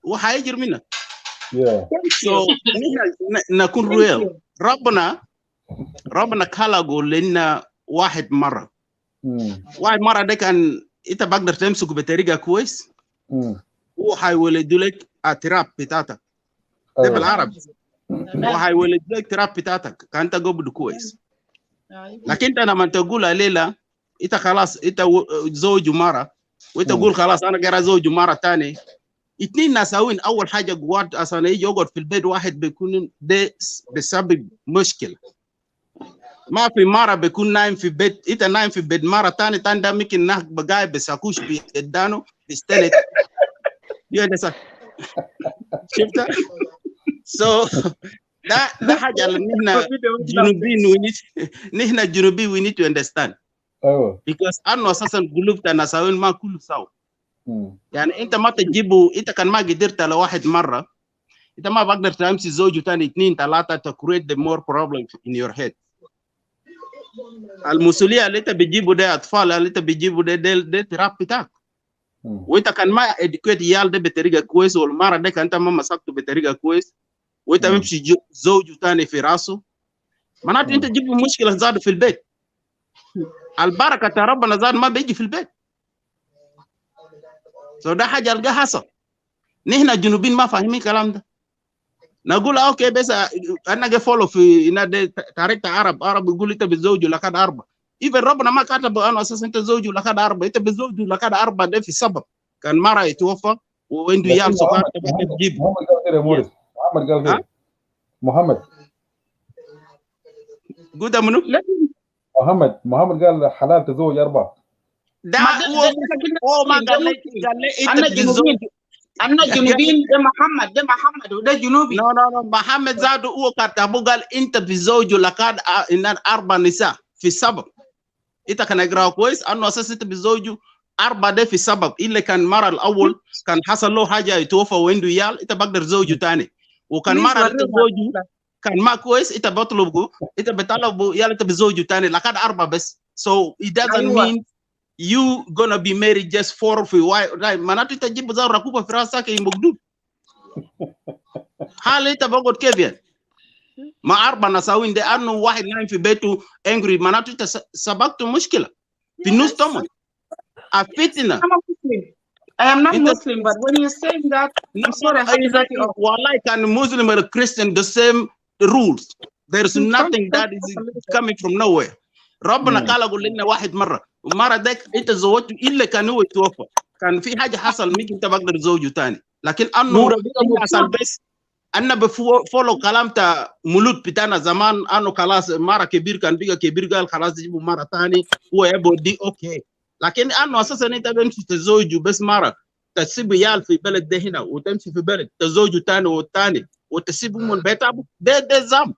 وحيجر منك. So نكون real. ربنا خلقه لنا واحد مره. واحد مره ده كان انت بقدر تمسكه بطريقه كويس، هو حيولد لك اعتراف بتاعتك. ده بالعربي. هو حيولد لك اعتراف بتاعتك كان انت قبض كويس. لكن انت لما تقول عليلا انت خلاص انت زوج مره، وانت تقول خلاص انا غير زوج مره ثاني، اتنين ناساوين. اول حاجه قوات عشان يجي يقعد في البيت واحد بيكون ده بسبب مشكله. ما في مره بيكون نايم في بيت، انت نايم في بيت مره ثاني ده ممكن ناك بقاي بساكوش بيدانه بيستند. شفتها؟ So ده حاجه نحن جنوبيين نحن جنوبيين we need to understand. Because أنا أساسا قلوبنا نساوين ما كله سوا. يعني أنت ما تجيبه، أنت كان ما قدرت على واحد مرة، أنت ما بقدر تمشي زوج ثاني اثنين ثلاثة to create the more problems in your head. المسؤولية اللي أنت بتجيبه ده أطفال اللي أنت بتجيبه ده تراب بتاعك. وأنت كان ما educate يال ده بطريقة كويس، والمرة ده كان أنت ما مسكته بطريقة كويس، وأنت بمشي زوج ثاني في راسه، معناته أنت تجيب مشكلة زاد في البيت. البركة ربنا زاد ما بيجي في البيت. So ده حاجة ألقاها حصل. نحن الجنوبيين ما فاهمين الكلام ده. نقول أوكي بس أنا جا فولو في تاريخ عرب يقول أنت بتزوج لكاد أربعة. إذا ربنا ما كتب أنا أساسا أنت زوج لكاد أربعة، أنت بتزوج لكاد أربعة ده في سبب كان مرة يتوفى وعنده يال سكر تبغى تجيب. محمد قال كده يا موريس. محمد قال كده. محمد. قول ده منو؟ محمد قال حلال تزوج أربعة. ده هو ما قال لي أنت بتزوج. أنا جنوبين. ده محمد وده جنوبي. No محمد زاد هو كتبه قال أنت بتزوج لكاد إن أربع نساء في سبب. أنت كان يقرأ كويس أنه أساسا أنت بتزوج أربعة ده في سبب، إلا كان مرة الأول كان حصل له حاجة يتوفى وعنده يال أنت بقدر زوجه تاني، وكان مرة أنت زوجه كان ما كويس أنت بطلبه أنت بتطلبه يال أنت بزوجه تاني لكاد أربعة بس. So it doesn't mean you gonna be married just for why معناته أنت تجيب زار ركوبة في راسك يمقدود. حال أنت بقول كيف يعني؟ ما أربعة نساوين ده أنه واحد نايم في بيته angry معناته أنت سبقت مشكلة في النص طبعا. أفتنا. I am not Muslim, but when you're saying that, I'm sorry. Wallahi, can Muslim or Christian the same rules? There is nothing that is coming from nowhere. ربنا قال قول لنا واحد مرة ومرة ديك أنت زوجته إلا كان هو يتوفى، كان في حاجة حصل ممكن أنت بقدر زوجه تاني، لكن أنه حصل بس أنا بفولو كلام تا مولود بتاعنا زمان أنه خلاص مرة كبير كان بيجا كبير قال خلاص يجيبوا مرة تاني هو يبغى دي أوكي. لكن أنا أساسا أنت بمشي تزوج بس مرة تسيب عيال في بلد ده هنا وتمشي في بلد تزوج تاني والتاني وتسيب من بيت أبو ده زام.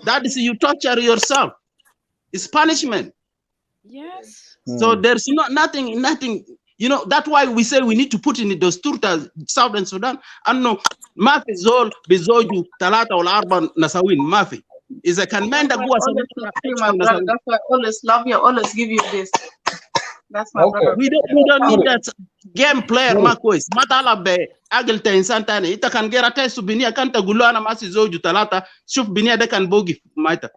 That is you torture yourself. It's punishment. Yes. So there's nothing. You know, that's why we say we need to put in the Dostur Southern Sudan. And no, Mafi Zol, Bizoju, Talata or Arban Nasawin, Mafi. Is a command that goes on. That's why I always love you, always give you this. That's my brother. We don't need that game player, Marcos. Matala be Agelta in Santana. It can get a test to Binia Kanta Gulana Masi Zoju Talata, Shuf Binia de can bogi Maita.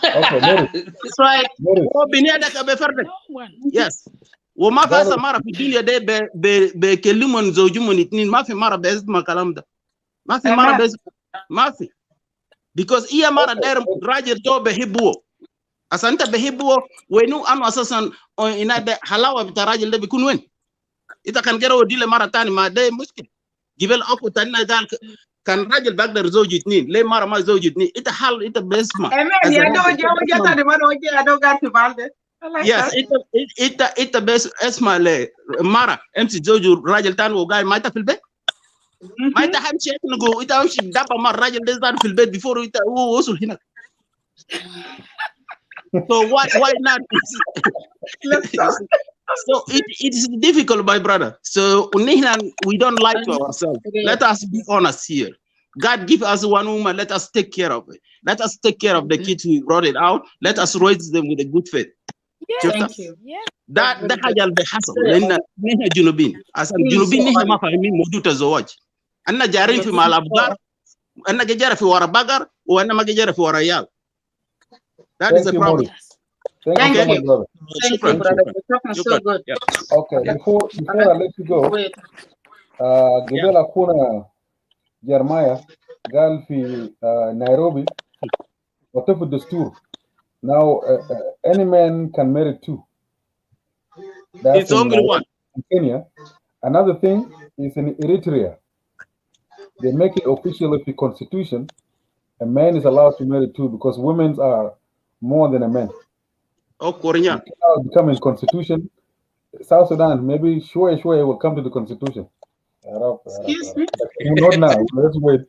Okay, that's right. Oh, Binia de Cabefer. Yes. وما فاز مرة في الدنيا ده بكلمون زوجهم الاثنين ما في مرة بيسمع كلام ده ما في مرة بيسمع ما في because هي مرة داير راجل تو بيحبه أصلا أنت بيحبه وينو أنا أساسا إن ده حلاوة بتاع الراجل ده بيكون وين إذا كان جرى ودي له مرة تاني ما ده مشكلة جبل أكو تاني قال كان راجل بقدر زوج اثنين ليه مرة ما زوج اثنين إنت حال إنت بيسمع يا دوجي تاني ما دوجي أنا قاعد في بالده. Yes, it best اسمع لي مرة امشي زوج راجل تاني وقاعد ما انت في البيت ما انت همشي نقول انت همشي دابا مرة راجل ده في البيت before انت هو وصل هنا. So why not? So it is difficult, my brother. So we don't lie to ourselves. Let us be honest here. God give us one woman. Let us take care of it. Let us take care of the kids we brought it out. Let us raise them with a good faith. Thank you. ده حاجه اللي بيحصل لان نحن جنوبين اصلا جنوبين نحن ما فاهمين موضوع الزواج. انا جارين في مال ابقار انا جاري في ورا بقر وانا ما جاري في ورا عيال. That is the problem. Thank you, brother. Thank you, brother. You're talking so good. Okay, before I let you go, قبل أخونا جرمايا قال في نيروبي وتفق الدستور. Now, any man can marry two. That's it's only one. In Kenya. Another thing is in Eritrea. They make it official in the constitution. A man is allowed to marry two because women are more than a man. Oh, Korea. Becoming constitution. South Sudan, maybe sure will come to the constitution. Excuse me? Not now. Let's wait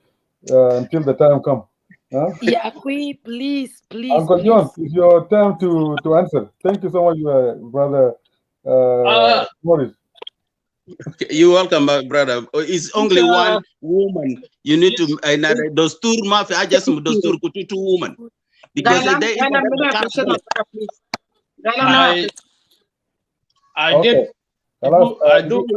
until the time comes. Huh? Yeah, please. Uncle John, it's your time to answer. Thank you so much, brother Morris. Okay, you're welcome, my brother. It's only one woman. You need to those two mafia. I just those two women because I did. I do.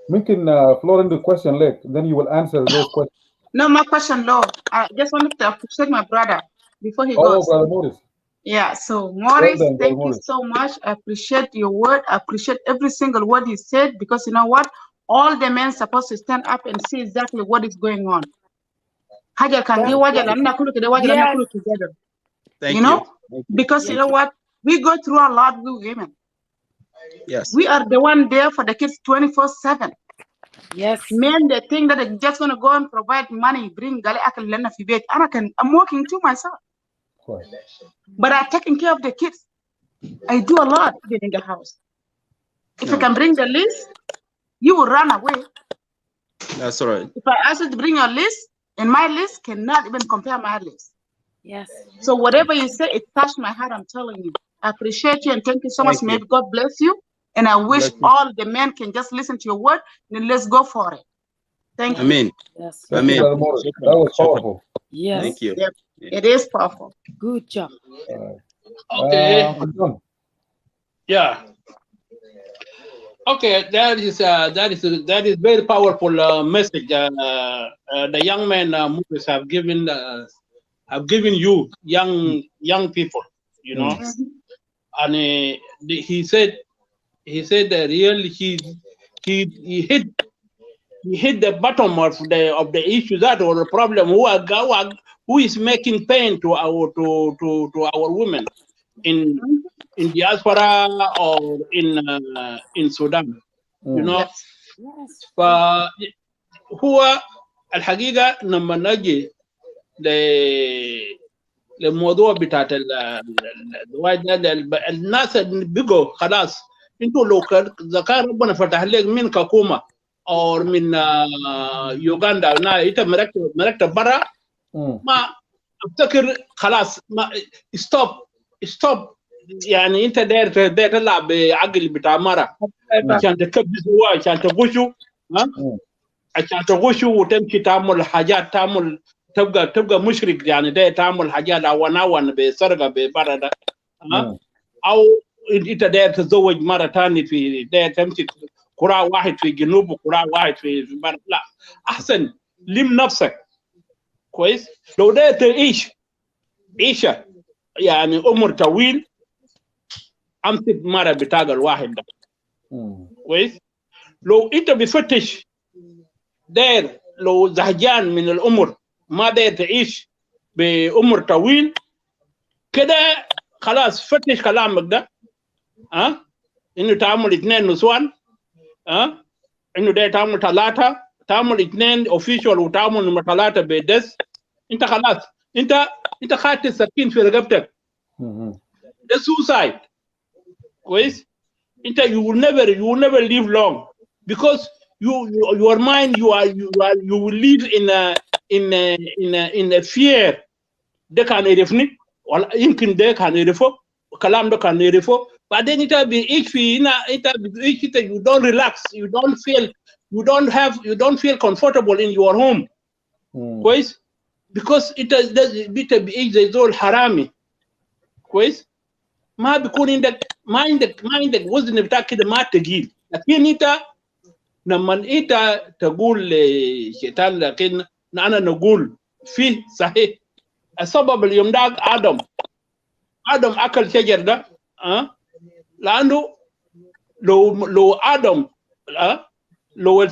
Making Florence the question late, then you will answer those questions. No, my question, Lord. I just wanted to appreciate my brother before he goes. Brother Morris. Yeah, so Morris, thank you so much. I appreciate your word. I appreciate every single word he said because you know what? All the men supposed to stand up and see exactly what is going on. Together. You know? Because you know what? We go through a lot with women. Yes. We are the one there for the kids 24/7. Yes. Men, they think that they're just going to go and provide money, bring gali akal lena fi bet. I'm working too myself. But I'm taking care of the kids. I do a lot in the house. If I can bring the list, you will run away. That's right. If I ask you to bring your list, and my list cannot even compare my list. Yes. So whatever you say, it touched my heart, I'm telling you. I appreciate you and thank you so much. Maybe God bless you. And I wish all the men can just listen to your word and let's go for it. Thank you. Amen. Yes. Amen. That was powerful. Yes. Thank you. Yep. It is powerful. Good job. Okay. Yeah. Okay, that is very powerful message. The young men Moses have given you young people, you know, and he said that really he hit the bottom of the issue that or the problem who is making pain to our women in diaspora or in Sudan, you know. فهو الحقيقة لما نجي للموضوع بتاعت الناس اللي بقوا خلاص. انتوا لو اذا كان ربنا فتح لك من كاكوما او من يوغندا انت مركب برا، ما افتكر خلاص، ما ستوب يعني. انت داير تلعب بعقل بتاع مرة عشان تكبس هو، عشان تغشه، عشان تغشه وتمشي تعمل حاجات، تبقى مشرك يعني. ده تعمل حاجات او بسرقه ببره ده، او انت داير تتزوج مره ثانيه، في داير تمشي قراء واحد في جنوب وقراء واحد في بره. لا، احسن لم نفسك كويس. لو داير تعيش عيشه يعني عمر طويل، امسك مره بتاع الواحد ده كويس. لو انت بفتش داير، لو زهجان من العمر ما داير تعيش بعمر طويل كده، خلاص فتش كلامك ده. انه تعمل 2 نسوان، انه ده تعمل 3، تعمل 2 اوفيشال وتعمل نمرة 3 بدس. انت خلاص، انت خدت السكين في رقبتك. ده سوسايد كويس. انت you will never live long because your mind you will live in a fear. ده كان يعرفني ولا يمكن ده كان يعرفه، الكلام ده كان يعرفه. بعدين انت بيعيش في هنا، انت بيعيش انت you don't relax, you don't feel comfortable in your home كويس. because انت بيعيش زي زول حرامي كويس. ما بيكون ما عندك وزن بتاعك كده ما تقيل. لكن انت لما انت تقول للشيطان، لكن انا نقول فيه صحيح السبب اليوم ده آدم أكل شجر ده، لأنه لو آدم لو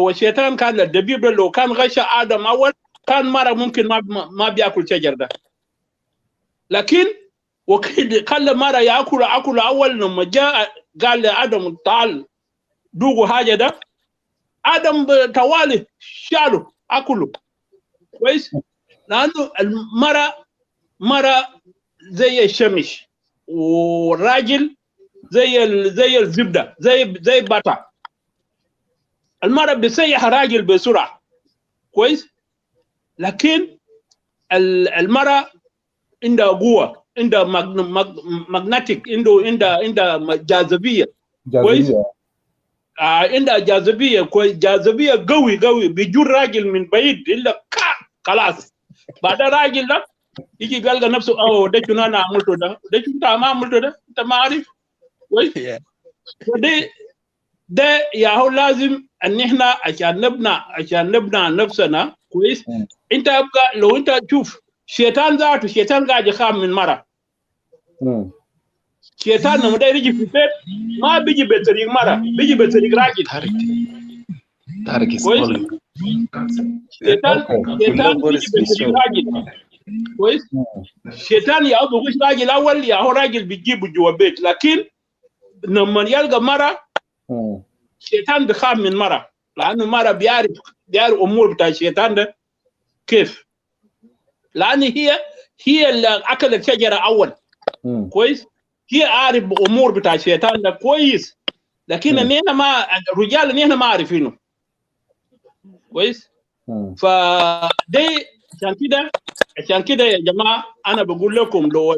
الشيطان كان الدبيب ده، لو كان غش آدم أول، كان مرة ممكن ما بياكل شجر ده. لكن وكده خلى مرة ياكل أول. لما جاء قال لآدم تعال دوقوا حاجة ده، آدم توالي شاله أكله كويس. لأنه مرة زي الشمس، والراجل زي الزبده، زي بطه. المرأة بتسيح راجل بسرعه كويس. لكن المرأة عندها قوه، عندها ماجنتيك، عندها جاذبيه كويس. عندها جاذبيه كويس، جاذبيه قوي بيجر راجل من بعيد الا خلاص. بعد الراجل ده يجي بيلقى نفسه ده شنو انا عملته ده شنو انت ما عملته ده، انت ما عارف كويس. ده يا هو لازم ان احنا عشان نبنى نفسنا كويس. انت ابقى لو انت تشوف شيطان ذاته، الشيطان قاعد يخاف من مره. شيطان لما ده يجي في البيت ما بيجي بطريق مره، بيجي بطريق راجل كويس. شيطان بيجي بطريق راجل كويس. الشيطان يا ابو غش راجل اول، يا هو راجل بيجيبه جوا البيت. لكن لما يلقى مره، الشيطان بيخاف من مره، لانه مره بيعرف امور بتاع الشيطان ده كيف. لان هي اللي اكلت شجره اول كويس. هي عارف امور بتاع الشيطان ده كويس. لكن نحن ما الرجال نحن ما عارفينه كويس. فدي عشان كده يا جماعه انا بقول لكم، لو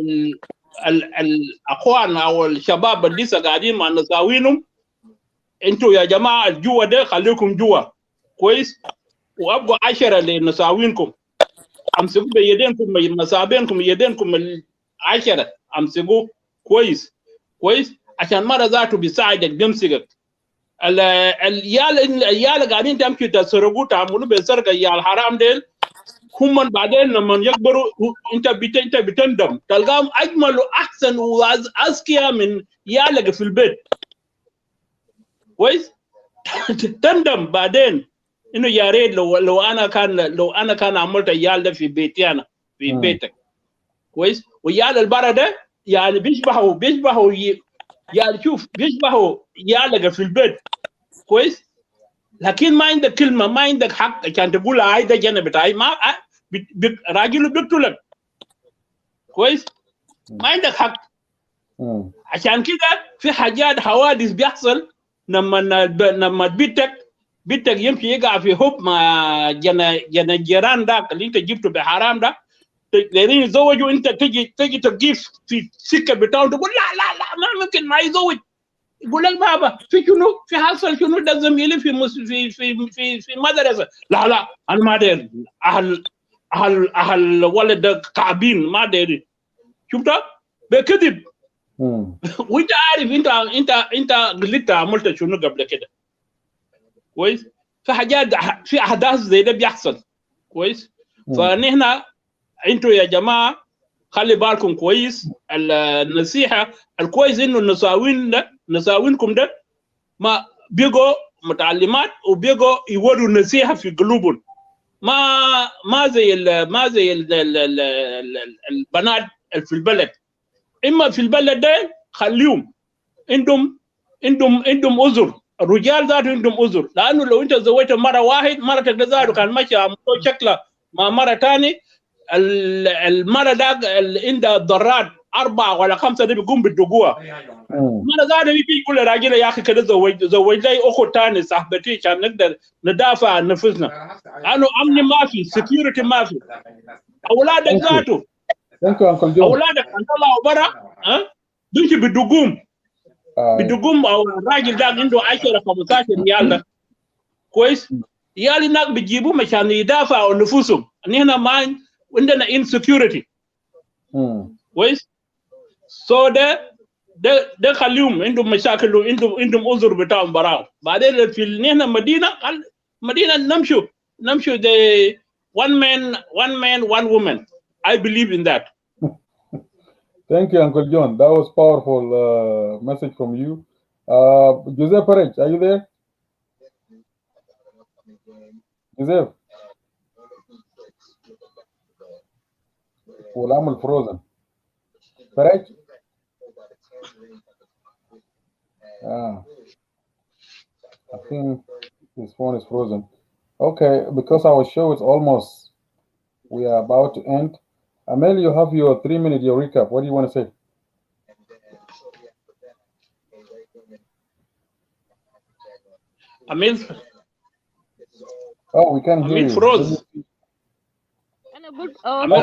الاخوان او الشباب اللي لسه قاعدين مع نساوينهم، انتوا يا جماعه الجوا ده خليكم جوا كويس، وابقوا 10 لنساوينكم. امسكوا بيدينكم مسابينكم، يدينكم 10 امسكوا كويس عشان مره ذاته بيساعدك بيمسكك. العيال قاعدين تمشي تسرقوا تعملوا بسرقه يا الحرام ديل، هم بعدين لما يكبروا انت بتندم تلقاهم اجمل واحسن واذكياء من يالك في البيت كويس. تندم بعدين انه يا ريت لو انا كان عملت عيال ده في بيتي انا في بيتك كويس. ويال البرا ده يعني بيشبهوا يعني شوف بيشبهوا يالك في البيت كويس. لكن ما عندك كلمه، ما عندك حق عشان تقول هاي ده جنة بتاعي. ما راجل بيقتلك كويس؟ ما عندك حق. عشان كده في حاجات حوادث بيحصل لما بنتك يمشي يقع في حب مع جنا الجيران ده اللي انت جبته بحرام ده، لين يتزوجوا انت تجي تقيف في السكه بتاعه تقول لا لا لا ما ممكن ما يتزوج. يقول لك بابا في شنو؟ في حصل شنو؟ ده زميلي في مدرسه. لا لا انا ما داري. اهل ولد ده كعبين ما داري. شفتها؟ بكذب. وانت عارف انت غلطت عملت شنو قبل كده. كويس؟ في حاجات في احداث زي ده بيحصل. كويس؟ فنحن انتوا يا جماعه خلي بالكم كويس. النصيحه الكويس انه نساوينكم ده ما بيجوا متعلمات وبيجوا يوروا النصيحه في قلوبهم. ما زي البنات في البلد. اما في البلد ده خليهم عندهم عذر. الرجال ذاته عندهم عذر، لانه لو انت زوجت مره واحد مرتك ده ذاته كان ماشي شكله مع مره ثاني، المره ده اللي عندها ضرات 4 ولا 5 ده بيقوم بالدقوه. المره ذاته بيجي يقول للراجل يا اخي كده زوج لي اخت ثاني صاحبتي عشان نقدر ندافع عن نفسنا، لانه امن ما في، سكيورتي ما في. اولادك ذاته اولادك طلعوا برا بيمشي بدقوم او الراجل ده عنده 10 15 ريال ده. كويس؟ ريال هناك بيجيبوهم عشان يدافعوا عن نفوسهم. هنا ما عندنا انسكيورتي. كويس؟ ده خليهم عندهم مشاكل وعندهم عذر بتاعهم براهم. بعدين في هنا مدينه نمشوا the one man one woman. I believe in that. Thank you, Uncle John. That was powerful message from you. Joseph Perez, are you there? Joseph. والعمل frozen. Perez? I think his phone is frozen. Okay, because our show is almost, we are about to end. Amel, you have your 3-minute your recap. What do you want to say? Amel. Oh, we can't hear you. froze. انا قلت انا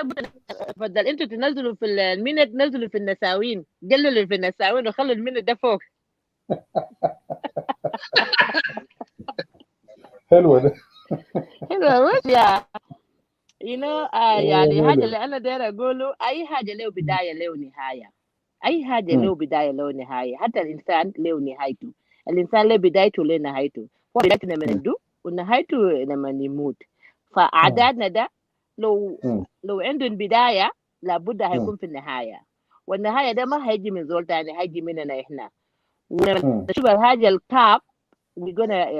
قلت اتفضل انتوا تنزلوا في المينت، نزلوا في النساوين، قللوا في النساوين وخلوا المينت ده فوق. حلوه ده. حلوه مش يا يعني حاجه اللي انا داير اقوله، اي حاجه له بدايه له نهايه. اي حاجه له بدايه له نهايه. حتى الانسان له نهايته. الانسان له بدايته له نهايته. هو بدايته لما ندو ونهايته لما نموت. فاعدادنا ده لو عندهم بدايه لابد هيكون في النهايه، والنهايه ده ما هيجي من زول تاني، هيجي مننا احنا. ولما نشوف الحاجه الكاب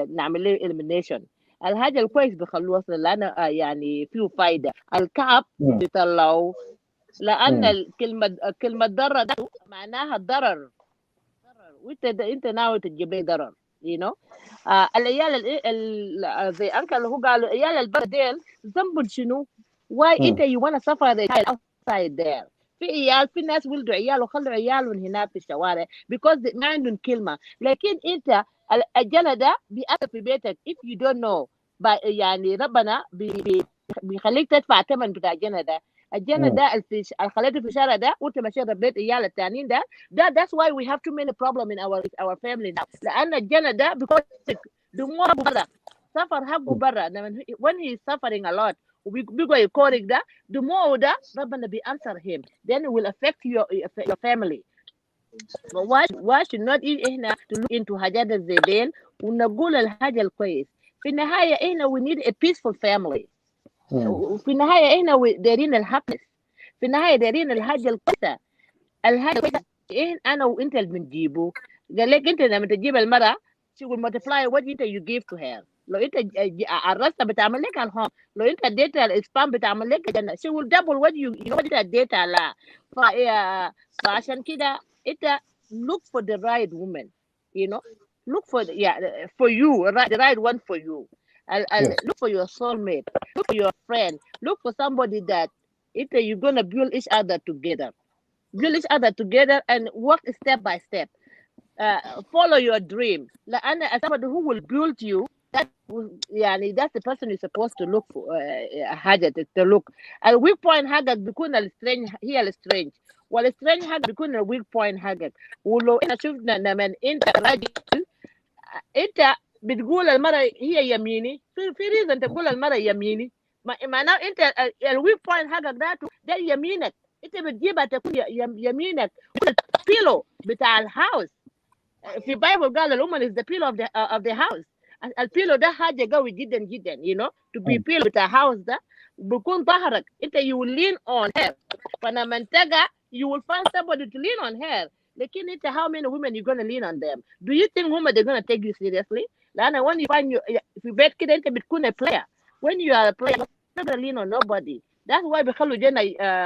نعمل له elimination. الحاجه الكويس بيخلوه اصلا لانه يعني فيه فايده. الكعب بيطلعوا لان كلمه ضرر ده معناها الضرر، وانت ناوي تجيب لي ضرر. العيال زي انكل اللي هو قالوا عيال البلد ديل ذنبهم شنو؟ واي انت you wanna suffer the child outside there. في ناس ولدوا عيال وخلوا عيالهم هناك في الشوارع because ما عندهم كلمه. لكن انت الجنة ده بيأثر في بيتك if you don't know. يعني ربنا بيخليك تدفع ثمن بتاع الجنة ده. الجنة ده اللي خليته في الشارع ده وانت ماشي ربيت عيال التانيين ده that's why we have too many problem in our family now. لأن الجنة ده because دموعه برا، سفر حقه برا. when he is suffering a lot وبيقوا يكورك ده دموعه ده ربنا بيأنصر him, then it will affect your family. why should not احنا to look into حاجات زي دين ونقول الحاجة الكويس. في النهاية احنا we need a peaceful family. وفي النهاية احنا دايرين الحقس. في النهاية دايرين الحاجة الكويسة. الحاجة الكويسة انا وانت اللي بنجيبه. قال لك انت لما تجيب المرأة she will multiply what you give to her. لو انت عرستها بتعمل لك الهوم، لو انت اديتها الاسبام بتعمل لك الجنة. she will double what you انت اديتها لها. فعشان كده انت look for the right woman, look for for you the right one for you. Look for your soulmate, look for your friend, look for somebody that you're gonna build each other together. Build each other together and work step by step. Follow your dream. Like, and somebody who will build you, that's the person you're supposed to look for. حاجة to look. الweak point حقك بيكون السترينج هي السترينج، والسترينج حقك بيكون الweak point حقك. ولو احنا شفنا لما انت راجل انت بتقول المرأة هي يميني، في ريزن تقول المرأة يميني، معناه انت الويك بوينت حقك ده يمينك، انت بتجيبها تكون يمينك. البيلو بتاع الهاوس في بايبل قال الwoman is the pillow of the house. البيلو ده حاجة قوي جدا جدا to be pillow بتاع house ده بيكون ظهرك انت you will lean on her. فلما تقع you will find somebody to lean on her. لكن انت how many women you gonna lean on them? Do you think women they're gonna take you seriously؟ لأن when you find في بيت كده انت بتكون a player. When you are a player you're not gonna lean on nobody. That's why بيخلوا جينا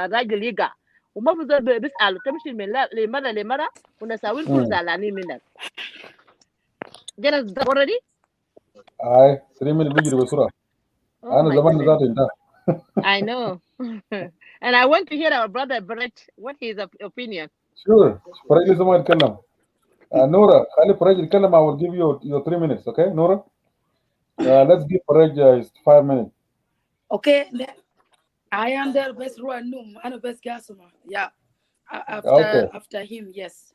راجل يقع وما بيقدر بيسأل تمشي من لمرة لمرة ونساوي الكل زعلانين منك. جرس already؟ اي 3 minutes بيجري بسرعة. أنا زمان ذاتي انتهى. I know. And I want to hear our brother Brett, what his opinion. Sure. فريج لسه ما يتكلم. نورا خلي فريج يتكلم. I will give you your 3 minutes, okay, Nora? Let's give فريج his 5 minutes. Okay. I am the best room. I'm the best gasma. Yeah. After him, yes.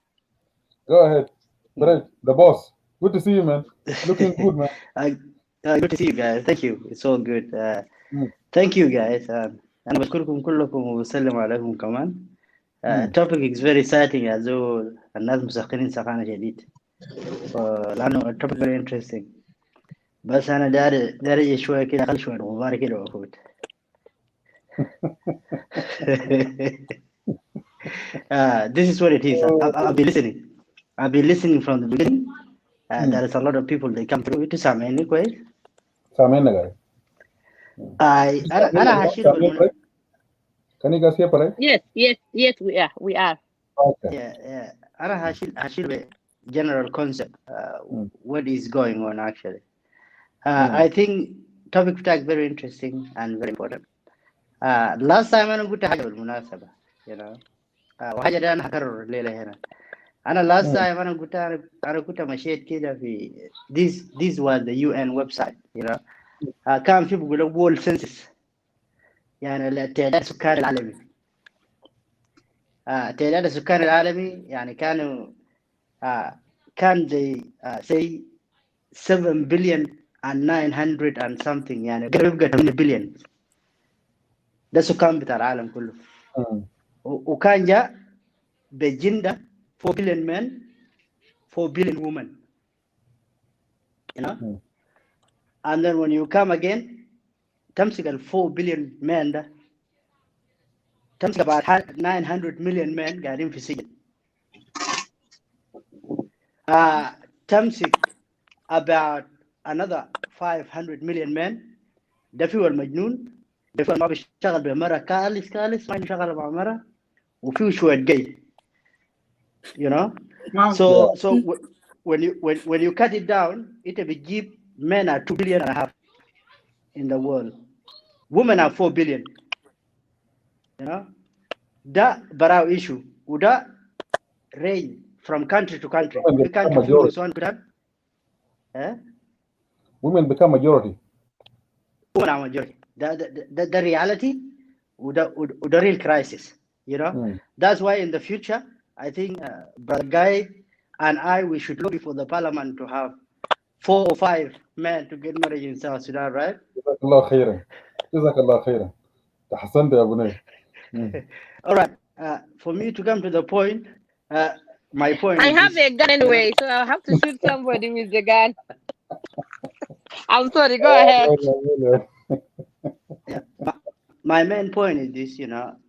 Go ahead. Brett, the boss. Good to see you, man. Looking good, man. Good to see you guys. Thank you. It's all good. Thank you guys. أنا بشكركم كلكم وبسلم عليكم كمان. Topic is very exciting يا زول. الناس مسخنين سخانة جديد. لأنه topic very interesting. بس أنا داري شوية كده أخلي شوية غبار كده وأفوت. This is what it is. I'll be listening. I'll be listening from the beginning. There is a lot of people they come through. It is سامعني كويس. سامعنا guys. أنا هشيل. Can you guys hear me? Yes, we are. Okay. Yeah. أنا هشيل general concept. What is going on actually? I think topic بتاعك very interesting and very important. Last time أنا قلت حاجة بالمناسبة, وحاجة ده أنا هكرر الليلة هنا. أنا last time أنا كنت مشيت كده في this was the UN website, كان في بيقولوا world census, يعني تعداد السكان العالمي. تعداد السكان العالمي يعني كان they say 7 billion and 900 and something, يعني قرب 8 billion. ده السكان بتاع العالم كله. وكان جاء بجندة 4 billion men, 4 billion women. And then when you come again, تمسك ال 4 billion men ده, تمسك about 900 million men قاعدين في السجن. تمسك about another 500 million men. ده فيه المجنون, ده فيه ما بيشتغل بمرة كالس ما بيشتغل مع مرة, وفيه شوية جاي. So when you cut it down, it will give men are 2.5 billion in the world. Women are 4 billion. That barao issue. Uda range from country to country. Women become majority. Women are majority. The reality, the real crisis. That's why in the future, I think Brother Guy and I, we should look for the parliament to have 4 or 5 men to get married in South Sudan, right? Jazakallah khairan. Jazakallah khairan. تحسنت يا بني. All right. For me to come to the point, my point. I have a gun anyway, so I'll have to shoot somebody with the gun. I'm sorry. Go ahead. My main point is this.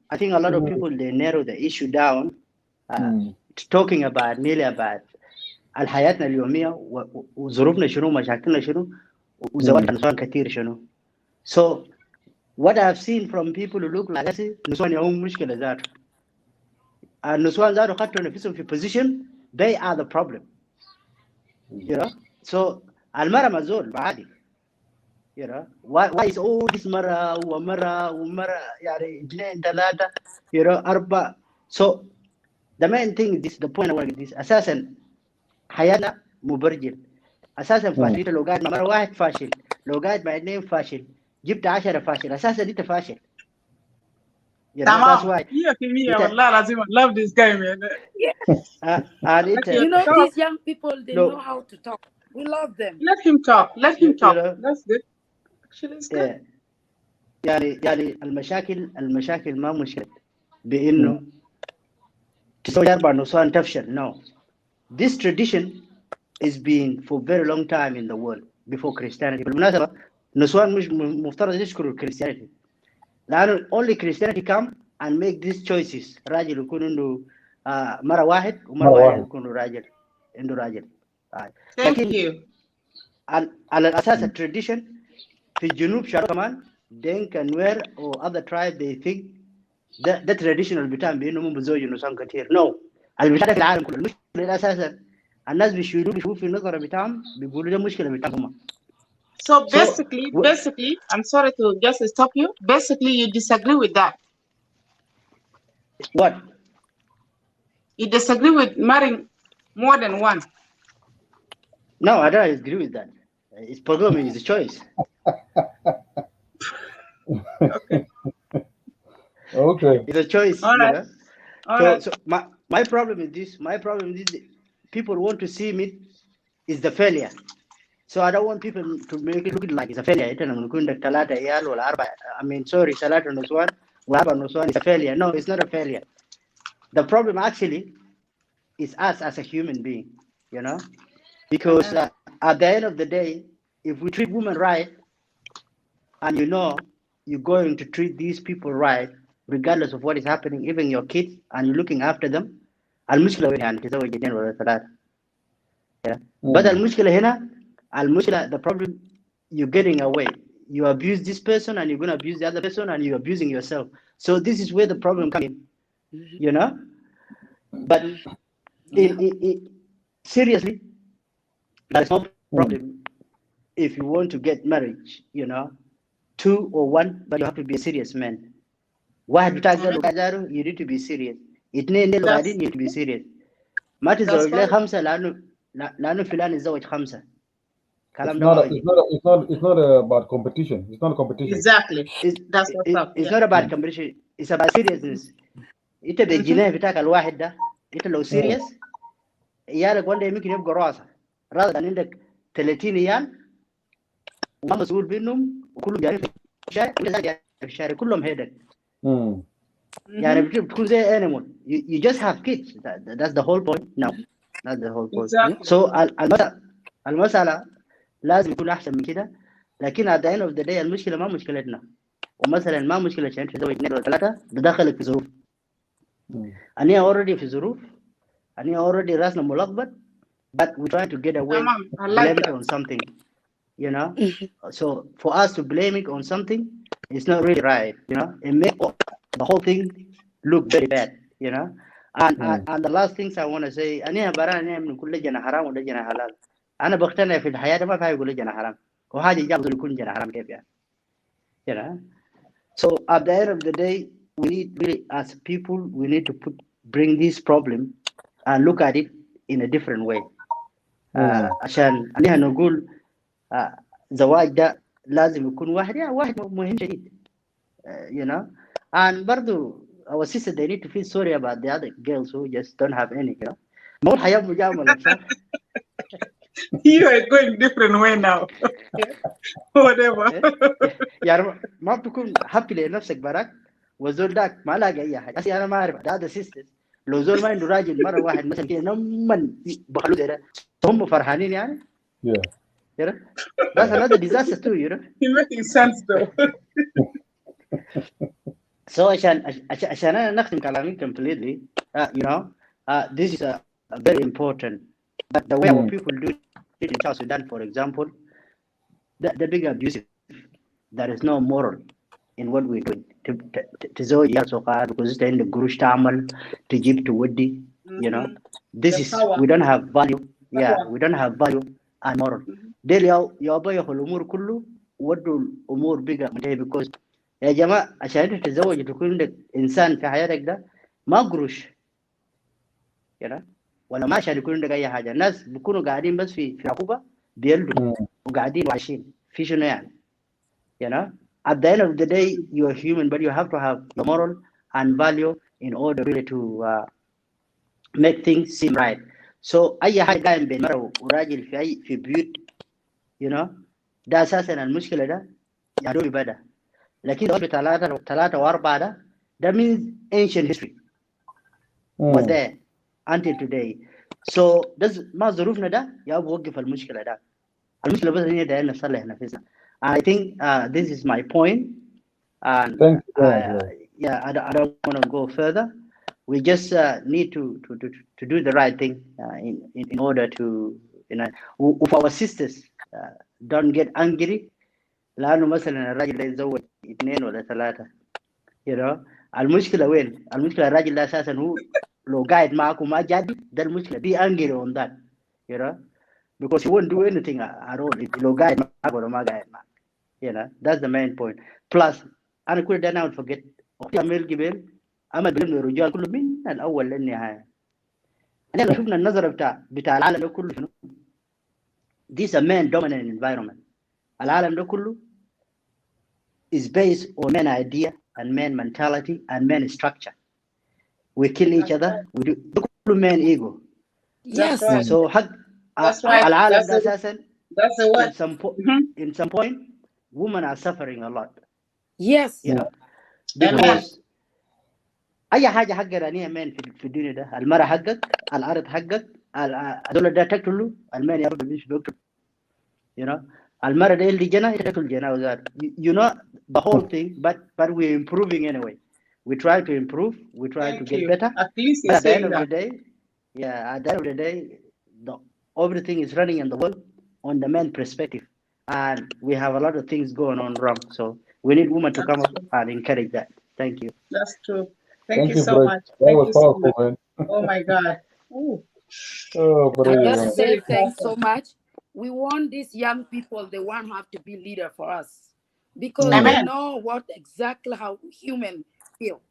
I think a lot of people they narrow the issue down, talking about merely about الحياتنا اليومية وظروفنا شنو, مشاكلنا شنو, وزواج النسوان كثير شنو. So what I've seen from people who look like النسوان يهم مشكلة ذاته. النسوان ذاته خدوا نفسهم في position, they are the problem. So المرأة مزول عادي. You know, why is all this mara yani جنين ثلاثة you know أربعة. So the main thing is this, the point I want to get this أساسا حياتنا مبرجل. أساسا فاشل. أنت لو قاعد مع مرة واحد فاشل، لو قاعد مع اثنين فاشل، جبت 10 فاشل، أساسا أنت فاشل. You know, that's Tamam. why. Mia, wallah lazim. I love this guy, man. And it, You know, these young people, they no, know how to talk. We love them. Let him talk. Let him you talk. know, That's good. Actually, it's good. يعني المشاكل ما مشكلة بإنه تسوي 4 نسوان تفشل. No, this tradition is been for very long time in the world before Christianity. بالمناسبة نسوان مش مفترض يشكروا Christianity، لأنه only Christianity come and make these choices. راجل يكون عنده مرة واحد ومرة واحد يكون راجل عنده راجل. Thank you. على الأساس التراديشن في الجنوب شارع كمان دينكا نوير or other tribe they think ده traditional بتاعهم بإنهم بيزوجوا نسوان كتير. No، البتاع ده في العالم كله. المشكلة أساسا الناس بيشوفوا في النظرة بتاعهم بيقولوا ده مشكلة بتاعهم. So basically, I'm sorry to just stop you. Basically, you disagree with that. What? You disagree with marrying more than one. No, I don't agree with that. It's polygamy is a choice. Okay. It's a choice. All right. You know? So my problem is this. My problem is this. People want to see me is the failure. So I don't want people to make it look like it's a failure. I mean, sorry, Salata Nuswan, Waba Nuswan is a failure. No, it's not a failure. The problem actually is us as a human being, you know? Because at the end of the day, if we treat women right, and you know you're going to treat these people right, regardless of what is happening, even your kids, and you're looking after them, المشكلة وين يعني تزوج 2 ولا 3. But المشكلة هنا the problem, you're getting away. You abuse this person and you're going to abuse the other person and you're abusing yourself. So this is where the problem comes in, you know? But seriously, there's no problem if you want to get married, you know, 2 or 1, but you have to be a serious man. واحد بتاعك ده you need to be serious. 2 دول قاعدين you need to be serious. ما تزوج لي 5 لأنه فلان يتزوج 5. It's not about competition. It's not a competition. Exactly. That's what's up. It's not about competition. It's about seriousness. أنت بالجنيه بتاعك الواحد ده، أنت لو serious عيالك ولا يمكن يبقى راسه. rather than عندك 30 عيال وما مسؤول بينهم وكلهم جايين في الشارع ولا جايين في الشارع كلهم هيدك. يعني بتكون زي animal. You just have kids. That's the whole point. No, that's the whole point. Exactly. So المسألة لازم يكون أحسن من كده. لكن at the end of the day المشكلة ما مشكلتنا. ومثلا ما مشكلة عشان تزوج 2 ولا 3 بدخلك في ظروف. أنا already في ظروف. أنا already راسنا ملخبط. But we're trying to get away. Blame it on something. You know. So for us to blame it on something, it's not really right. You know. It makes the whole thing look very bad. You know. And the last things I want to say, أنا برا أنا من كل جنا حرام ولا جنا حلال. أنا بقتنع في الحياة ما في يقول جنا حرام. وهذا جاب يكون جنا حرام كيف يعني. You know. So at the end of the day, we need really, as people, we need to bring this problem and look at it in a different way. عشان أنا نقول زواج ده لازم يكون واحد مهم جديد. You know. And برضو our sisters, they need to feel sorry about the other girls who just don't have any, you know. مو الحياة مجاملة صح؟ You are going different way now. Whatever. يعني ما بتكون happy لنفسك براك والزول داك ما لاقي أي حاجة. أصلي أنا ما أعرف the other sisters لو زول ما عنده راجل مرة واحد مثلا كده نمن بخلوه ده هم فرحانين يعني. Yeah. You know? That's another disaster too, you know. You're making sense though. So عشان أنا نختم كلامي completely, you know, this is a very important. But the way our people do it in South Sudan, for example, the big abusive. There is no moral in what we're doing. تزوج يا صغار because it's in the قروش تعمل تجيب تودي, you know. This is we don't have value. Yeah, we don't have value and moral. ديل يا أبا يا الأمور كله ودوا الامور بقى منتهي because يا جماعه عشان انت تتزوج تكون عندك انسان في حياتك ده ما قروش كده ولا ما عشان يكون عندك اي حاجه. الناس بيكونوا قاعدين بس في عقوبه بيلدوا وقاعدين وعايشين في شنو يعني you know at the end of the day you are human but you have to have the moral and value in order really to make things seem right. So اي حاجه قايم بين مرأة وراجل في اي في بيوت you know ده اساسا المشكله ده يا دوب بدا لكن ده ثلاثه واربعه ده means ancient history was there until today. So ده ما ظروفنا ده يا بوقف المشكله ده. المشكله بس هي ده نصلح نفسنا. I think this is my point and yeah I don't want to go further. We just need to do the right thing in order to if our sisters don't get angry لانه مثلا الراجل ده يتزوج 2 ولا 3 you know المشكله وين؟ المشكله الراجل ده اساسا هو لو قاعد معك وما جادي ده المشكله be angry on that you know because he won't do anything at all لو قاعد معك ولا ما قاعد معك you know that's the main point. Plus انا كل ده انا forget اختي عمل قبل عمل بين الرجال كله من الاول للنهايه. احنا شفنا النظره بتاع العالم ده كله شنو؟ This a man dominant environment. العالم ده كله is based on man idea and man mentality and man structure. We kill each other. We do كله man ego. Yes. So حق العالم ده اساسا in some point women are suffering a lot. Yes. You know because اي حاجه حقنا نيه مان في الدنيا ده المرأة حقك الارض حقك هذول ده تقتلوا المان يا رب مش بيقتل you know المرأة ده اللي جنا يقتل جنا وزاد you know the whole thing but we're improving anyway. We try to improve, we try to get better. At least but at the end of the day at the end of the day everything is running in the world on the man perspective and we have a lot of things going on wrong, so we need women to come up and encourage that. Thank you. That's true. Thank you so much. That was powerful, man. Oh my God. Ooh. I just say thanks so much. We want these young people, they won't have to be leader for us because they know what exactly how human feel.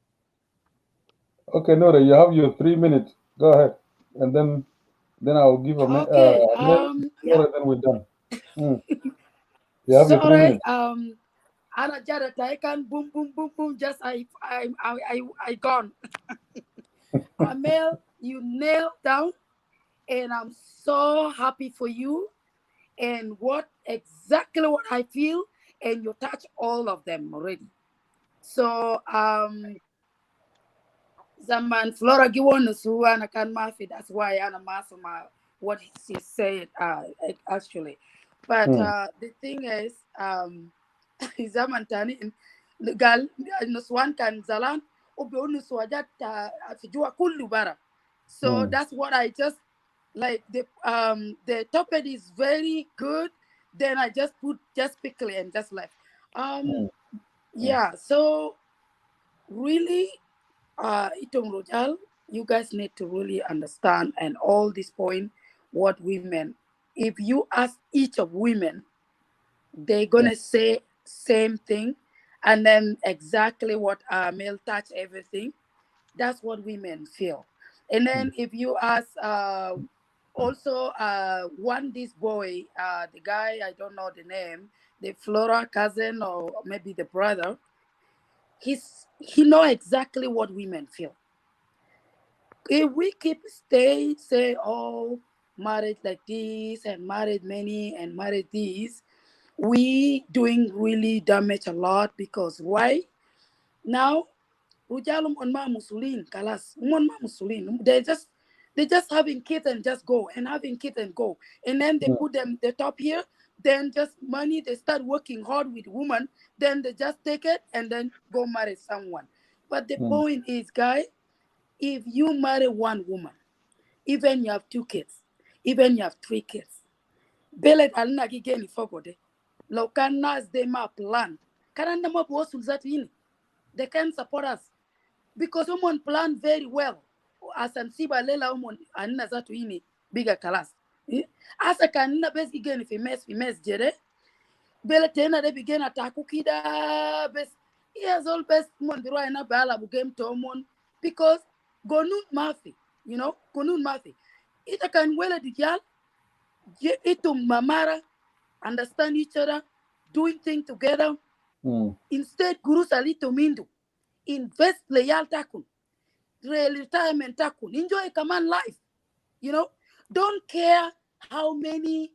Okay, Nora, you have your 3 minutes. Go ahead. And then I'll give a minute. Yeah. Then we're done. You have your 3 minutes. Ana jada I can boom boom boom boom just I gone. Amel, you nailed down and I'm so happy for you and exactly what I feel and you touch all of them already. So zaman Flora giwon su ana kan mafi, that's why ana masama what she said actually. But the thing is zaman tani gal nuswan kan zalan obe nuswajat afijua kullu bara. So that's what I just like. The topic is very good. Then I just put just quickly and just left. Yeah. So really, Itong Rojal, you guys need to really understand and all this point what women. If you ask each of women, they're gonna say same thing, and then exactly what male touch everything. That's what women feel. And then if you ask also this boy, the guy, I don't know the name, the Flora cousin or maybe the brother, he know exactly what women feel. If we keep say, oh, married like this and married many and married these, we doing really damage a lot. Because why? Now Rujalum on ma musulin kalas mon ma musulin, they just having kids and just go and having kids and go, and then they put them the top here, then just money, they start working hard with women, then they just take it and then go marry someone. But the point is, guys, if you marry one woman, even you have 2 kids, even you have 3 kids, belet alna gigeni fogode lo kan nas de ma plan kananda ma bo sulzati ini, they can support us because someone plan very well. As an siba lela umon anna zatu ini bigger class. Asa kanina bes again if mes jere beletena de begin ataku kida best yes all best mon biro ina bala bu game to mon because gonun mafi gonun mafi ita kan wela di gal itum mamara understand each other doing things together instead guru salito mindu invest leyal takun retirement takun enjoy command life don't care how many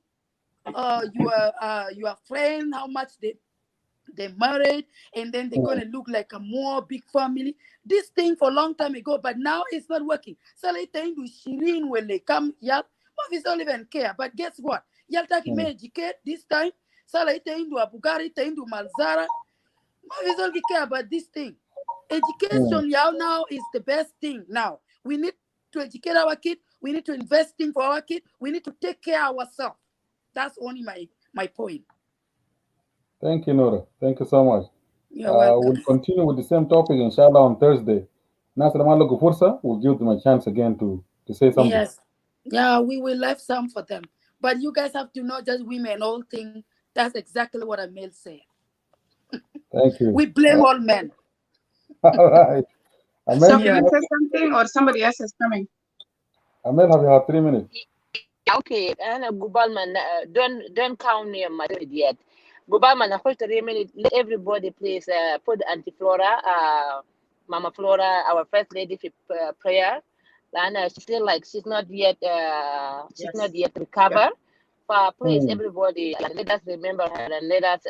your friend how much they married and then they're gonna look like a more big family. This thing for a long time ago, but now it's not working. So they think to Shirin when they come, yeah, movies don't even care. But guess what? Y'all talking may educate this time. So they think to Abugari, think to Malzara. Movies don't care about this thing. Education now is the best thing. Now we need to educate our kid. We need to invest in for our kid. We need to take care of ourselves. That's only my point. Thank you, Nora. Thank you so much. You're welcome. We'll continue with the same topic, inshallah, on Thursday. Nasir Malago Fursa, we'll give them a chance again to say something. Yes. Yeah, we will leave some for them. But you guys have to know just women all thing. That's exactly what Amel said. Thank you. We blame all men. All right. Amel, So can I say something or somebody else is coming? Amel, have you had 3 minutes? Okay, and Gubalman, don't count me on my yet. Gubalman, I hold 3 minutes. Let everybody please put Auntie Flora, Mama Flora, our first lady for prayer. And she's still like she's not yet recovered. Please, everybody, let us remember her and let us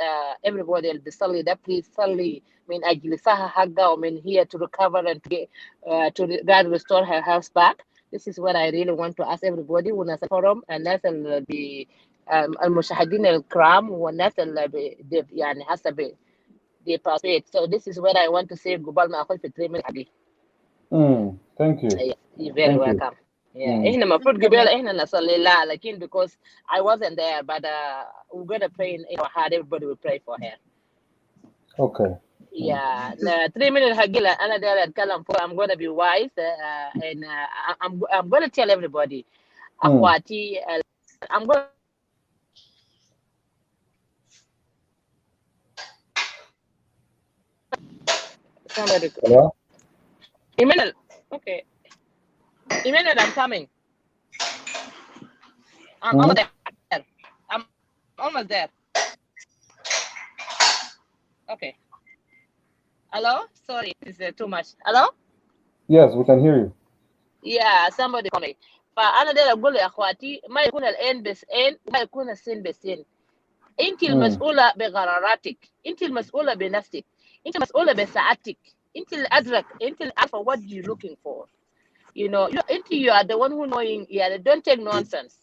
everybody the Sally that please Sally. I mean, Agilisaha Haga, I mean, here to recover and to get God restore her health back. This is what I really want to ask everybody. When forum and that's the المشاهدين الكرام والناس اللي يعني حسب they participate. So this is what I want to say. قبل ما أخذ في 3 minutes. Thank you. You're very welcome. Yeah, إحنا المفروض قبل إحنا نصلي لا لكن because I wasn't there, but we're gonna pray in our heart. Everybody will pray for her. Okay. Yeah, 3 minutes هقيلة أنا داير أتكلم for I'm gonna be wise and I'm gonna tell everybody أخواتي I'm gonna somebody. Hello? Emmanuel, okay. Emmanuel, I'm coming. I'm almost there. I'm almost there. Okay. Hello? Sorry, it's too much. Hello? Yes, we can hear you. Yeah, somebody call me. فأنا داير أقول لأخواتي ما يكون العين بس عين وما يكون السين بسين. أنت المسؤولة بقراراتك، أنت المسؤولة بنفسك، أنت مسؤولة بساعتك، أنت اللي أدرك، أنت اللي عارفة what you're looking for. You are the one who knowing. Yeah, don't take nonsense.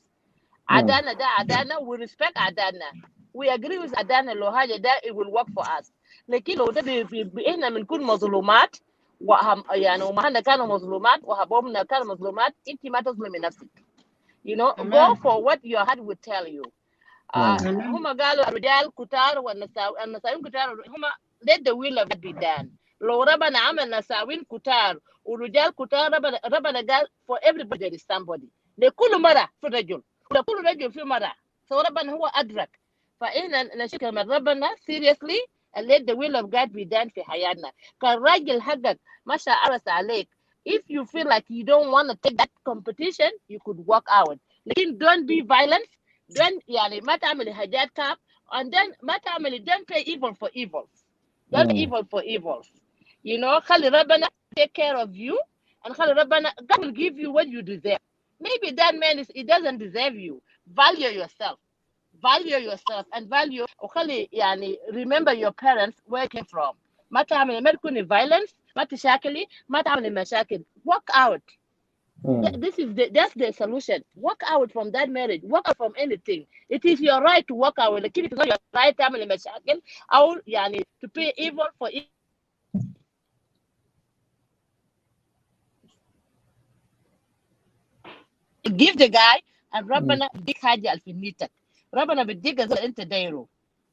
Adana, we respect Adana. We agree with Adana. لو حاجة ده it will work for us. لكن لو ده إحنا بنكون مظلومات يعني ومهنا كانوا مظلومات وهبوبنا كانوا مظلومات أنت ما تظلمي نفسك. Go for what your heart would tell you. هم قالوا الرجال كتار والنساوين كتار هم let the will of it be done. لو ربنا عمل نساوين كتار ورجال كتار ربنا قال for everybody there is somebody. لكل مرة في رجل ولكل رجل في مرة. فربنا هو أدرك. فإحنا نشكر من ربنا seriously and let the will of God be done في حياتنا. كالراجل حقك ما شعرت عليك. If you feel like you don't want to take that competition, you could walk out. لكن don't be violent. Don't يعني ما تعملي حاجات كاب and then ما تعملي don't pay evil for evil. Don't pay evil for evil. خلي ربنا take care of you and خلي ربنا God will give you what you deserve. Maybe that man he doesn't deserve you. Value yourself and value وخلي يعني remember your parents where you came from. ما تعملي ما تكوني violence ما تشاكلي ما تعملي مشاكل. Walk out. That's the solution. Walk out from that marriage. Walk out from anything. It is your right to walk out. Like, it is not your right تعمل مشاكل أو يعني to pay evil for evil. Give the guy and ربنا بديك حاجة في نيتك. ربنا بديك زي أنت دايره.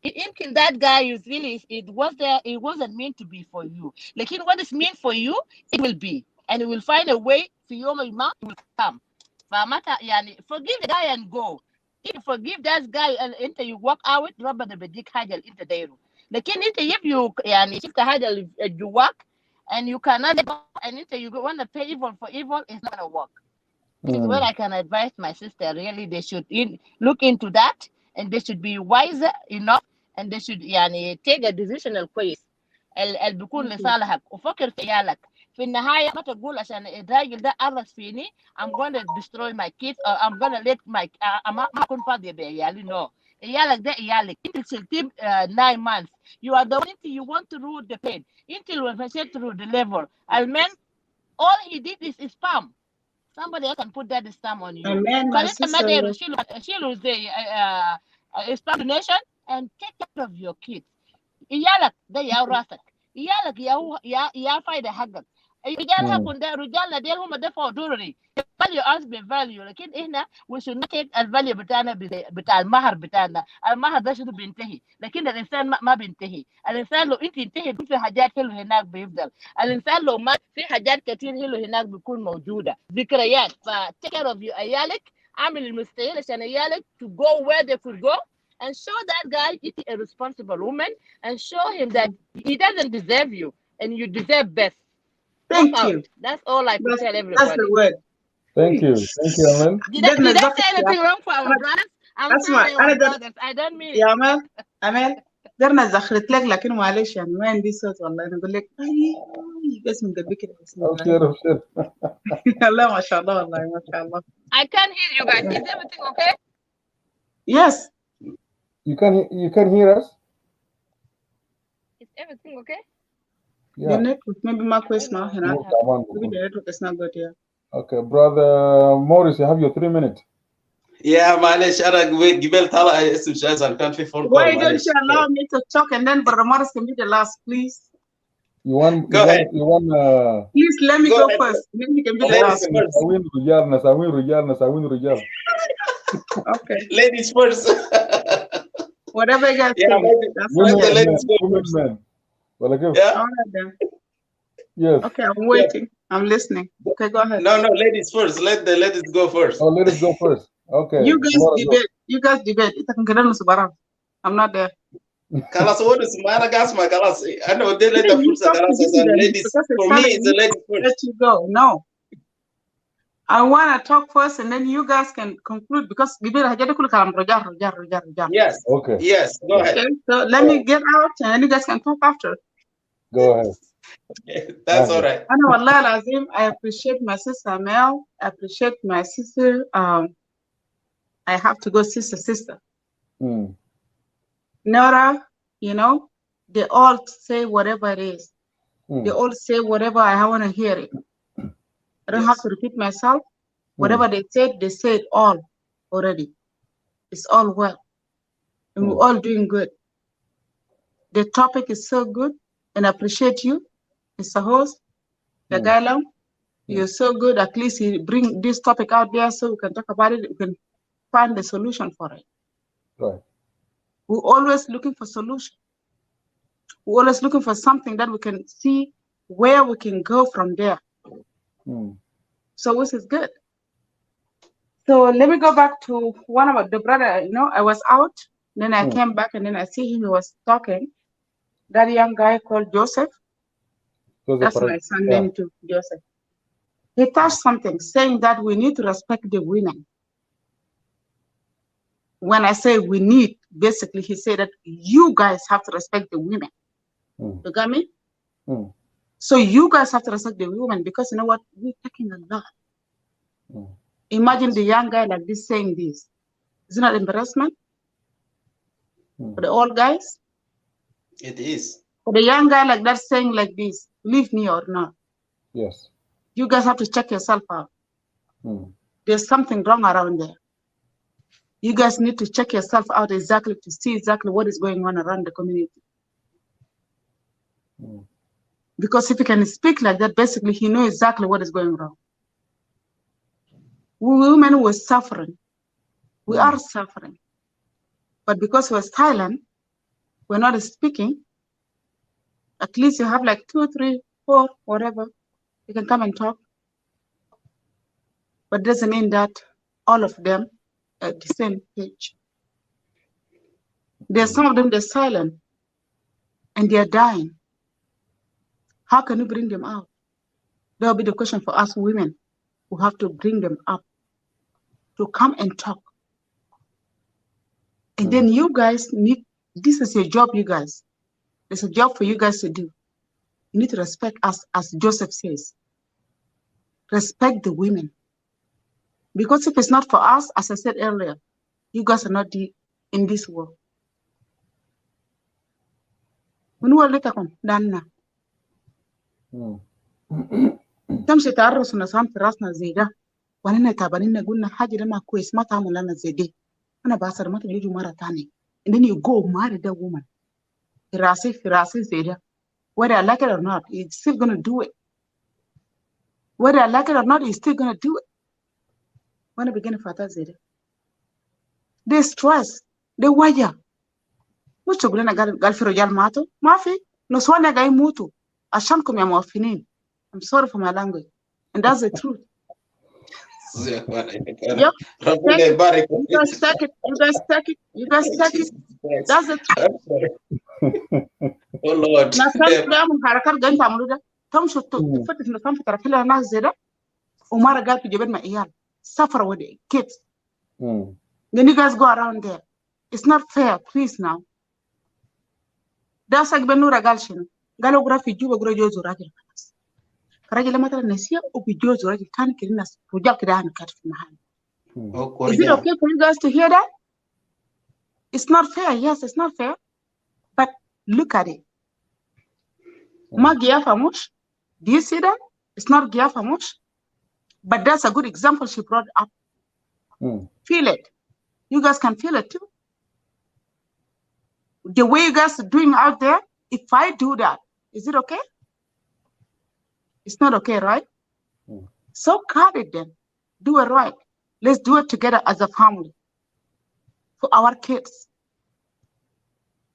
Yمكن that guy is really it wasn't meant to be for you. Like what is meant for you, it will be, and it will find a way في يوم ما it will come. فمتى يعني forgive the guy and go. if you forgive that guy until you walk out, ربنا بديك حاجة اللي أنت دايره. لكن أنت if you يعني شفت حاجة اللي جواك and you cannot let go, and until you want to pay evil for evil, it's not gonna work. This is where I can advise my sister. Really, they should look into that, and they should be wiser enough, and they should يعني take a decision الكويس اللي بيكون لصالحك وفكر في عيالك. في النهاية ما تقول عشان الراجل ده قرص فيني I'm gonna destroy my kids or I'm gonna let my ما أكون فاضية بعيالي. No. عيالك ده عيالك. أنت شلتيه 9 months. You are the one you want to rule the pain. Until when I said through the level, Alman, all he did is spam. Somebody else can put that stamp on you. Amen, my sister. She'll say spam donation and take care of your kids. عيالك ده يا راسك. عيالك يا فايدة حقك. رجالها كنا رجالنا ديل هم دفعوا دوري. value us بvalue. لكن إحنا we should not take الvalue بتاعنا بتاع المهر بتاعنا. المهر ده شنو بينتهي. لكن الإنسان ما بينتهي. الإنسان لو أنت انتهي في حاجات حلوة هناك بيفضل. الإنسان لو ما في حاجات كتير حلوة هناك بيكون موجودة. ذكريات. ف take care of your عيالك. عامل المستحيل عشان عيالك to go where they could go. And show that guy is a responsible woman, and show him that he doesn't deserve you, and you deserve best. Thank you. That's all I could tell everybody. That's the word. Thank you, Amen. Did I say anything wrong for our brothers? I'm sorry, our brothers. I don't mean it. يا أمل درنا زخرت لك لكن معلش يعني ما عندي صوت والله. أنا أقول لك بس من قلبي كده. أبشر. الله ما شاء الله والله ما شاء الله. I can't hear you guys. Is everything okay? Yes. You can hear us? Is everything okay? Yeah. The network maybe my question now. Maybe the network is not good here. Okay, brother Morris, you have your 3 minutes. Yeah, معلش أنا قبل طلع اسم شاذ كان في phone call. Why don't you allow me to talk and then Brother Morris can be the last, please? You want? Go ahead. You want? Please let me go first. Then you can be the last. Okay. Ladies first. Whatever you guys say. Let the ladies go first. Yeah. All right then. Yes. Okay, I'm waiting. I'm listening. Okay, go ahead. No, ladies first. Let the ladies go first. Oh, let us go first. Okay. You guys debate. You guys debate. I'm not there. خلاص هو اسمه أنا قاسمة خلاص أنا ودي لك فرصة خلاص ladies for me it's the ladies first. Let you go. No. I want to talk first and then you guys can conclude because Yes. Okay. Yes. Go ahead. Okay, so let me get out and then you guys can talk after. Go ahead. That's all right. أنا والله العظيم I appreciate my sister Mel. I appreciate my sister. I have to go sister. Nora, you know, they all say whatever it is. They all say whatever I want to hear it. I don't have to repeat myself. Whatever they said all already. It's all well. And we're all doing good. The topic is so good and I appreciate you, Mr. Host. Tagalam, you're so good. At least you bring this topic out there so we can talk about it. We can find the solution for it. Right. We're always looking for solution. We're always looking for something that we can see where we can go from there. So this is good. So let me go back to one of the brother, you know, I was out, then I came back and then I see he was talking. That young guy called Joseph. That's my son name too, Joseph. He touched something saying that we need to respect the women. When I say we need, basically he said that you guys have to respect the women. You got me? So you guys have to respect the women because you know what? We're taking a lot. Imagine the young guy like this saying this. Is it not embarrassment? For the old guys? It is. For the young guy like that saying like this, leave me or not. Yes. You guys have to check yourself out. There's something wrong around there. You guys need to check yourself out exactly to see exactly what is going on around the community. Because if he can speak like that, basically he knows exactly what is going wrong. We women were suffering. We are suffering. But because we're silent, we're not speaking, at least you have like 2, 3, 4, whatever. You can come and talk. But doesn't mean that all of them at the same page. There's some of them, they're silent and they're dying. How can you bring them out? That'll be the question for us women who have to bring them up to come and talk. And then you guys need, this is your job, you guys. It's a job for you guys to do. You need to respect us, as Joseph says. Respect the women. Because if it's not for us, as I said earlier, you guys are not in this world. تمشي تعرس ونسام في راسنا زي ده وانا تعبانين قلنا حاجه ده ما كويس ما تعمل لنا زي دي انا بصر ما تجي مره ثانيه and then you go marry that woman في راسي زي ده whether I like it or not it's still gonna do it whether I like it or not it's still gonna do it وانا بيجينا فاتات زي ده they stress they وجع مش تقول لنا قال في رجال ماتوا ما في نسوان قاعدين يموتوا عشانكم يا موفنين I'm sorry for my language and that's the truth. Yep. You guys take it. You guys take it. That's the truth. Oh Lord. ناس من حركات جايين تعملوا ده تمشوا تفتش نظام في طرف لها ناس زي ده ومره قاعد في جبل مع عيال suffer with the kids. Then you guys go around there. It's not fair, please now. ده ساق بنورة قال شنو؟ قالوا قرا في جوبا قرا جوزو راجل خلاص. راجل مثلا نسيه وبيجوزو راجل كان كده ناس رجال كده عن كاتف في محل. Is it okay for you guys to hear that? It's not fair. Yes, it's not fair. But look at it. Ma Giafamush. Do you see that? It's not Giafamush. But that's a good example she brought up. Feel it. You guys can feel it too. The way you guys are doing out there, if I do that, is it okay? It's not okay, right? So cut it then. Do it right. Let's do it together as a family. For our kids.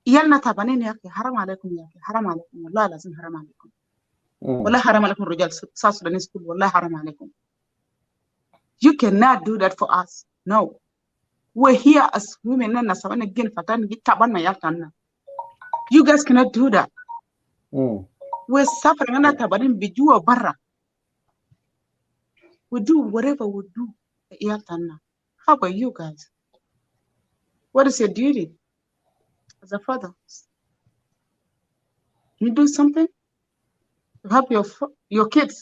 يالنا تابانين يا أخي حرام عليكم يا أخي حرام عليكم والله لازم حرام عليكم والله حرام عليكم رجال ساس سودانيس كل والله حرام عليكم. You cannot do that for us. No. We're here as women and as women again fatan git taban ma yaltanna. You guys cannot do that. We're suffering and tabanin biju barra. We do whatever we do. Yaltanna. How about you guys? What is your duty as a father? You do something to help your kids.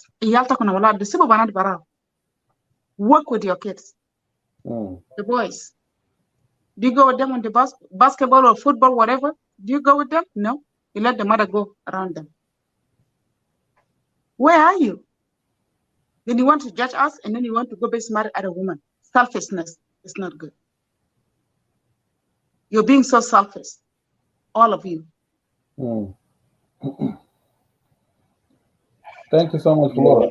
Work with your kids. The boys. Do you go with them on the basketball or football, whatever? Do you go with them? No. You let the mother go around them. Where are you? Then you want to judge us and then you want to go be married at a woman. Selfishness is not good. You're being so selfish. All of you. Thank you so much, Laura.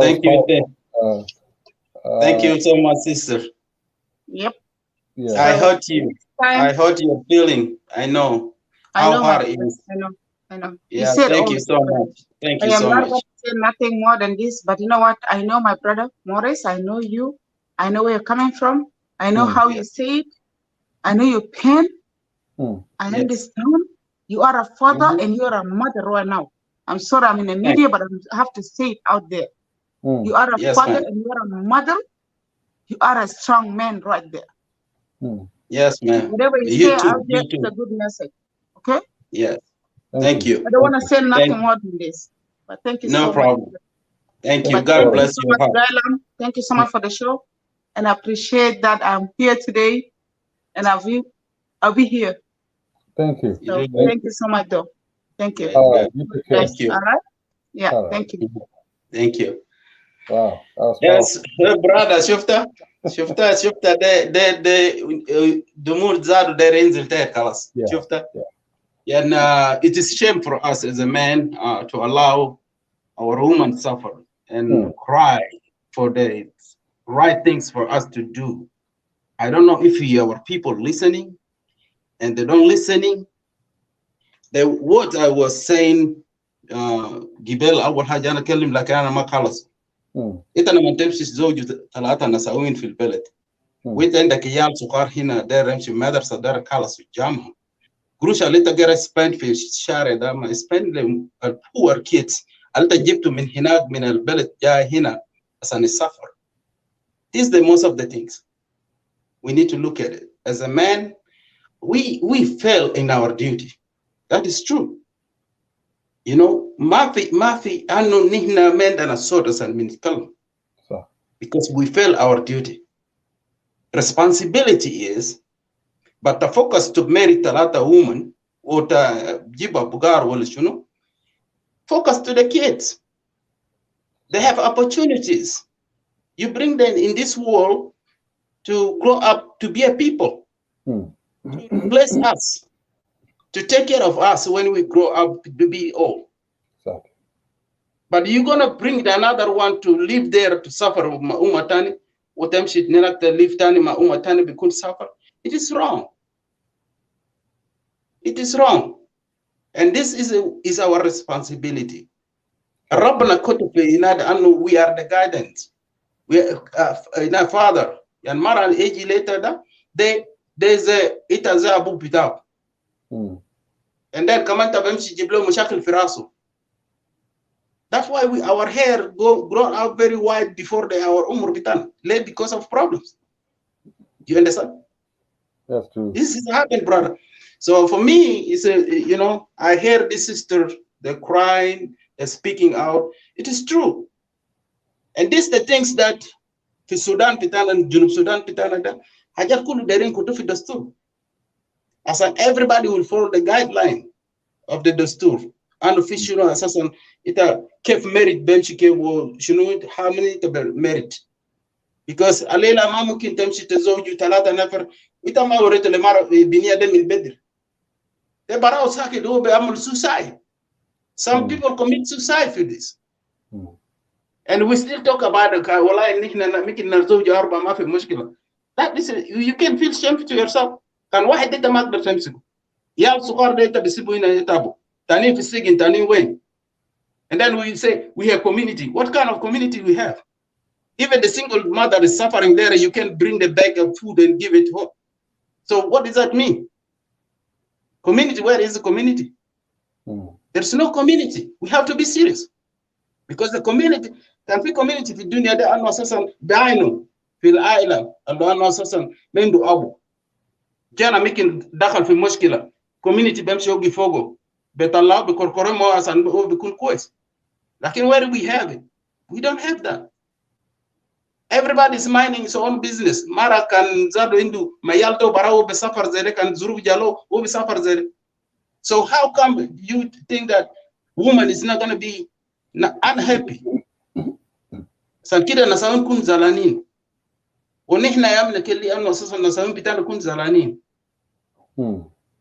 Thank you. Thank you so much, sister. Yep. Yeah. I heard you. I heard your feeling. I know how hard it is. I know. Yeah, thank you so much. Thank you so much. I am not going to say nothing more than this, but you know what? I know my brother, Maurice. I know you. I know where you're coming from. I know how you say it. I know your pain. I understand. You are a father and you are a mother right now. I'm sorry I'm in the media, but I have to say it out there. You are a father and you are a mother. You are a strong man right there. Yes, ma'am. Whatever you say out there is a good message. Okay? Yes. Thank you. I don't want to say nothing more than this. But thank you so much. No problem. Thank you. God bless you. Thank you so much for the show. And I appreciate that I'm here today. And I'll be here. Thank you. So thank you so much, though. Thank you. Thank you. All right? Yeah, thank you. Thank you. Wow. Yes, brother, شفتها ده دمور زادوا دايرين ينزل تحت خلاص شفتها. And it is shame for us as a man to allow our women suffer and cry for the right things for us to do. I don't know if our people listening and they don't listening. What I was saying, قبل أول حاجة أنا أكلم لك أنا ما خلص. أنت لما تمشي زوج 3 نساوين في البلد وانت عندك عيال صغار هنا داير يمشي مدرسه داير يخلص في الجامعه قروش اللي انت قاعد سبند في الشارع ده ما سبند للبور كيدز اللي انت جبته من هناك من البلد جاي هنا عشان يسافر. This is the most of the things we need to look at it. As a man, we fail in our duty. That is true. You know, mafi anu nihna mendana sodas and minikal because we fail our duty. Responsibility is, but the focus to marry talata woman or to jiba bugar wala shuno, focus to the kids. They have opportunities. You bring them in this world to grow up to be a people, to bless us, to take care of us when we grow up to be old. But you're gonna bring another one to live there to suffer umatani, utamshit nilakta live tani ma umatani bikun suffer. It is wrong. It is wrong. And this is our responsibility. Rabbana kotupe inad anu we are the guidance. We are father. And mara age later da there's a itaza abu bitao. And then kamanta bemshi jiblo mushakil firasu. That's why our hair grown out very wide before our umur bitan, late because of problems. Do you understand? That's true. This is happened, brother. So for me, it's you know, I hear this sister, they're crying, they're speaking out. It is true. And this the things that for Sudan pitana and Junub Sudan pitana da hajar kulu derin kutu fi dastur. As everybody will follow the guideline of the dastur. And official assassin ita kef merit bench ke wo shunu how many merit because alela ma mumkin tamshi tazawju talata nafar ita ma warete le mara biniya de min bedr they barao sake do be amul suicide. Some people commit suicide for this. And we still talk about the wallahi nihna making nazawju arba ma fi mushkila. That is you can feel shame to yourself. Kan واحد انت ما تقدر تمسكه. يا الصغار ده انت بيسيبوا هنا يتابعوا. Tani fi sigin tani way. And then we say we have community. What kind of community we have? Even the single mother is suffering there, you can bring the bag of food and give it home. So what does that mean? Community, where is the community? There's no community. We have to be serious. Because the community, can be community fi dunya da anu asasan dainu fil aila, anu asasan mendu abu. Jana making dakhal fi mushkila. Community bemshi yogi fogo. Betallah bekorkore mo asan o bikun kwes. Lakin where do we have it? We don't have that. Everybody's minding his own business. Mara kan zado indu mayalto barao be safar zere kan zuruf jalo o be safar zere. So how come you think that woman is not going to be unhappy? Sakida nasawan kun zalanin. Onihna yamna kelli anno sasa nasawan bitana kun zalanin.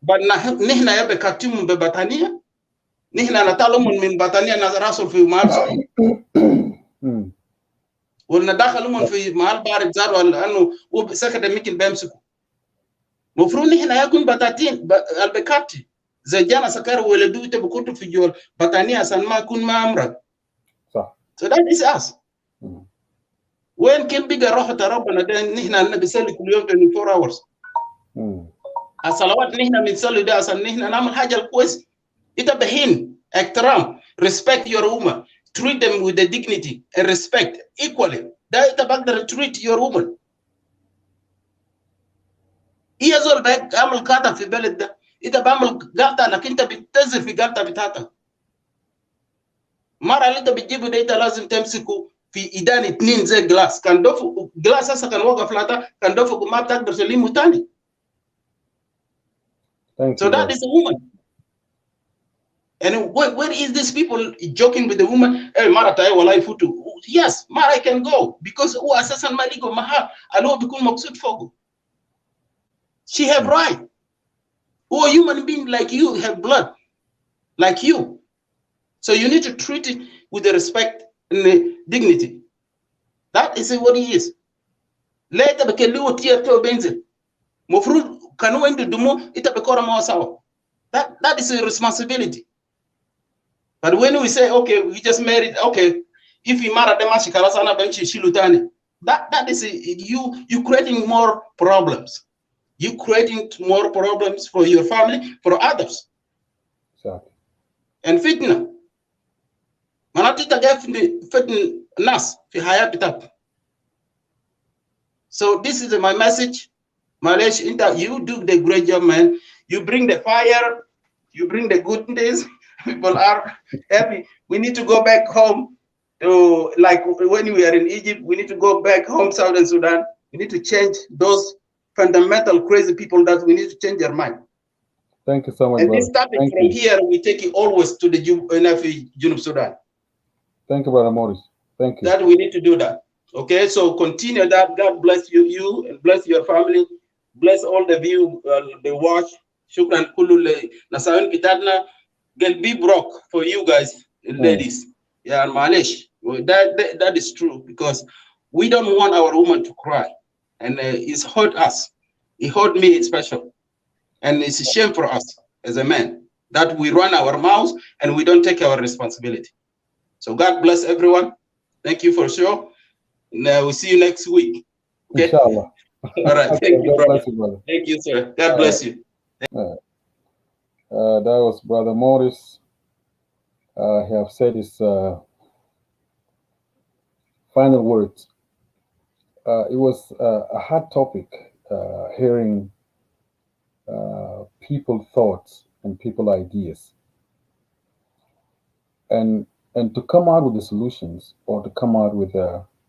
But nihna yabe katimu be batania. Nihna natalomun min batania na rasul fi maal. Wala dakhalumun fi maal barid zaro anno u sakada mikin bemsuku. Mofru nihna yakun batatin albekati. Zajana sakara wala du te bukutu fi jol batania san ma kun maamra. So that is us. When can be the rahata rabbana then nihna nabisali kul yawm 24 hours. الصلوات نحن بنصلي ده عشان نحن نعمل حاجة الكويس. إنت بهين احترام respect your woman, treat them with the dignity and respect equally. ده إنت بقدر treat your woman. إيه زول بعمل قاطع في بلد ده. إنت بعمل قاطع لكن إنت بتنزل في قاطع بتاعتك. مرة اللي إنت بتجيبه ده إنت لازم تمسكه في إيدان 2 زي جلاس. كان دوفو جلاس هسه كان واقف لاتا كان دوفو ما بتقدر تسلمه تاني. So that is a woman. And where is these people joking with the woman? Hey, Mara tayo walai futu. Yes, Mara can go because who asasan maligo maha alo bikun maksud fogo. She have right. Who a human being like you have blood like you. So you need to treat it with the respect and the dignity. That is what he is. Later bekelu tier to benzel. Mofru kanu wendu dumo ita bekora mawasawa. That is a responsibility. But when we say, okay, we just married, okay, if we marry them, she kalasana benchi shilutani. That is you creating more problems. You creating more problems for your family, for others. Exactly. And fitna. Manatita fitna nas fi hayat bitak. So this is my message. Malesh, you do the great job, man. You bring the fire, you bring the goodness. People are happy. We need to go back home to, like when we are in Egypt, we need to go back home, Southern Sudan. We need to change those fundamental crazy people that we need to change their mind. Thank you so much, and brother. This topic Thank from you. here, we take it always to the Junub Sudan. Thank you, brother Morris. Thank you. That we need to do that. Okay, so continue that. God bless you and bless your family. Bless all the view, the watch. Shukran kullu nasawin kitatna. Get be broke for you guys, ladies. Yeah, Malish. That is true, because we don't want our woman to cry, and it's hurt us. It hurt me especially, and it's a shame for us as a man that we run our mouths and we don't take our responsibility. So God bless everyone. Thank you for sure. Now we'll see you next week. Okay. Inshallah. All right. Thank you, God brother. bless you, brother. Thank you, sir. God bless you. That was Brother Morris. He have said his final words. It was a hard topic, hearing people thoughts and people ideas, and to come out with the solutions, or to come out with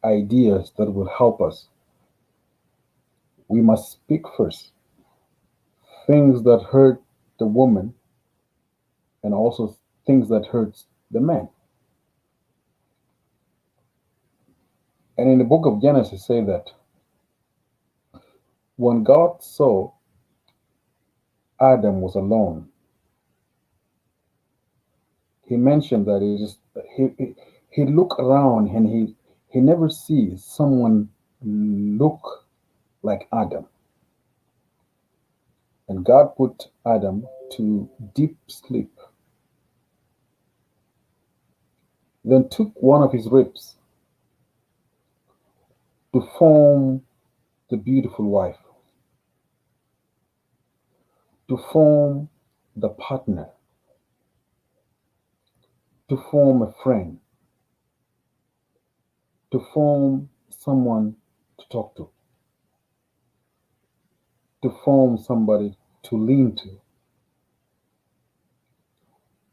ideas that will help us. We must speak first. Things that hurt the woman, and also things that hurts the man. And in the book of Genesis say that when God saw Adam was alone, he mentioned that he look around and he never sees someone look like Adam. And God put Adam to deep sleep. Then took one of his ribs to form the beautiful wife, to form the partner, to form a friend, to form someone to talk to form somebody to lean to.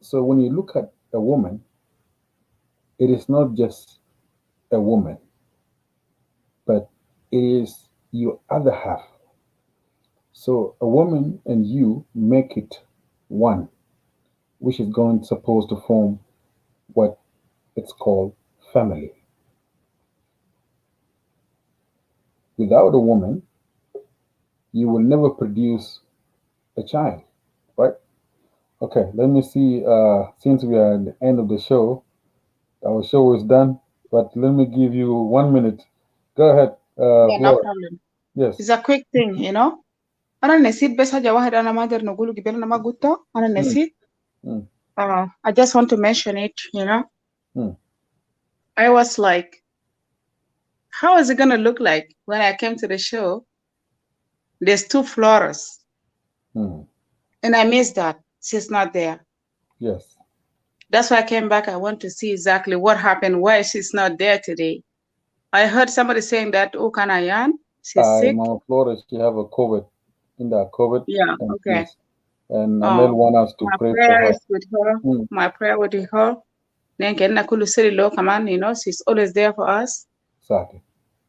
So when you look at a woman, it is not just a woman, but it is your other half. So a woman and you make it one, which is supposed to form what it's called family. Without a woman, you will never produce a child, right? Okay, let me see. Since we are at the end of the show, our show is done, but let me give you 1 minute. Go ahead, Yeah, no Flora. problem. Yes. It's a quick thing, you know. أنا نسيت بس حاجة واحدة أنا ما أقدر نقوله قبل أنا ما قلته أنا نسيت. I just want to mention it, you know. I was like, how is it gonna look like when I came to the show? There's two Floras. And I missed that. She's not there. Yes. That's why I came back. I want to see exactly what happened, why she's not there today. I heard somebody saying that Ukanayan, she's sick. Mama Flora, she have a COVID, in that COVID. Yeah, okay. And Amel want us to pray for her. Is with her. My prayer with her. Then Kulu City Law Command, you know, she's always there for us. Exactly.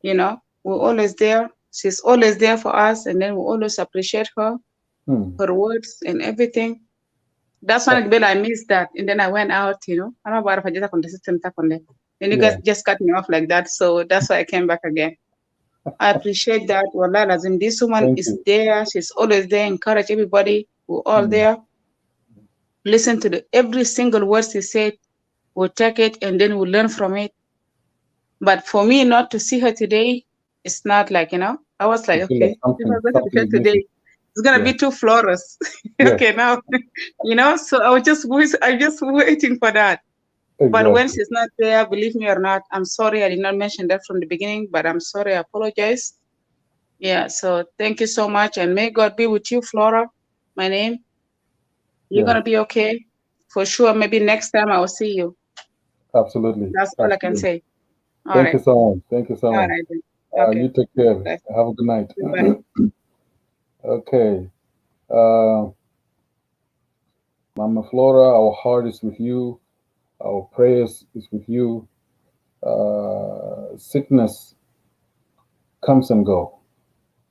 You know, we're always there. She's always there for us, and then we always appreciate her, her words and everything. That's one I missed that, and then I went out, you know. I'm not about to on the system and you guys just cut me off like that, so that's why I came back again. I appreciate that. Wallah Lazim, this woman is there. She's always there, encourage everybody. We're all there. Listen to every single word she said. We'll take it and then we'll learn from it. But for me not to see her today, it's not like, you know, I was like, okay, if I go to the show today, it's gonna be two Floras. Okay, now, you know, so I was just waiting for that. But when Exactly. she's not there, believe me or not, I'm sorry I did not mention that from the beginning, but I'm sorry, I apologize. Yeah, so thank you so much, and may God be with you, Flora. My name. You're Yeah. gonna be okay. For sure. Maybe next time I will see you. Absolutely. That's all I can Absolutely. say. All Thank right. you so much. Thank you so All much. right then. Okay. You take care. Bye. Have a good night. Goodbye. Okay. Mama Flora, our heart is with you. Our prayers is with you. Sickness comes and go,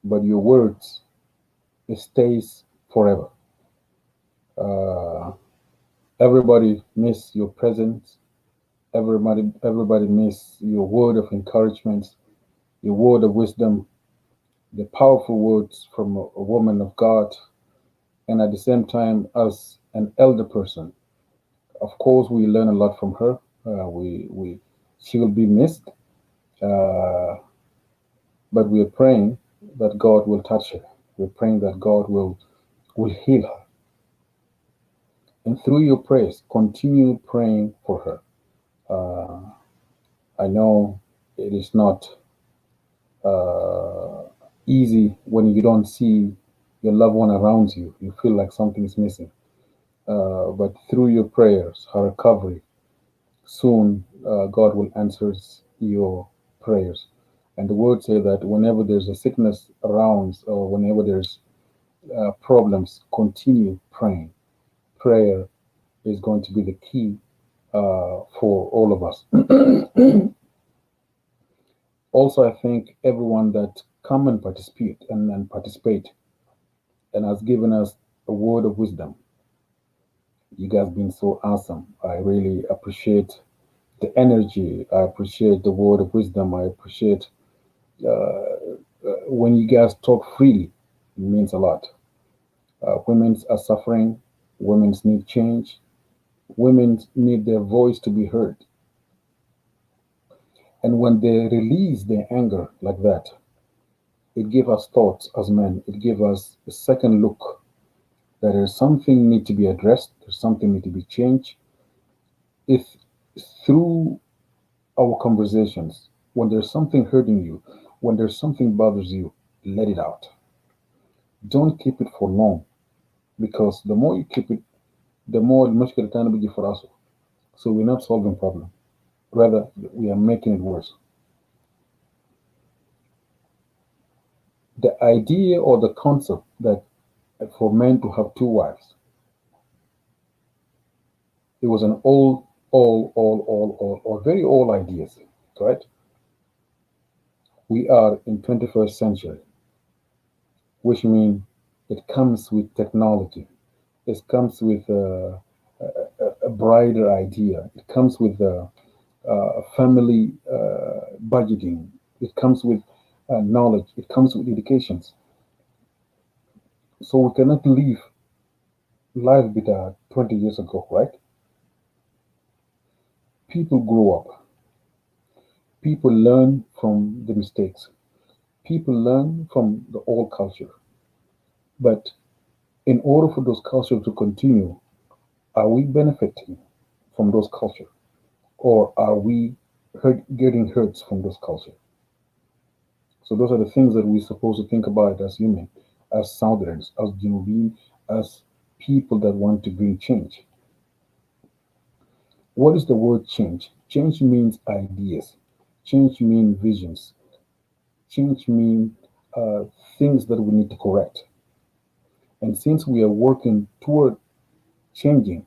but your words, it stays forever. Uh, everybody miss your presence. Everybody miss your word of encouragement, your word of wisdom, the powerful words from a woman of God, and at the same time, as an elder person, of course, we learn a lot from her. She will be missed, uh, but we are praying that God will touch her. We're praying that God will heal her. And through your prayers, continue praying for her. I know it is not uh, easy when you don't see your loved one around you. You feel like something is missing. But through your prayers, her recovery, soon God will answer your prayers. And the word say that whenever there's a sickness around or whenever there's problems, continue praying. Prayer is going to be the key for all of us. Also, I thank everyone that come and participate and has given us a word of wisdom. You guys been so awesome. I really appreciate the energy. I appreciate the word of wisdom. I appreciate when you guys talk freely. It means a lot. Women are suffering. Women need change. Women need their voice to be heard. And when they release their anger like that, it gives us thoughts as men. It gives us a second look that there's something need to be addressed. There's something need to be changed. If through our conversations, when there's something hurting you, when there's something bothers you, let it out. Don't keep it for long because the more you keep it, the more المشكلة تاني بيجي في راسه. So we're not solving problem. Rather, we are making it worse. The idea or the concept that for men to have two wives, it was an or very old ideas, right? We are in 21st century, which means it comes with technology. It comes with a brighter idea. It comes with family budgeting. It comes with knowledge. It comes with educations. So we cannot live life with 20 years ago, right? People grow up. People learn from the mistakes. People learn from the old culture. But in order for those cultures to continue, are we benefiting from those culture, or are we getting hurts from those culture? So those are the things that we're supposed to think about as human, as Southerners, as Genovese, as people that want to bring change. What is the word change? Change means ideas. Change means visions. Change means uh, things that we need to correct. And since we are working toward changing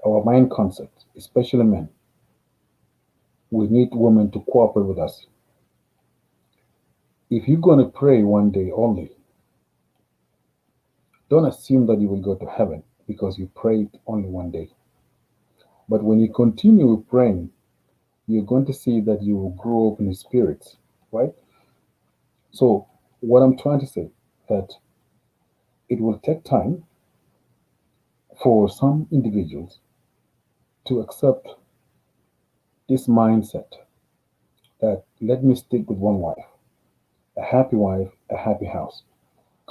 our mind concept, especially men, we need women to cooperate with us. If you're going to pray one day only, don't assume that you will go to heaven because you prayed only one day. But when you continue praying, you're going to see that you will grow up in the spirit, right? So, what I'm trying to say that it will take time for some individuals to accept this mindset that let me stick with one wife, a happy house.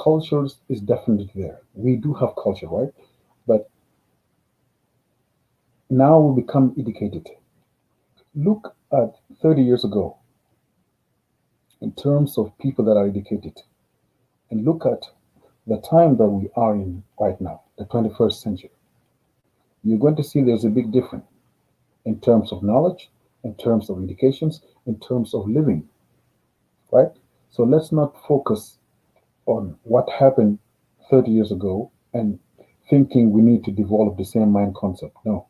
Cultures is definitely there. We do have culture, right? But Now we become educated. Look at 30 years ago in terms of people that are educated, and look at the time that we are in right now, the 21st century. You're going to see there's a big difference in terms of knowledge, in terms of educations, in terms of living, right? So let's not focus on what happened 30 years ago and thinking we need to develop the same mind concept. No.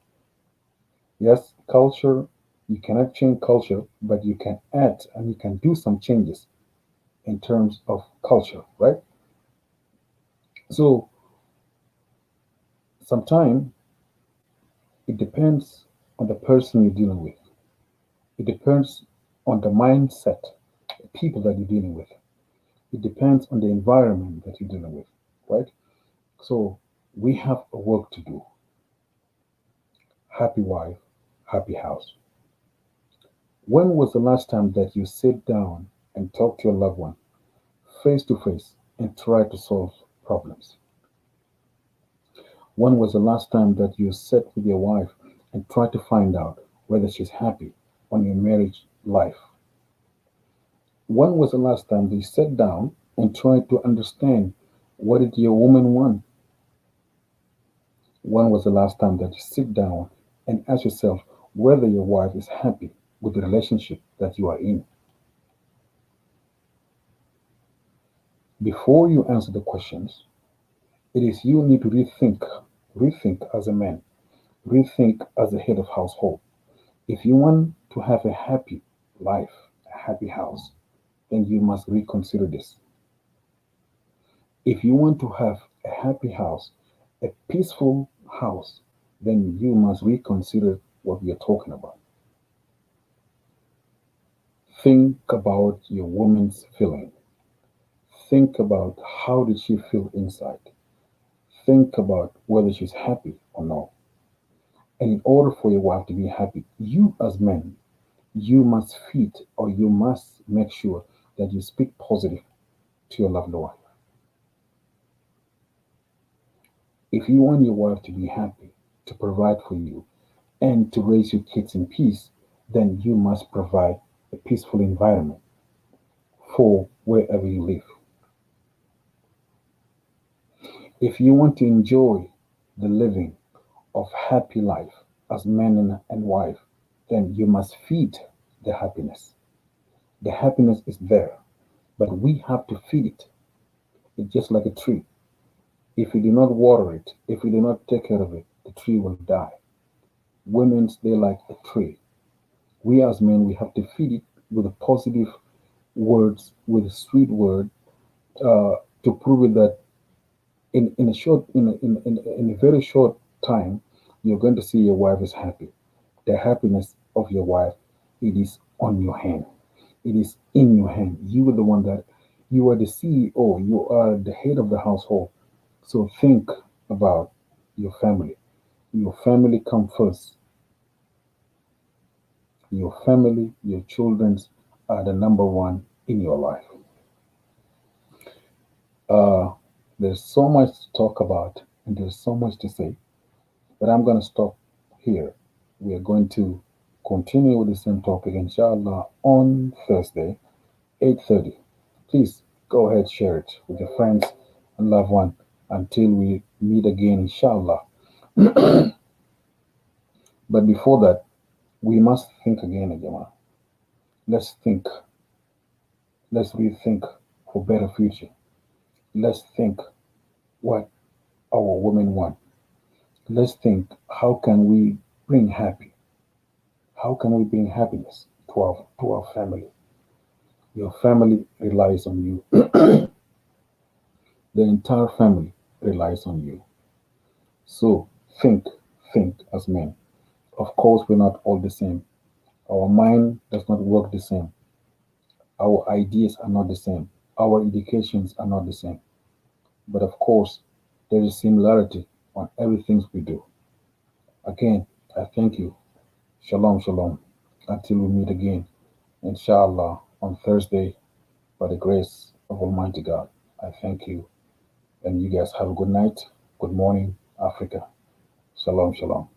Yes, culture, you cannot change culture, but you can add and you can do some changes in terms of culture, right? So sometimes it depends on the person you're dealing with. It depends on the mindset, the people that you're dealing with. It depends on the environment that you're dealing with, right? So we have a work to do. Happy wife, happy house. When was the last time that you sit down and talk to your loved one face to face and try to solve problems? When was the last time that you sat with your wife and try to find out whether she's happy on your marriage life? When was the last time that you sat down and tried to understand what did your woman want? When was the last time that you sit down and ask yourself whether your wife is happy with the relationship that you are in? Before you answer the questions, it is you need to rethink as a man, rethink as the head of household. If you want to have a happy life, a happy house, then you must reconsider this. If you want to have a happy house, a peaceful house, then you must reconsider what we are talking about. Think about your woman's feeling. Think about how did she feel inside. Think about whether she's happy or not. And in order for your wife to be happy, you as men, you must feed or you must make sure that you speak positive to your loved wife. If you want your wife to be happy, to provide for you, and to raise your kids in peace, then you must provide a peaceful environment for wherever you live. If you want to enjoy the living of happy life as man and wife, then you must feed the happiness. The happiness is there, but we have to feed it. It's just like a tree. If you do not water it, if you do not take care of it, the tree will die. Women's, they like a tree. We as men, we have to feed it with positive words, with a sweet word, to prove it that in a short, in a very short time, you're going to see your wife is happy. The happiness of your wife, it is on your hand. It is in your hand. You are the one that you are the CEO. You are the head of the household. So think about your family. Your family come first. Your family, your children are the number one in your life. Uh, there's so much to talk about and there's so much to say, but I'm going to stop here. We are going to continue with the same topic, inshallah, on Thursday, 8:30. Please go ahead, share it with your friends and loved one until we meet again, inshallah. But before that, we must think again, Ajama. Let's think. Let's rethink for better future. Let's think what our women want. Let's think how can we bring happy? How can we bring happiness to our family? Your family relies on you. The entire family relies on you. So think, think as men. Of course, we're not all the same. Our mind does not work the same. Our ideas are not the same. Our educations are not the same. But of course, there is similarity on everything we do. Again, I thank you. Shalom, shalom. Until we meet again, inshallah, on Thursday, by the grace of Almighty God. I thank you. And you guys have a good night. Good morning, Africa. Shalom, shalom.